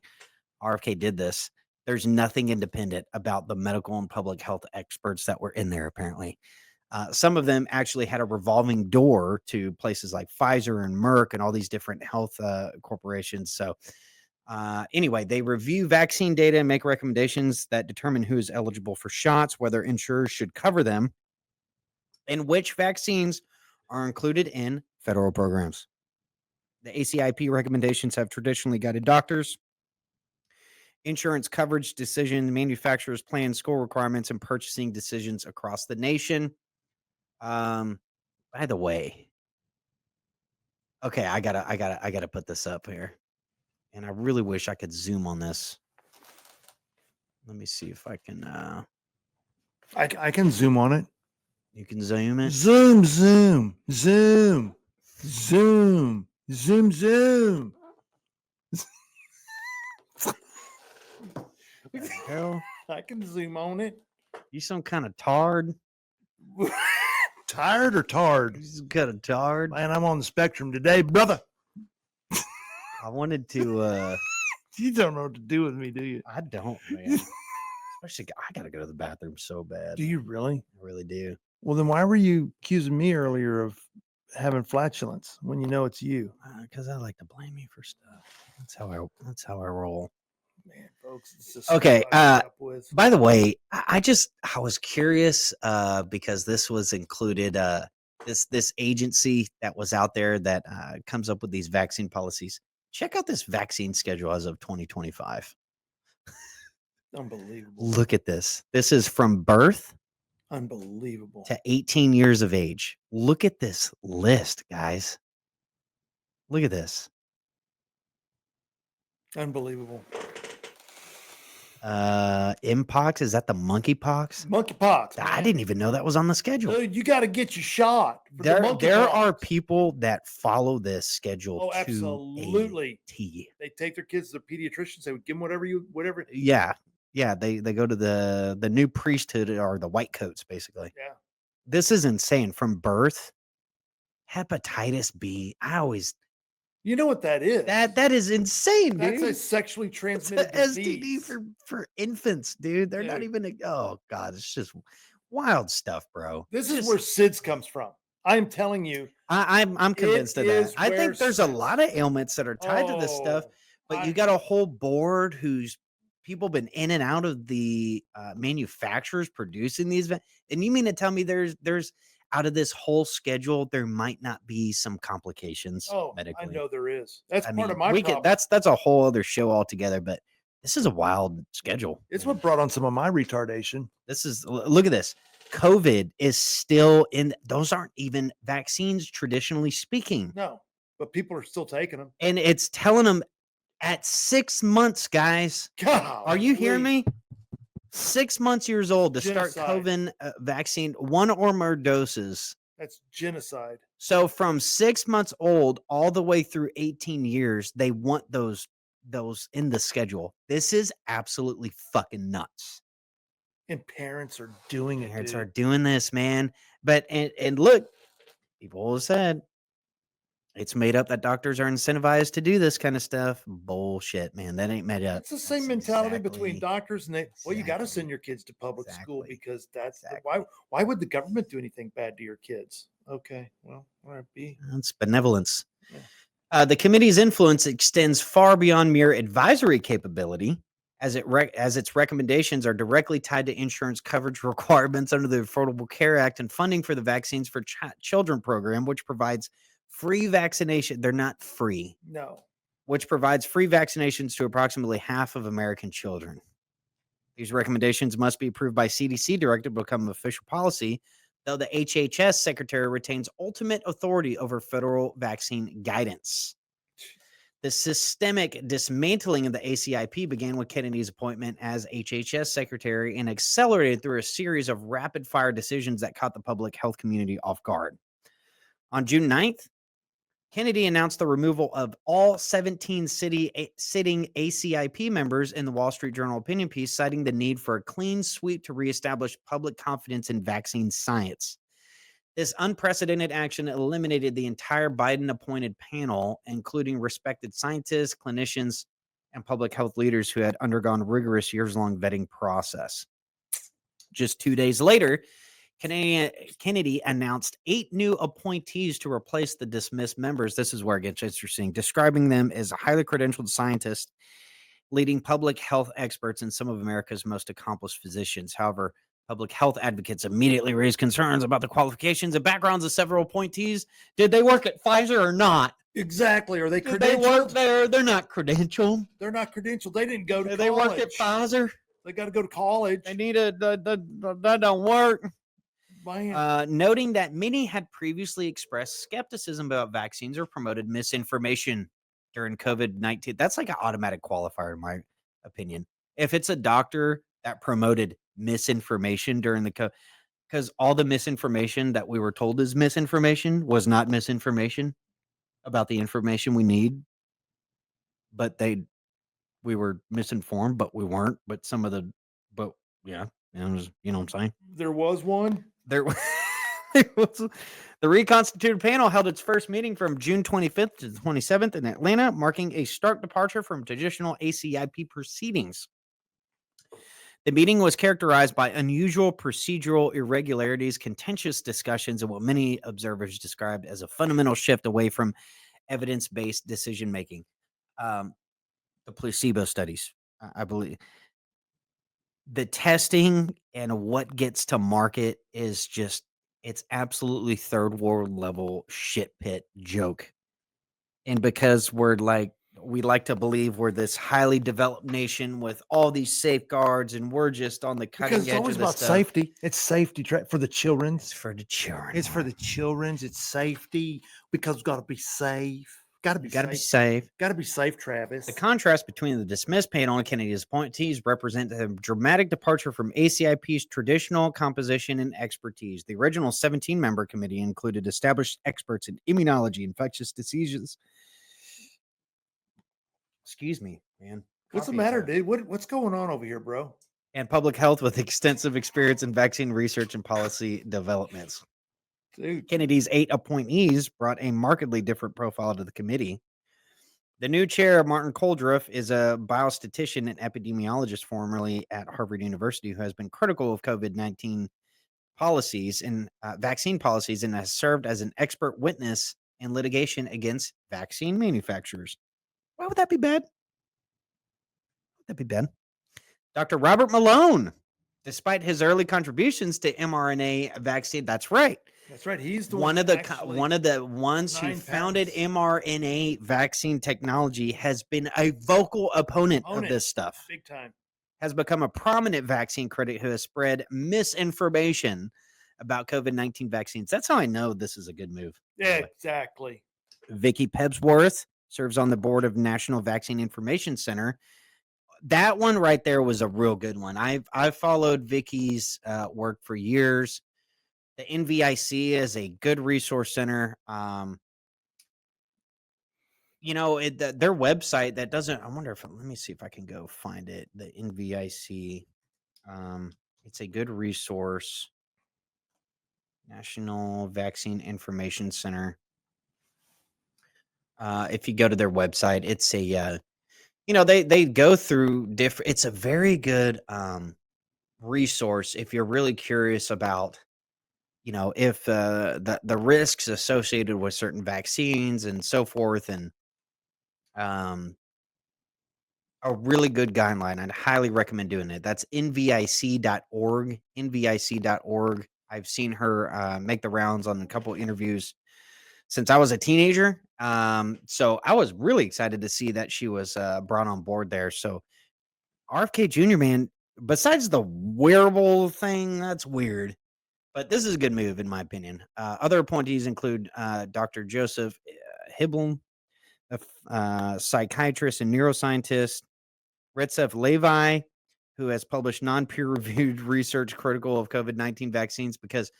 RFK did this. There's nothing independent about the medical and public health experts that were in there, apparently. Some of them actually had a revolving door to places like Pfizer and Merck and all these different health corporations. So anyway, they review vaccine data and make recommendations that determine who is eligible for shots, whether insurers should cover them, and which vaccines are included in federal programs. The ACIP recommendations have traditionally guided doctors, insurance coverage decision, manufacturers' plans, school requirements, and purchasing decisions across the nation. By the way, okay, I gotta put this up here, and I really wish I could zoom on this. Let me see if I can. I can zoom on it. You can zoom it. Zoom, zoom, zoom, zoom, zoom, zoom. What the hell? I can zoom on it. You some kind of tard? Tired or tarred? You some kind of tard? Man, I'm on the spectrum today, brother. I wanted to. You don't know what to do with me, do you? I don't, man. Especially, I gotta go to the bathroom so bad. Do you really? I really do. Well, then why were you accusing me earlier of having flatulence when you know it's you? Because I like to blame you for stuff. That's how I roll. Man, folks, it's just Okay. what I put up with. By the way, I was curious because this was included. This agency that was out there that comes up with these vaccine policies. Check out this vaccine schedule as of 2025. Unbelievable. Look at this. This is from birth Unbelievable. to 18 years of age. Look at this list, guys. Look at this. Unbelievable. Mpox, is that the monkeypox? Monkeypox. I didn't even know that was on the schedule. Dude, you got to get your shot. For the There monkeypox. are people that follow this schedule Oh, to absolutely. a T. They take their kids to the pediatricians. They would give them whatever. Yeah. They go to the new priesthood or the white coats, basically. Yeah. This is insane. From birth, hepatitis B. You know what that is? That is insane, That's dude. a sexually It's transmitted a disease. STD for infants, dude. They're not Dude. even. Oh God, it's just wild stuff, bro. This is where SIDS comes from. I'm telling you. I'm convinced of that. is I where think there's a SIDS lot of ailments that are tied to this stuff, but you got a whole board who's people been in and out of the manufacturers producing these. And you mean to tell me there's out of this whole schedule, there might not be some complications medically? I know there is. That's I part mean, of my problem. that's a whole other show altogether, but this is a wild schedule. It's what brought on some of my retardation. Look at this. COVID is still in. Those aren't even vaccines, traditionally speaking. No, but people are still taking them. And it's telling them at 6 months, guys. God, are you hearing me? 6 months years old to start Genocide. COVID vaccine, 1 or more doses. That's genocide. So from 6 months old all the way through 18 years, they want those in the schedule. This is absolutely fucking nuts. And parents are doing it. Parents dude. are doing this, man. But and look, people have said It's made up that doctors are incentivized to do this kind of stuff. Bullshit, man. That ain't made up. It's the same mentality between doctors and well, you got to send your kids to public school because that's why would the government do anything bad to your kids? Okay, well, all right, it's benevolence. Yeah. The committee's influence extends far beyond mere advisory capability, as its recommendations are directly tied to insurance coverage requirements under the Affordable Care Act and funding for the Vaccines for Children program, which provides free vaccination. They're not free. No. Which provides free vaccinations to approximately half of American children. These recommendations must be approved by CDC directed to become official policy, though the HHS secretary retains ultimate authority over federal vaccine guidance. The systemic dismantling of the ACIP began with Kennedy's appointment as HHS secretary and accelerated through a series of rapid-fire decisions that caught the public health community off guard. On June 9th, Kennedy announced the removal of all 17 sitting ACIP members in the Wall Street Journal opinion piece, citing the need for a clean sweep to reestablish public confidence in vaccine science. This unprecedented action eliminated the entire Biden-appointed panel, including respected scientists, clinicians, and public health leaders who had undergone rigorous years-long vetting process. Just 2 days later, Kennedy announced 8 new appointees to replace the dismissed members. This is where it gets interesting, describing them as highly credentialed scientists, leading public health experts, and some of America's most accomplished physicians. However, public health advocates immediately raised concerns about the qualifications and backgrounds of several appointees. Did they work at Pfizer or not? Exactly. Are they credentialed? Did they work there? They're not credentialed. They're not credentialed. They didn't go to college. They work at Pfizer. They got to go to college. They need that don't work. Noting that many had previously expressed skepticism about vaccines or promoted misinformation during COVID-19. That's like an automatic qualifier, in my opinion. If it's a doctor that promoted misinformation during the because all the misinformation that we were told is misinformation was not misinformation about the information we need, but we were misinformed, but we weren't. But yeah, you know what I'm saying? There was one. There was the reconstituted panel held its first meeting from June 25th to the 27th in Atlanta, marking a stark departure from traditional ACIP proceedings. The meeting was characterized by unusual procedural irregularities, contentious discussions, and what many observers described as a fundamental shift away from evidence-based decision-making. The placebo studies, I believe. The testing and what gets to market is just, it's absolutely third world level shit pit joke. And because we like to believe we're this highly developed nation with all these safeguards and we're just on the cutting edge of this stuff. It's always about safety. It's safety for the children. It's for the children. It's for the children. It's safety because we've got to be safe. Got to be safe. Got to be safe, Travis. The contrast between the dismissed panel and Kennedy's appointees represent a dramatic departure from ACIP's traditional composition and expertise. The original 17-member committee included established experts in immunology, infectious diseases. Excuse me, man. What's the matter, dude? What's going on over here, bro? And public health with extensive experience in vaccine research and policy developments. Dude. Kennedy's 8 appointees brought a markedly different profile to the committee. The new chair, Martin Koldruff, is a biostatistician and epidemiologist formerly at Harvard University who has been critical of COVID-19 policies and vaccine policies and has served as an expert witness in litigation against vaccine manufacturers. Why would that be bad? That'd be bad. Dr. Robert Malone, despite his early contributions to mRNA vaccine, that's right. That's right. He's the one of the ones who founded mRNA vaccine technology, has been a vocal opponent of this stuff. Big time. Has become a prominent vaccine critic who has spread misinformation about COVID-19 vaccines. That's how I know this is a good move. Yeah, exactly. Vicky Pebsworth serves on the board of National Vaccine Information Center. That one right there was a real good one. I've followed Vicky's work for years. The NVIC is a good resource center. Their website that doesn't, I wonder if, let me see if I can go find it. The NVIC, it's a good resource. National Vaccine Information Center. If you go to their website, it's a they go through different. It's a very good resource if you're really curious about if the risks associated with certain vaccines and so forth, and um, a really good guideline. I'd highly recommend doing it. That's nvic.org. Nvic.org. I've seen her make the rounds on a couple interviews since I was a teenager. So I was really excited to see that she was brought on board there. So RFK Jr., man, besides the wearable thing, that's weird. But this is a good move, in my opinion. Other appointees include Dr. Joseph Hibble, a psychiatrist and neuroscientist, Retsev Levi, who has published non-peer-reviewed research critical of COVID-19 vaccines, because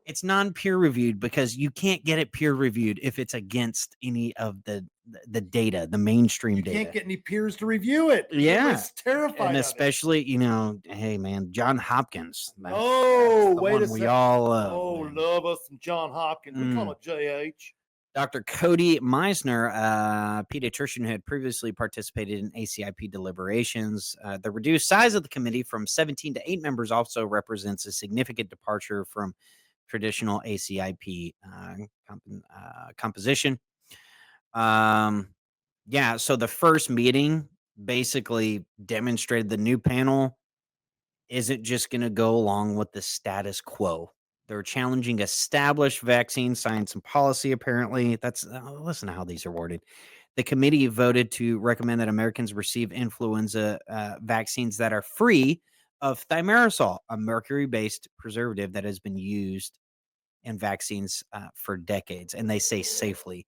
it's non-peer-reviewed because you can't get it peer-reviewed if it's against any of the data, the mainstream You data. can't get any peers to review it. Yeah. It's terrified. And of it. especially, hey, man, John Hopkins. Oh, wait a we second. all love. Oh, man. love us some John Hopkins. We call it JH. Dr. Cody Meisner, a pediatrician who had previously participated in ACIP deliberations. The reduced size of the committee from 17 to 8 members also represents a significant departure from traditional ACIP composition. So the first meeting basically demonstrated the new panel isn't just going to go along with the status quo. They're challenging established vaccine science and policy, apparently. Listen to how these are worded. The committee voted to recommend that Americans receive influenza vaccines that are free of thimerosal, a mercury-based preservative that has been used in vaccines for decades, and they say safely.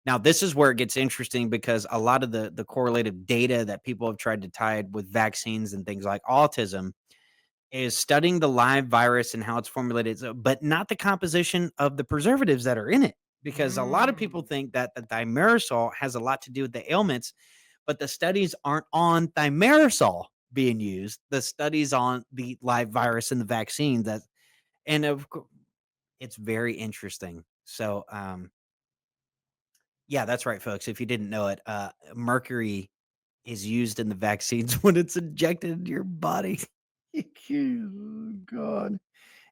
Now, this is where it gets interesting, because a lot of the correlative data that people have tried to tie with vaccines and things like autism is studying the live virus and how it's formulated, but not the composition of the preservatives that are in it. Because a lot of people think that the thimerosal has a lot to do with the ailments, but the studies aren't on thimerosal being used. The studies on the live virus and the vaccine it's very interesting. So, yeah, that's right, folks. If you didn't know it, mercury is used in the vaccines when it's injected into your body. Oh, God.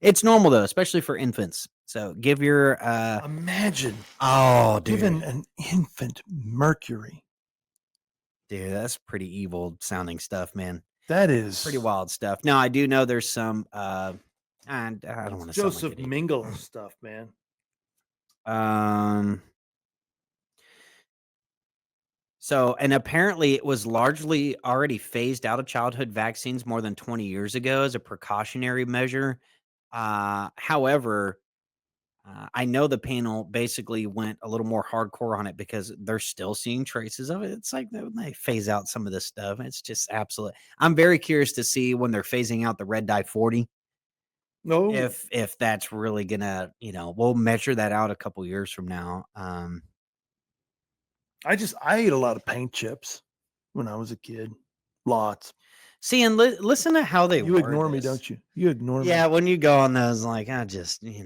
It's normal, though, especially for infants. So give your imagine giving an infant mercury. Dude, that's pretty evil sounding stuff, man. That is pretty wild stuff. Now, I do know there's some and I don't want to Joseph Mengele stuff, man. So, and apparently it was largely already phased out of childhood vaccines more than 20 years ago as a precautionary measure. However, I know the panel basically went a little more hardcore on it because they're still seeing traces of it. It's like they phase out some of this stuff. It's just absolute. I'm very curious to see when they're phasing out the red dye 40. No, if that's really gonna, we'll measure that out a couple years from now. I ate a lot of paint chips when I was a kid. Lots. See, and listen to how they you ignore me, don't you? You ignore me. Yeah, when you go on those, like, I just, you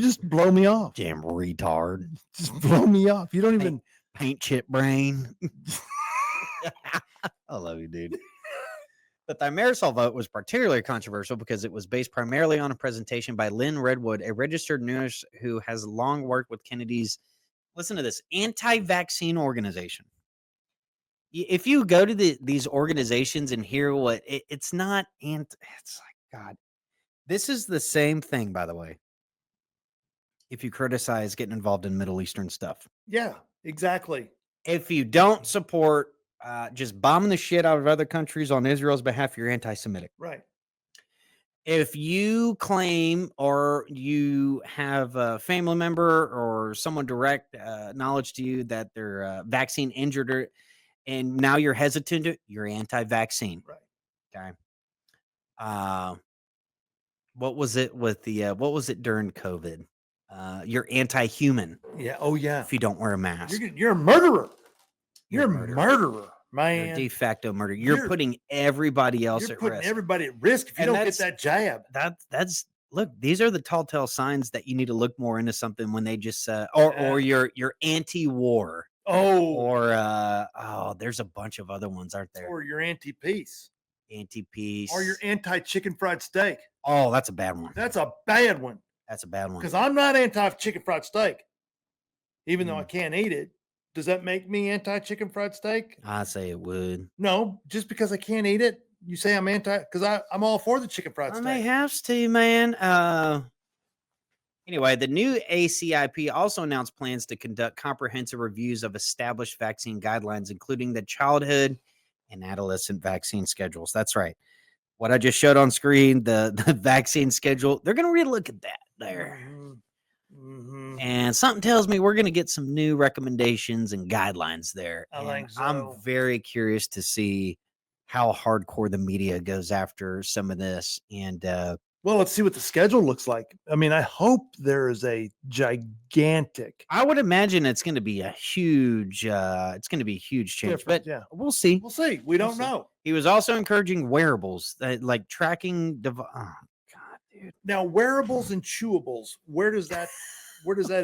just blow me off. Damn retard. Just blow me off. You don't even paint chip brain. I love you, dude. The thimerosal vote was particularly controversial because it was based primarily on a presentation by Lynn Redwood, a registered nurse who has long worked with Kennedy's, listen to this, anti-vaccine organization. If you go to these organizations and hear what it's not, it's like, God, this is the same thing, by the way. If you criticize getting involved in Middle Eastern stuff. Yeah, exactly. If you don't support just bombing the shit out of other countries on Israel's behalf, you're anti-Semitic. Right. If you claim or you have a family member or someone direct knowledge to you that they're vaccine injured and now you're hesitant, you're anti-vaccine. Right. Okay. What was it with what was it during COVID? You're anti-human. Yeah. Oh, yeah. If you don't wear a mask. You're a murderer. You're a murderer, man. You're de facto murder. You're putting everybody else at risk. Everybody at risk if you don't get that jab. That's look, these are the telltale signs that you need to look more into something when they just or you're anti-war. or there's a bunch of other ones, aren't there? Or you're anti-peace. Anti-peace. Or you're anti-chicken fried steak. Oh, that's a bad one. That's a bad one. That's a bad one. Because I'm not anti-chicken fried steak, even though I can't eat it. Does that make me anti-chicken fried steak? I say it would. No, just because I can't eat it, you say I'm anti, because I'm all for the chicken fried steak. I may have to, man. Anyway, the new ACIP also announced plans to conduct comprehensive reviews of established vaccine guidelines, including the childhood and adolescent vaccine schedules. That's right. What I just showed on screen, the vaccine schedule, they're going to relook at that there. And something tells me we're going to get some new recommendations and guidelines there. I think so. I'm very curious to see how hardcore the media goes after some of this. And well, let's see what the schedule looks like. I mean, I hope there is a gigantic. I would imagine it's going to be a huge. It's going to be a huge change, but yeah, we'll see. We'll see. We don't know. He was also encouraging wearables, like tracking. Oh God, dude. Now, wearables and chewables. Where does that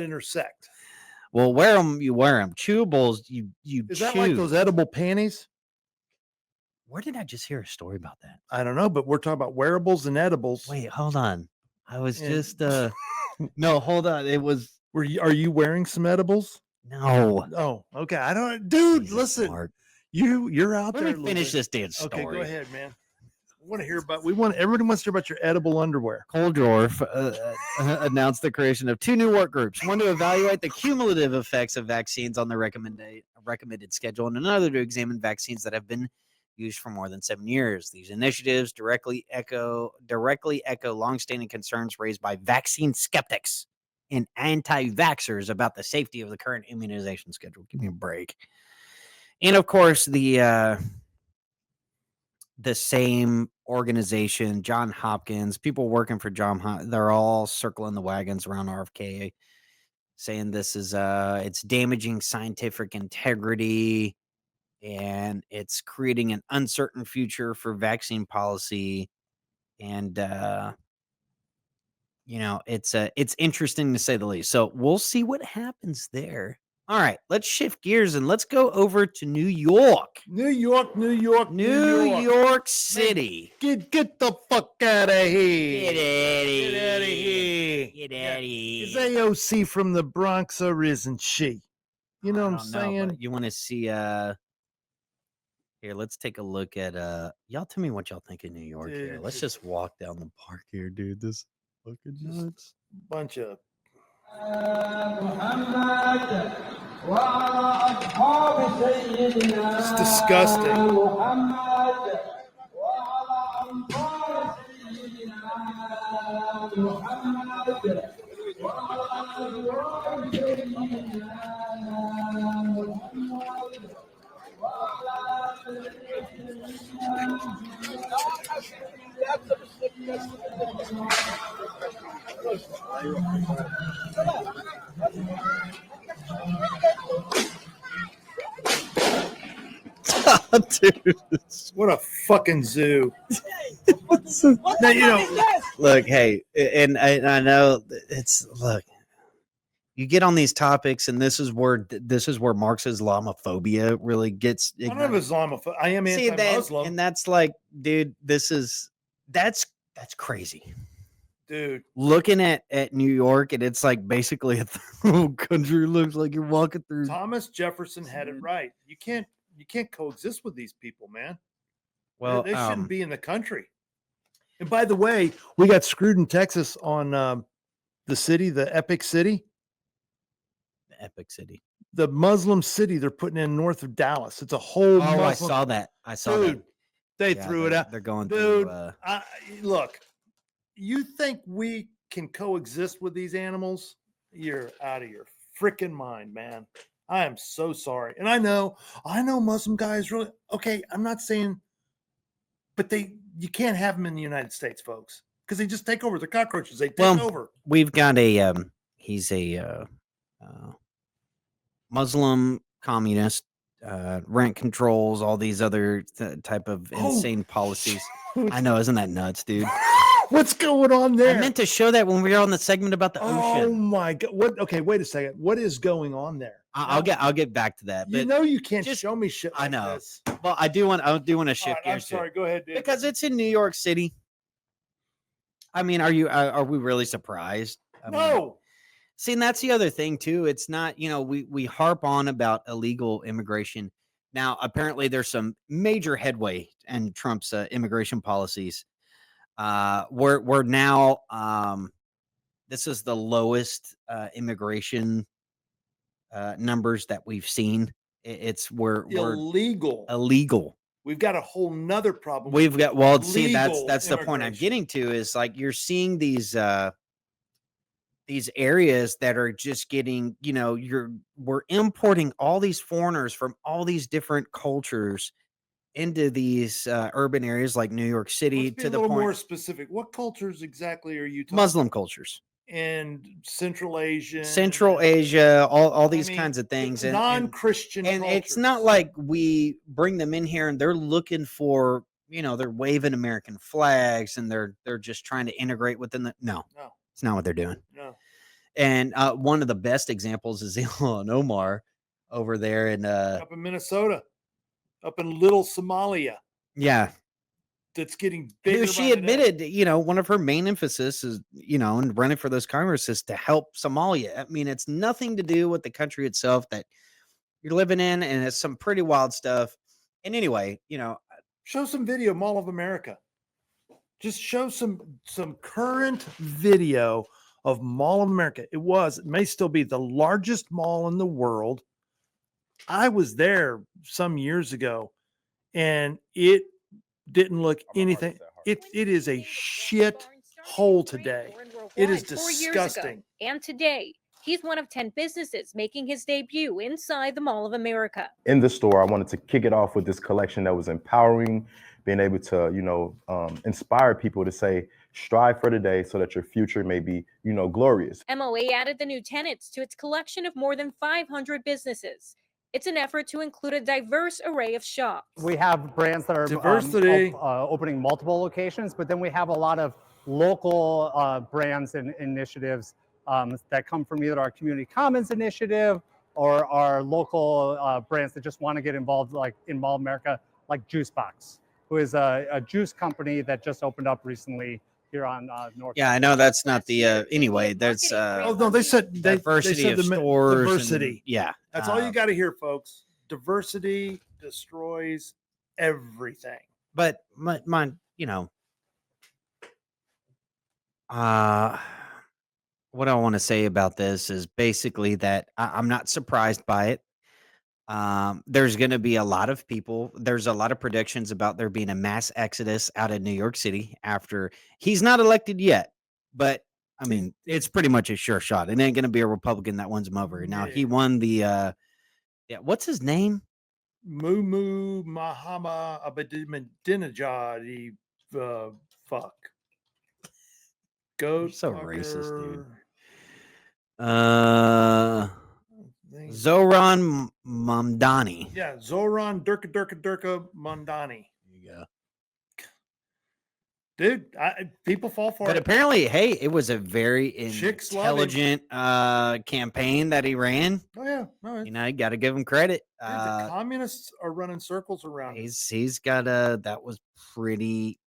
intersect? Well, wear them. You wear them. Chewables. You. Is that like those edible panties? Where did I just hear a story about that? I don't know, but we're talking about wearables and edibles. Wait, hold on. I was just no, hold on. It was are you wearing some edibles? No. Oh, okay. I don't dude, listen. Smart. You're out there. Let me finish this damn story. Okay, go ahead, man. I want to hear about everybody wants to hear about your edible underwear. Coldorf announced the creation of 2 new work groups, one to evaluate the cumulative effects of vaccines on the recommended schedule, and another to examine vaccines that have been used for more than 7 years. These initiatives directly echo longstanding concerns raised by vaccine skeptics and anti-vaxxers about the safety of the current immunization schedule. Give me a break. And of course, the same organization, John Hopkins, people working for they're all circling the wagons around RFK, saying this is it's damaging scientific integrity. And it's creating an uncertain future for vaccine policy. And, it's interesting to say the least. So we'll see what happens there. All right, let's shift gears and let's go over to New York. New York City. Man, get the fuck out of here. Get out of here. Is AOC from the Bronx or isn't she? You know what I'm saying? You want to see here, let's take a look at y'all tell me what y'all think of New York here. Let's just walk down the park here, dude. This is fucking nuts. Bunch of it's disgusting. Dude, what a fucking zoo. Now, look, hey, and I know it's you get on these topics, and this is where Marx's Islamophobia really gets. I don't have Islamophobia. I am anti-Muslim, and that's like, dude, that's crazy, dude. Looking at New York, and it's like basically a whole country looks like you're walking through. Thomas Jefferson had it right. You can't coexist with these people, man. Well, they shouldn't be in the country. And by the way, we got screwed in Texas on the epic city. Epic city, the Muslim city they're putting in north of Dallas. It's a whole. I saw that. Dude, they threw it out. They're going dude. Through, look, you think we can coexist with these animals? You're out of your freaking mind, man. I am so sorry, and I know Muslim guys really okay. I'm not saying, but you can't have them in the United States, folks, because they just take over the cockroaches. They take over. We've got he's a Muslim communist, rent controls, all these other type of insane policies. I know, isn't that nuts, dude? What's going on there? I meant to show that when we were on the segment about the ocean. Oh my God! What? Okay, wait a second. What is going on there? I'll get back to that. But You know you can't just- show me shit like I know. this. Well, I do want to shift All right, I'm gears to it. sorry. Go ahead, dude. Because it's in New York City. I mean, are we really surprised? I mean, No. see, and that's the other thing too. It's not, we harp on about illegal immigration. Now, apparently, there's some major headway in Trump's immigration policies. We're now this is the lowest immigration numbers that we've seen. We're illegal. We've got a whole nother problem. We've got see Legal that's the point I'm immigration. getting to is like you're seeing these areas that are just getting, we're importing all these foreigners from all these different cultures into these urban areas like New York City. Let's be to a the little point, more specific. What cultures exactly are you talking Muslim cultures, and Central Asia, all these kinds of things, and non-Christian, and it's not like we bring them in here and they're looking for, they're waving American flags and they're just trying to integrate within no, it's not what they're doing. No. And one of the best examples is Ilhan Omar over there in up in Minnesota, up in Little Somalia. Yeah. That's getting bigger. Who she admitted, one of her main emphasis is, and running for those Congress is to help Somalia. I mean, it's nothing to do with the country itself that you're living in, and it's some pretty wild stuff. And anyway, show some video, Mall of America. Just show some current video of Mall of America. It may still be the largest mall in the world. I was there some years ago, and it didn't look anything. It is a shit hole today. It is disgusting. And today, he's one of 10 businesses making his debut inside the Mall of America. In the store, I wanted to kick it off with this collection that was empowering, being able to, inspire people to say, strive for today so that your future may be, glorious. MOA added the new tenants to its collection of more than 500 businesses. It's an effort to include a diverse array of shops. We have brands that are diversity, opening multiple locations, but then we have a lot of local brands and initiatives that come from either our Community Commons initiative or our local brands that just want to get involved, like in Mall of America, like Juicebox, who is a juice company that just opened up recently here on North. Yeah, I know that's not the anyway. There's oh no, they said diversity they said of stores. Diversity. Yeah, that's all you got to hear, folks. Diversity destroys everything. But my what I want to say about this is basically that I'm not surprised by it. There's going to be a lot of people. There's a lot of predictions about there being a mass exodus out of New York City after he's not elected yet. But I mean, it's pretty much a sure shot. It ain't going to be a Republican that wins him over. Now he won the what's his name? Mumu Mahama Ahmadinejad. Fuck. Go. So racist, dude. Zoran Mamdani. Yeah, Zoran Durka Mamdani. There you go. Dude, people fall for it. But apparently, hey, it was a very intelligent campaign that he ran. Oh yeah, you got to give him credit. The communists are running circles around. He's got that was pretty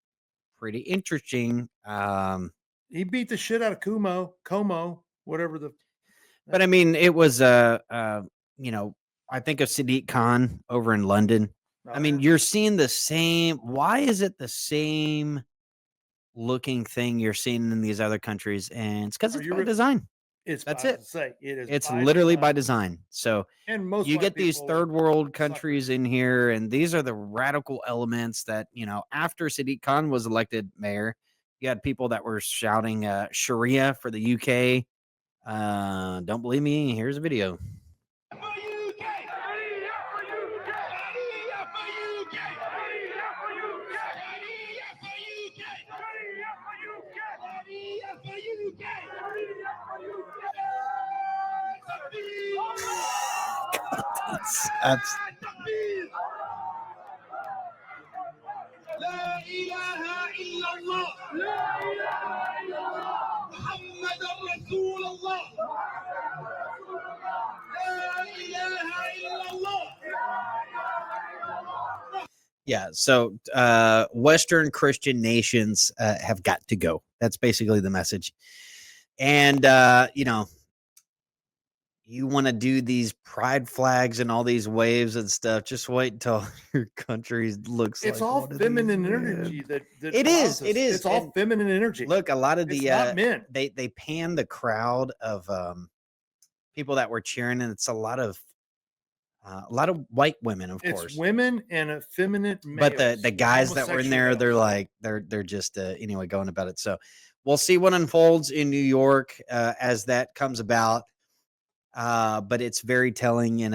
interesting. He beat the shit out of Como, whatever the. But I mean, it was I think of Sadiq Khan over in London. I mean, you're seeing the same. Why is it the same looking thing you're seeing in these other countries? And it's because it's by design. That's it. It's literally by design. So and most you get these third world countries in here, and these are the radical elements that after Sadiq Khan was elected mayor, you had people that were shouting Sharia for the UK. Don't believe me? Here's a video. That's لا إله إلا الله محمد رسول الله لا إله Yeah. So Western Christian nations have got to go. That's basically the message. And, you want to do these pride flags and all these waves and stuff. Just wait until your country looks It's like all one of feminine these, energy man. that It allows is. us. It is. It's all And feminine energy. look, a lot of It's the not men. they pan the crowd of people that were cheering, and it's a lot of white women, of It's course. women and effeminate But males. the guys that were in there, they're like they're just anyway going about it. So we'll see what unfolds in New York as that comes about. But it's very telling in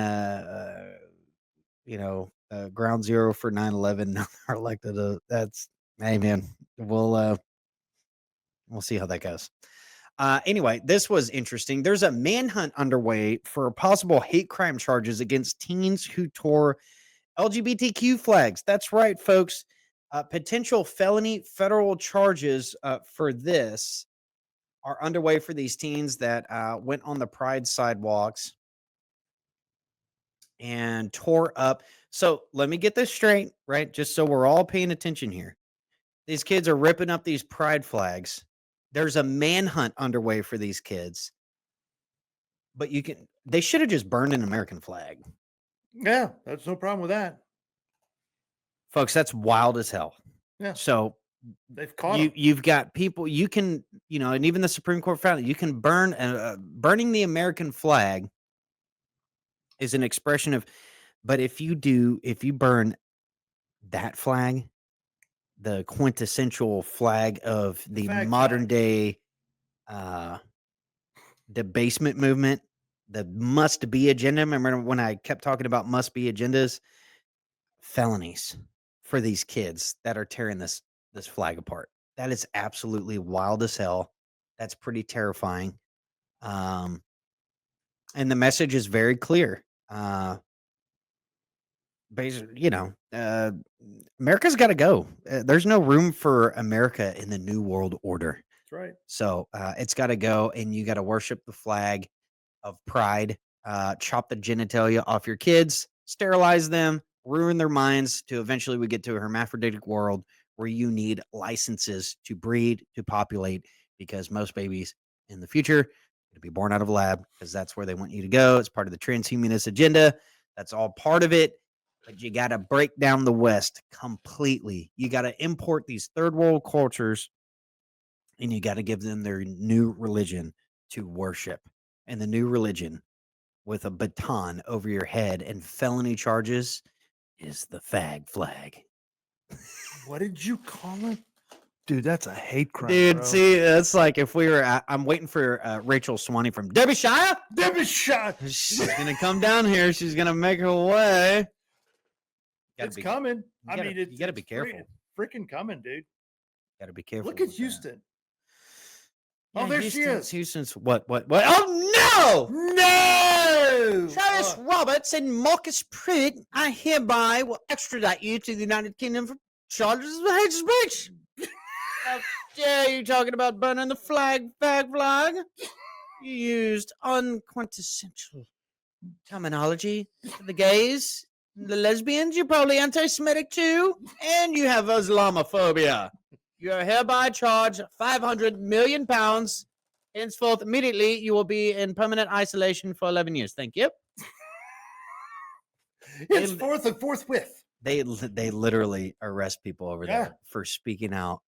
ground zero for 9/11 are elected. That's hey man, we'll see how that goes. Anyway, this was interesting. There's a manhunt underway for possible hate crime charges against teens who tore LGBTQ flags. That's right, folks. Potential felony federal charges for this are underway for these teens that went on the Pride sidewalks and tore up. So let me get this straight, right? Just so we're all paying attention here. These kids are ripping up these Pride flags. There's a manhunt underway for these kids. But they should have just burned an American flag. Yeah, that's no problem with that. Folks, that's wild as hell. Yeah. So they've caught them. You've got people you can, and even the Supreme Court found that you can burn burning the American flag is an expression of, but if you burn that flag, the quintessential flag of the modern day debasement movement, the must be agenda. Remember when I kept talking about must be agendas? Felonies for these kids that are tearing this flag apart. That is absolutely wild as hell. That's pretty terrifying. And the message is very clear. Basically, America's got to go. There's no room for America in the new world order. That's right. So it's got to go, and you got to worship the flag of pride. Chop the genitalia off your kids, sterilize them, ruin their minds to eventually we get to a hermaphroditic world where you need licenses to breed, to populate, because most babies in the future are going to be born out of a lab because that's where they want you to go. It's part of the transhumanist agenda. That's all part of it. But you got to break down the West completely. You got to import these third world cultures, and you got to give them their new religion to worship. And the new religion with a baton over your head and felony charges is the fag flag. What did you call it? Dude, that's a hate crime. Dude, bro. see, that's like if we were, I'm waiting for Rachel Swanee from Derbyshire. Derbyshire. She's going to come down here. She's going to make her way. It's coming. You got to be careful. Freaking coming, dude. Got to be careful. Look at Houston. Yeah, Oh, there she is. Houston's what? Oh, no! Travis Roberts and Marcus Pruitt, I hereby will extradite you to the United Kingdom for charges of hate speech. How dare you talking about burning the fag flag? You used unquintessential terminology for the gays, the lesbians. You're probably anti-Semitic too, and you have Islamophobia. You are hereby charged £500 million. Henceforth, immediately, you will be in permanent isolation for 11 years. Thank you. It's forth and forthwith. They literally arrest people over there for speaking out.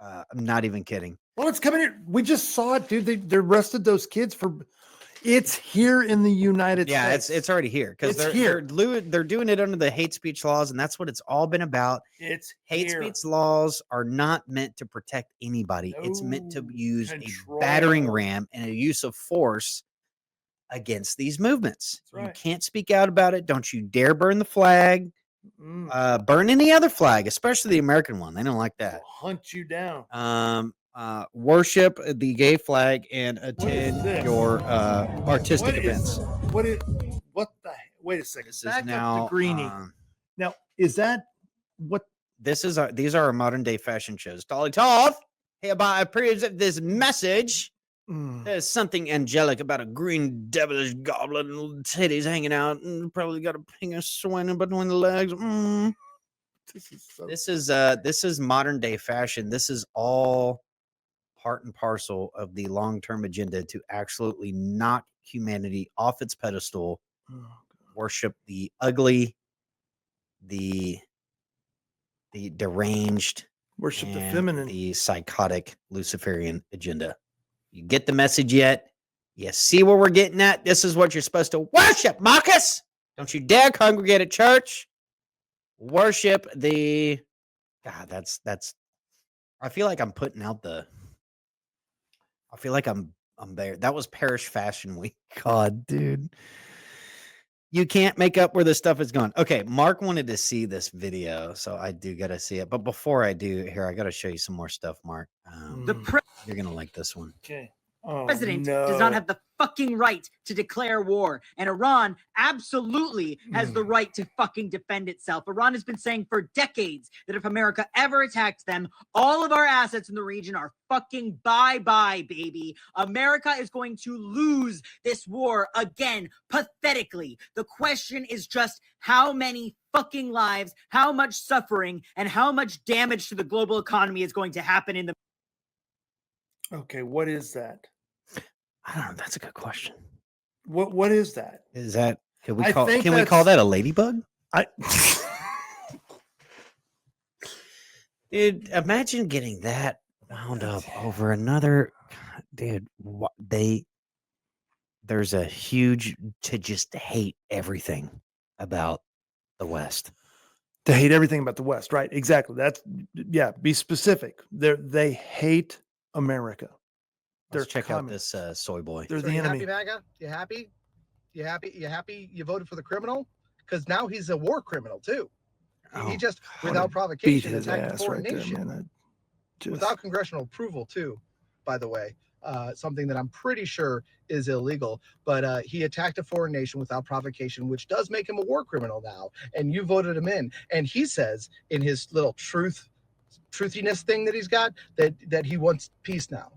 I'm not even kidding. Well, it's coming here. We just saw it, dude. They arrested those kids for. It's here in the United States. Yeah, it's already here because they're doing it under the hate speech laws, and that's what it's all been about. It's hate speech laws are not meant to protect anybody. It's meant to use a battering ram and a use of force against these movements. Right. You can't speak out about it. Don't you dare burn the flag. Burn any other flag, especially the American one. They don't like that. They'll hunt you down. Worship the gay flag and attend your artistic events. Wait a second. This Back is now up to Greenie. Now, is that what? These are our modern day fashion shows. Dolly Toth hereby approves of this message There's something angelic about a green devilish goblin and titties hanging out, and probably got a penis swinging between the legs. This is modern day fashion. This is all part and parcel of the long-term agenda to absolutely knock humanity off its pedestal, worship the ugly, the deranged, worship the and feminine, the psychotic Luciferian agenda. You get the message yet? You see where we're getting at? This is what you're supposed to worship, Marcus. Don't you dare congregate at church. Worship the God. That's. I feel like I'm putting out the. I feel like I'm there. That was Parish Fashion Week. God, dude. You can't make up where this stuff is going. Okay, Mark wanted to see this video, so I do got to see it. But before I do, here, I got to show you some more stuff, Mark. You're going to like this one. Okay. President does not have the fucking right to declare war, and Iran absolutely has the right to fucking defend itself. Iran has been saying for decades that if America ever attacks them, all of our assets in the region are fucking bye-bye, baby. America is going to lose this war again, pathetically. The question is just how many fucking lives, how much suffering, and how much damage to the global economy is going to happen in the. Okay, what is that? I don't know. That's a good question. What is that? Is that can we call that a ladybug? Dude, imagine getting that wound up over another. Dude, there's a huge to just hate everything about the West. To hate everything about the West, right? Exactly. That's be specific. They hate America. Let's check out this soy boy. They're the enemy. Happy, MAGA? You happy? You happy? You happy? You voted for the criminal? Because now he's a war criminal too. He just, without provocation, attacked a foreign nation without congressional approval too. By the way, something that I'm pretty sure is illegal. But he attacked a foreign nation without provocation, which does make him a war criminal now. And you voted him in. And he says in his little truthiness thing that he's got that he wants peace now.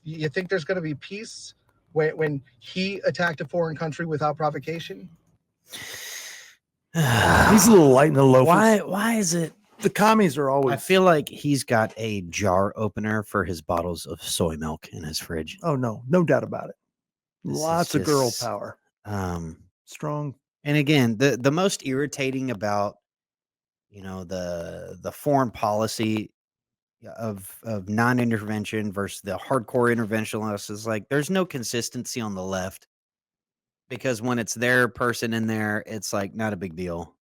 You think there's going to be peace when he attacked a foreign country without provocation? He's a little light in the loafers. Why is it the commies are always? I feel like he's got a jar opener for his bottles of soy milk in his fridge. Oh no doubt about it. Lots of girl power. Strong. And again, the most irritating about the foreign policy of non-intervention versus the hardcore interventionalists is like there's no consistency on the left, because when it's their person in there, it's like not a big deal.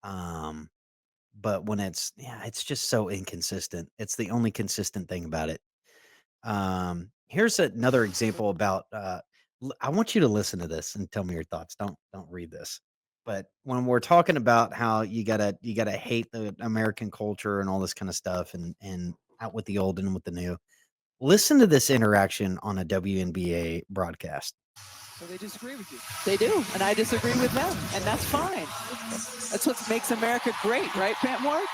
But when it's just so inconsistent. It's the only consistent thing about it. Here's another example about I want you to listen to this and tell me your thoughts. Don't read this. But when we're talking about how you gotta hate the American culture and all this kind of stuff and out with the old and with the new, listen to this interaction on a WNBA broadcast. So they disagree with you. They do, and I disagree with them, and that's fine. That's what makes America great, right, Pantmore?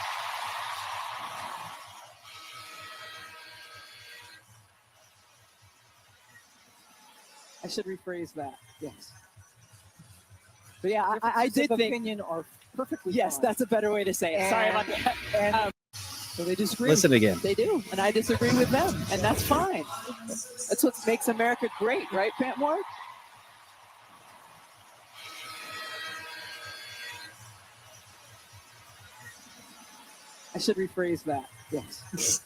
I should rephrase that. Yes. But yeah, I did think opinion are perfectly. Yes, fine. That's a better way to say it. Sorry about that. So they disagree. Listen again. They do, and I disagree with them, and that's fine. That's what makes America great, right, Pantmore? I should rephrase that. Yes.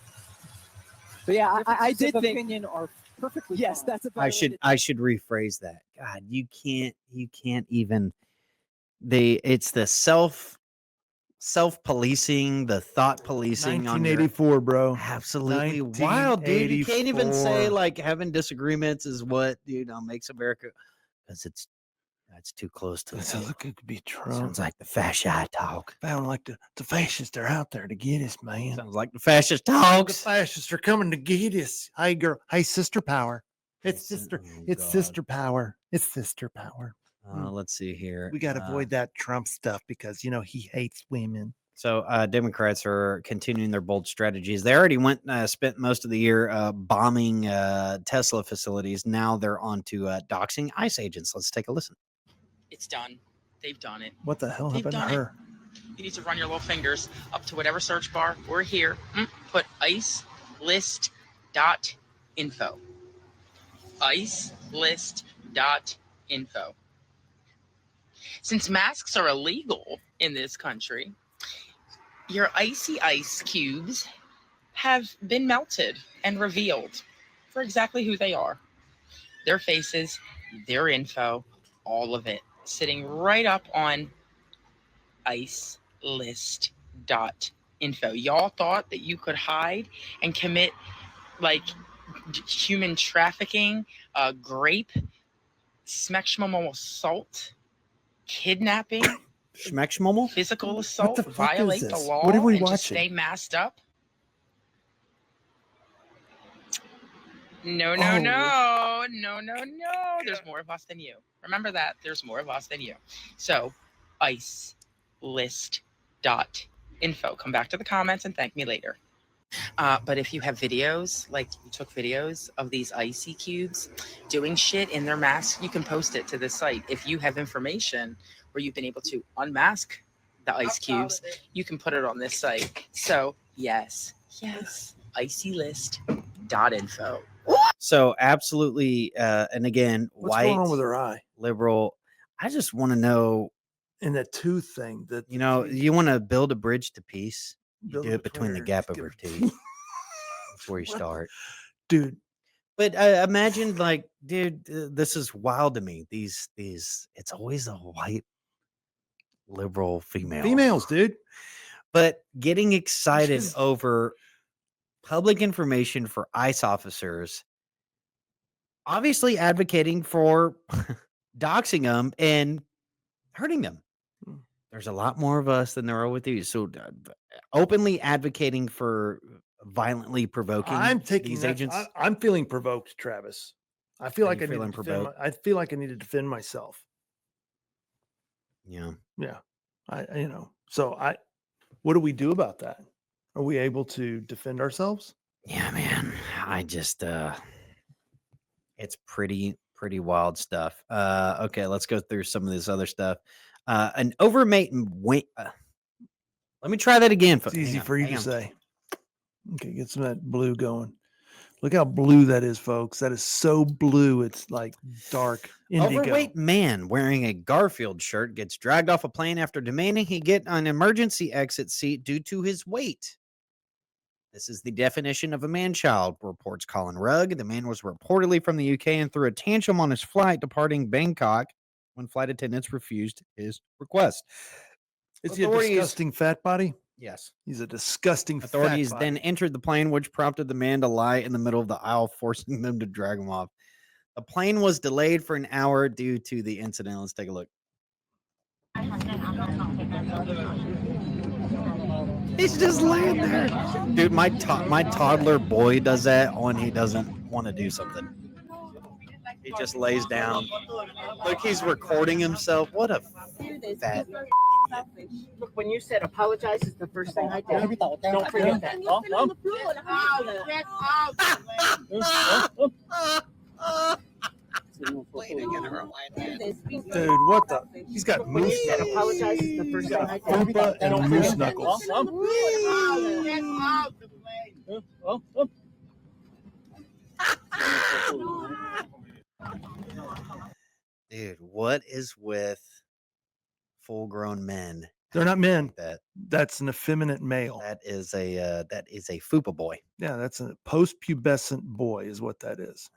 But yeah, I did think opinion are perfectly. Yes, fine. That's a better I should rephrase that. God, you can't even. It's the self-policing, the thought policing. 1984, bro. Absolutely wild, dude. You can't even say like having disagreements is what makes America, because that's too close to. It could be Trump. Sounds like the fascist talk. Sound like the fascists are out there to get us, man. Sounds like the fascist talks. The fascists are coming to get us. Hey, girl. Hey, sister power. It's sister. It's sister power. It's sister power. Let's see here. We got to avoid that Trump stuff because he hates women. So Democrats are continuing their bold strategies. They already spent most of the year bombing Tesla facilities. Now they're on to doxing ICE agents. Let's take a listen. It's done. They've done it. What the hell They've happened to done her? You need to run your little fingers up to whatever search bar. We're here. Put icelist.info. Icelist.info. Since masks are illegal in this country, your icy ice cubes have been melted and revealed for exactly who they are. Their faces, their info, all of it sitting right up on icelist.info. Y'all thought that you could hide and commit like human trafficking, grape, smexmomo assault, kidnapping, Schmexmomo? physical assault, the fuck is violate the this? law, What are we and just watching? stay masked up? No. There's more of us than you. Remember that. There's more of us than you. So, icelist.info. Come back to the comments and thank me later. But if you have videos, like you took videos of these icy cubes doing shit in their masks, you can post it to this site. If you have information where you've been able to unmask the ice cubes, you can put it on this site. So, yes, icylist.info. So absolutely, and again, What's white, going on with her eye? liberal. I just want to know. And that tooth thing that You want to build a bridge to peace. You Build do it it between the between gap of her teeth. That's where you start, dude. But imagine, like, dude, this is wild to me. These, it's always a white liberal female. Females, dude. But getting excited over public information for ICE officers, obviously advocating for doxing them and hurting them. There's a lot more of us than there are with you. So openly advocating for violently provoking I'm taking these that. agents. I'm feeling provoked, Travis. I feel Are like you I need to feeling defend. provoked? I feel like I need to defend myself. Yeah. Yeah. So what do we do about that? Are we able to defend ourselves? Yeah, man. I just it's pretty wild stuff. Okay, let's go through some of this other stuff. An overmate wait. Let me try that again. It's easy for you to say. Okay, get some of that blue going. Look how blue that is, folks. That is so blue. It's like dark indigo. Overweight man wearing a Garfield shirt gets dragged off a plane after demanding he get an emergency exit seat due to his weight. This is the definition of a man-child, reports Colin Rugg. The man was reportedly from the UK and threw a tantrum on his flight departing Bangkok when flight attendants refused his request. Is he a disgusting fat body? Yes. He's a disgusting Authorities fat body. then entered the plane, which prompted the man to lie in the middle of the aisle, forcing them to drag him off. The plane was delayed for an hour due to the incident. Let's take a look. He's just laying there. Dude, my toddler boy does that when he doesn't want to do something. He just lays down. Look, he's recording himself. What a fat idiot. Look, when you said apologize is the first thing I did. Don't forget that. Dude, what the? He's got moose knuckles. Apologize is the first thing I did. Fupa and moose knuckles. Dude, what is with full-grown men? They're not men. That That's an effeminate male. that is a fupa boy. Yeah, that's a post-pubescent boy is what that is.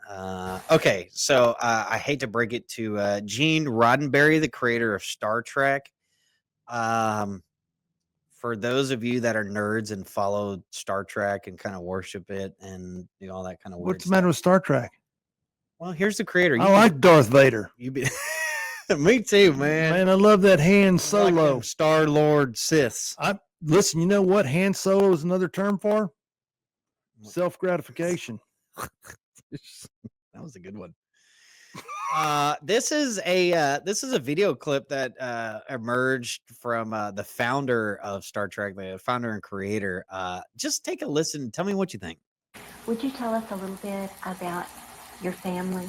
Okay, so I hate to break it to Gene Roddenberry, the creator of Star Trek. For those of you that are nerds and follow Star Trek and kind of worship it and do all that kind of weird What's the matter with Star Trek? Well, here's the creator. I like Darth Vader. You be me too, man. Man, I love that Han Solo. Star Lord Siths. Listen, you know what Han Solo is another term for? Self-gratification. That was a good one. This is a video clip that emerged from the founder of Star Trek, the founder and creator. Just take a listen. Tell me what you think. Would you tell us a little bit about your family?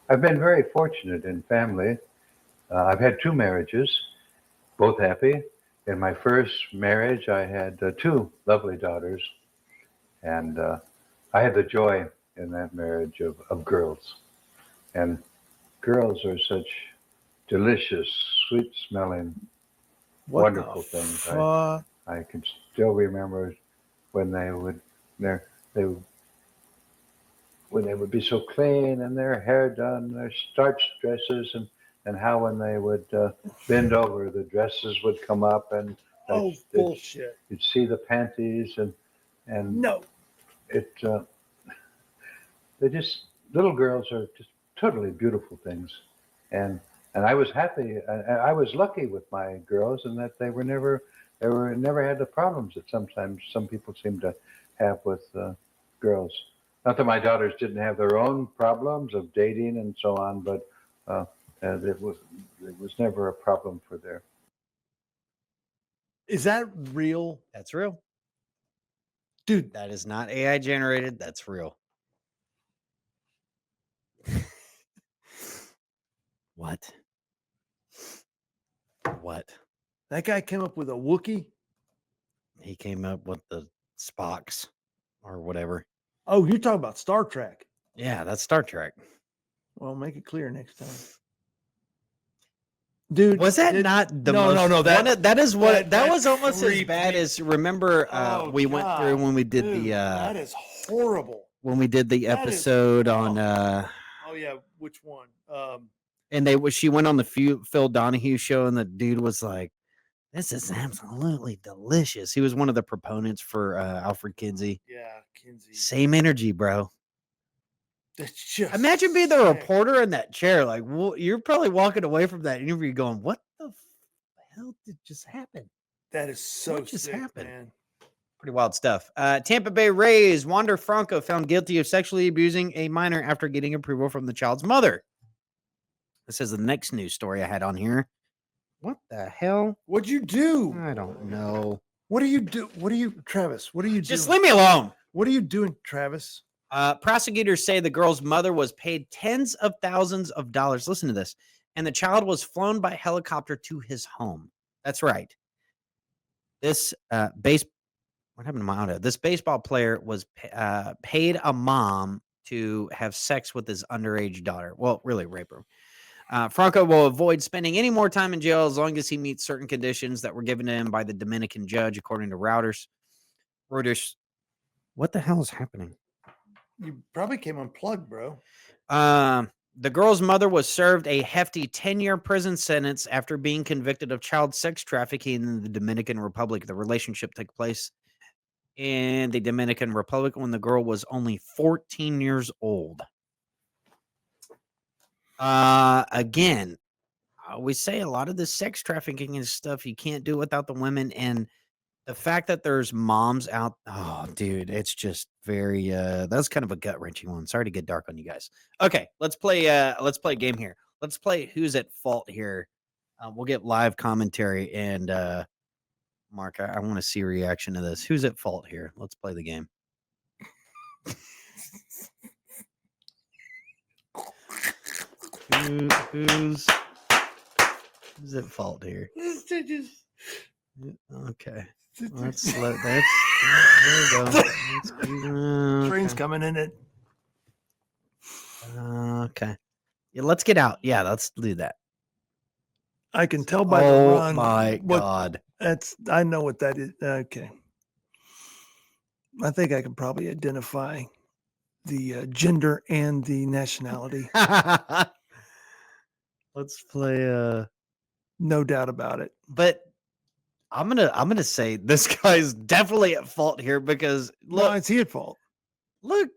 I've been very fortunate in family. I've had 2 marriages, both happy. In my first marriage, I had 2 lovely daughters, and I had the joy in that marriage of girls. And girls are such delicious, sweet-smelling, wonderful things. I can still remember when they would be so clean and their hair done, their starched dresses, and how when they would bend over, the dresses would come up, and bullshit. You'd see the panties, and no, they just, little girls are just totally beautiful things, and I was happy. I was lucky with my girls in that they never had the problems that sometimes some people seem to have with girls. Not that my daughters didn't have their own problems of dating and so on, but it was never a problem for their. Is that real? That's real. Dude. That is not AI generated. That's real. What? That guy came up with a Wookiee? He came up with the Spocks or whatever. Oh, you're talking about Star Trek. Yeah, that's Star Trek. Well, make it clear next time. Dude, was that not the most? That was almost creepy. as bad as remember we went through when we did that is horrible. When we did the episode on oh yeah, which one? And she went on the Phil Donahue show, and the dude was like, "This is absolutely delicious." He was one of the proponents for Alfred Kinsey. Yeah, Kinsey. Same energy, bro. That's just imagine being the reporter in that chair. Like, well, you're probably walking away from that interview going, "What the hell did just happen?" That is so what just sick, happened? Man. Pretty wild stuff. Tampa Bay Rays Wander Franco found guilty of sexually abusing a minor after getting approval from the child's mother. This is the next news story I had on here. What the hell? What'd you do? I don't know. What do you do? Travis? What are you doing? Just leave me alone. What are you doing, Travis? Prosecutors say the girl's mother was paid tens of thousands of dollars. Listen to this. And the child was flown by helicopter to his home. That's right. This what happened to my audio? This baseball player was paid a mom to have sex with his underage daughter. Well, really rape her. Franco will avoid spending any more time in jail as long as he meets certain conditions that were given to him by the Dominican judge, according to Reuters. What the hell is happening? You probably came unplugged, bro. The girl's mother was served a hefty 10-year prison sentence after being convicted of child sex trafficking in the Dominican Republic. The relationship took place in the Dominican Republic when the girl was only 14 years old. Again, we say a lot of this sex trafficking and stuff, you can't do without the women, and the fact that there's moms out, oh dude, it's just very that's kind of a gut-wrenching one. Sorry to get dark on you guys. Okay, let's play a game here. Let's play Who's at Fault here. We'll get live commentary, and Mark, I want to see a reaction to this. Who's at fault here? Let's play the game. Who's at fault here? Okay. Let's let there we go. Train's coming in it. Okay. Yeah, let's get out. Yeah, let's do that. I can tell by the run. Oh my God. I know what that is. Okay. I think I can probably identify the gender and the nationality. Let's play no doubt about it. But I'm gonna say this guy's definitely at fault here because look, why is he at fault? Look,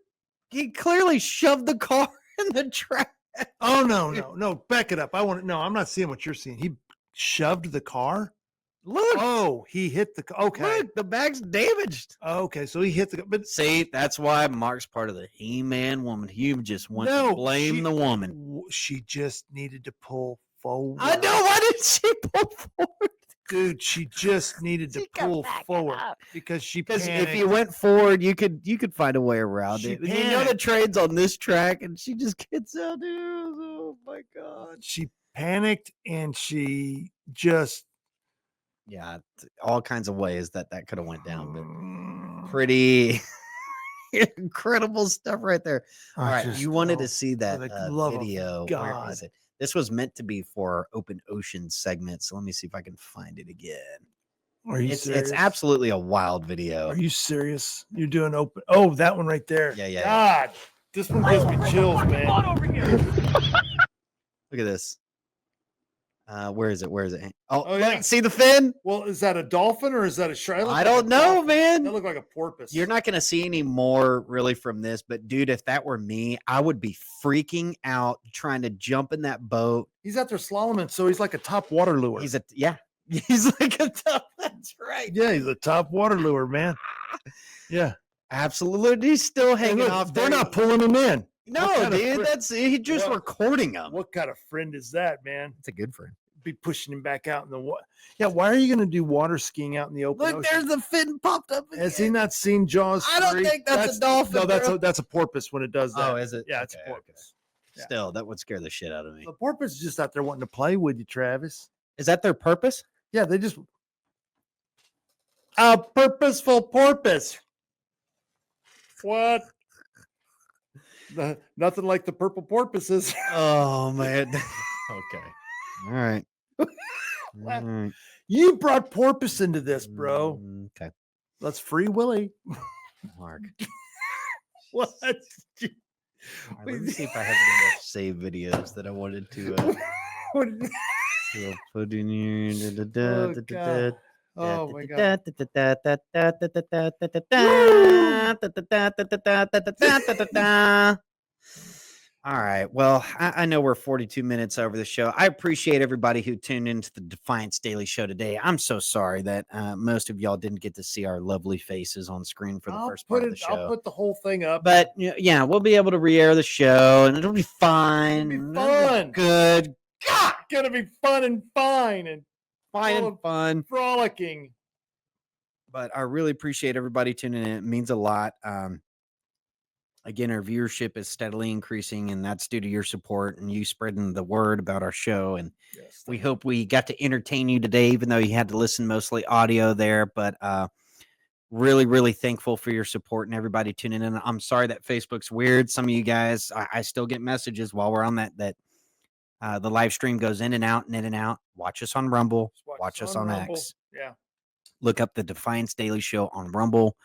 he clearly shoved the car in the trash. Oh no, back it up. I'm not seeing what you're seeing. He shoved the car. Look. Oh, he hit the. Okay. Look, the bag's damaged. Okay, so he hit the. But see, that's why Mark's part of the He-Man woman. You just want to blame the woman. She just needed to pull forward. I know. Why did she pull forward? Dude, she just needed to pull forward because if you went forward, you could find a way around it. You know the train's on this track, and she just gets out. Dude, oh my god! She panicked and she just all kinds of ways that could have went down, but pretty incredible stuff right there. All right, you wanted to see that video? Where is it? This was meant to be for our Open Ocean segment, so let me see if I can find it again. Are you serious? It's absolutely a wild video. Are you serious? You're doing open. Oh, that one right there. Yeah. God, this one gives me chills, man. Over here. Look at this. Where is it? Oh yeah. See the fin? Well, is that a dolphin or is that a shark? I don't know, man. That looked like a porpoise. You're not going to see any more really from this, but dude, if that were me, I would be freaking out trying to jump in that boat. He's out there slaloming, so he's like a top water lure. He's like a top. That's right. Yeah, he's a top water lure, man. Yeah, absolutely. He's still hanging off. They're not pulling him in. No, dude, he just recording him. What kind of friend is that, man? It's a good friend. Be pushing him back out in the water. Yeah, why are you going to do water skiing out in the open ocean? There's the fin popped up again. Has he not seen Jaws 3? I don't think that's a dolphin. No, that's a porpoise when it does that. Oh, is it? Yeah, it's a porpoise. Okay. Still, that would scare the shit out of me. The porpoise is just out there wanting to play with you, Travis. Is that their purpose? Yeah, they just a purposeful porpoise. What? Nothing like the purple porpoises. Oh man. Okay. All right. You brought porpoise into this, bro. Okay. Let's free Willy. Mark. What? All right, let me see if I have any more save videos that I wanted to put in here. Oh my god. All right. Well, I know we're 42 minutes over the show. I appreciate everybody who tuned into the Defiance Daily Show today. I'm so sorry that most of y'all didn't get to see our lovely faces on screen for the first part of the show. I'll put the whole thing up. But yeah, we'll be able to re-air the show, and it'll be fine. It'll be fun. Good. God, gonna be fun and fine and fun, frolicking. But I really appreciate everybody tuning in. It means a lot. Again, our viewership is steadily increasing, and that's due to your support and you spreading the word about our show. And we hope we got to entertain you today, even though you had to listen mostly audio there. But really, really thankful for your support and everybody tuning in. I'm sorry that Facebook's weird. Some of you guys, I still get messages while we're on that the live stream goes in and out and in and out. Watch us on Rumble. Watch us on Rumble. X. Yeah. Look up the Defiance Daily Show on Rumble,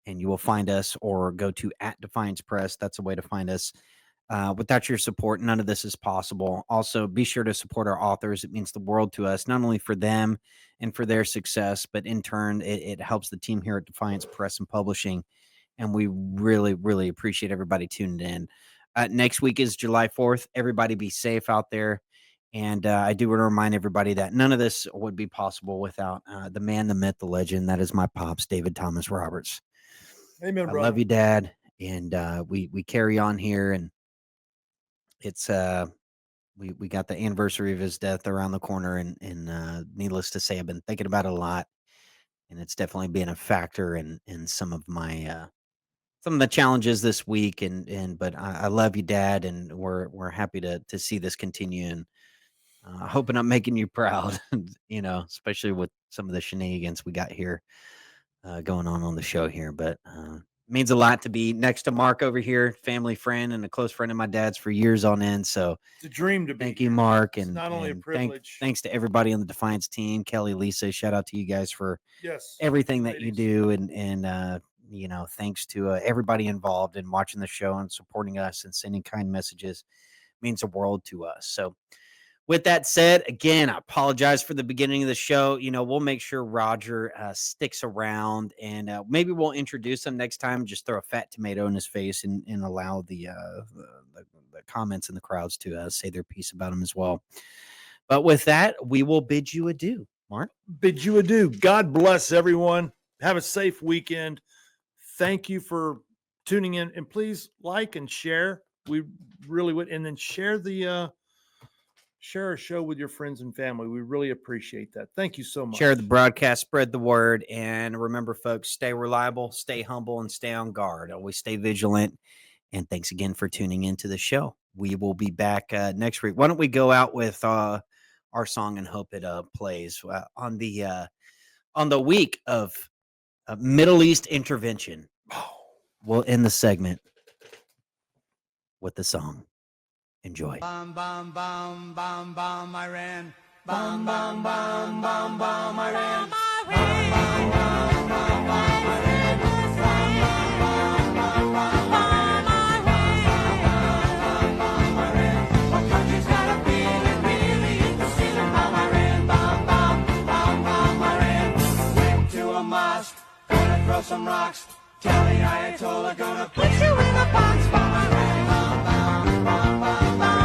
and you will find us, or go to @Defiance Press. That's a way to find us. Without your support, none of this is possible. Also, be sure to support our authors. It means the world to us, not only for them and for their success, but in turn, it helps the team here at Defiance Press and Publishing. And we really, really appreciate everybody tuning in. Next week is July 4th. Everybody be safe out there. And I do want to remind everybody that none of this would be possible without the man, the myth, the legend. That is my pops, David Thomas Roberts. Amen, I brother. love you, Dad. And we carry on here, and it's we got the anniversary of his death around the corner, and needless to say, I've been thinking about it a lot, and it's definitely been a factor in some of my some of the challenges this week. But I love you, Dad, and we're happy to see this continue, and hoping I'm making you proud, especially with some of the shenanigans we got here going on the show here. But it means a lot to be next to Mark over here, family friend and a close friend of my dad's for years on end. So it's a dream to be. Thank you, Mark. It's And not only a privilege. Thanks to everybody on the Defiance team, Kelly, Lisa. Shout out to you guys for everything that you do, and thanks to everybody involved in watching the show and supporting us and sending kind messages. It means the world to us. So with that said, again, I apologize for the beginning of the show. We'll make sure Roger sticks around, and maybe we'll introduce him next time. Just throw a fat tomato in his face and allow the comments in the crowds to say their piece about him as well. But with that, we will bid you adieu. Mark? Bid you adieu. God bless everyone. Have a safe weekend. Thank you for tuning in. And please like and share. We really would. And then share our show with your friends and family. We really appreciate that. Thank you so much. Share the broadcast, spread the word, and remember, folks, stay reliable, stay humble, and stay on guard. Always stay vigilant. And thanks again for tuning into the show. We will be back next week. Why don't we go out with our song and hope it plays on the week of Middle East intervention. We'll end the segment with the song. Enjoy. Bam, bam, bam, bam, bam, Iran. Bam, bam, bam, bam, bam, Iran. Bam, bam, bam, bam, bam, Iran. Bam, bam, bam, bam, bam, Iran. What country's got a feeling really interested in Bam, Iran. Bam, bam, bam, bam, Iran. Went to a mosque, gonna throw some rocks. Tell the Ayatollah, gonna put you in a box. Bam, Iran. Bam, bam, bam, bam.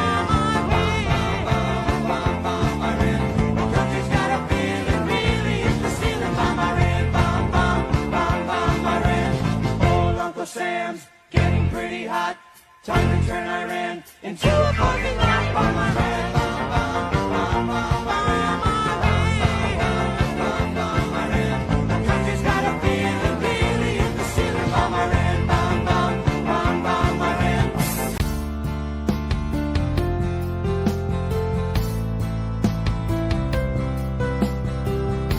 Sam's getting pretty hot. Time to turn Iran into a parking lot. Bam, Iran.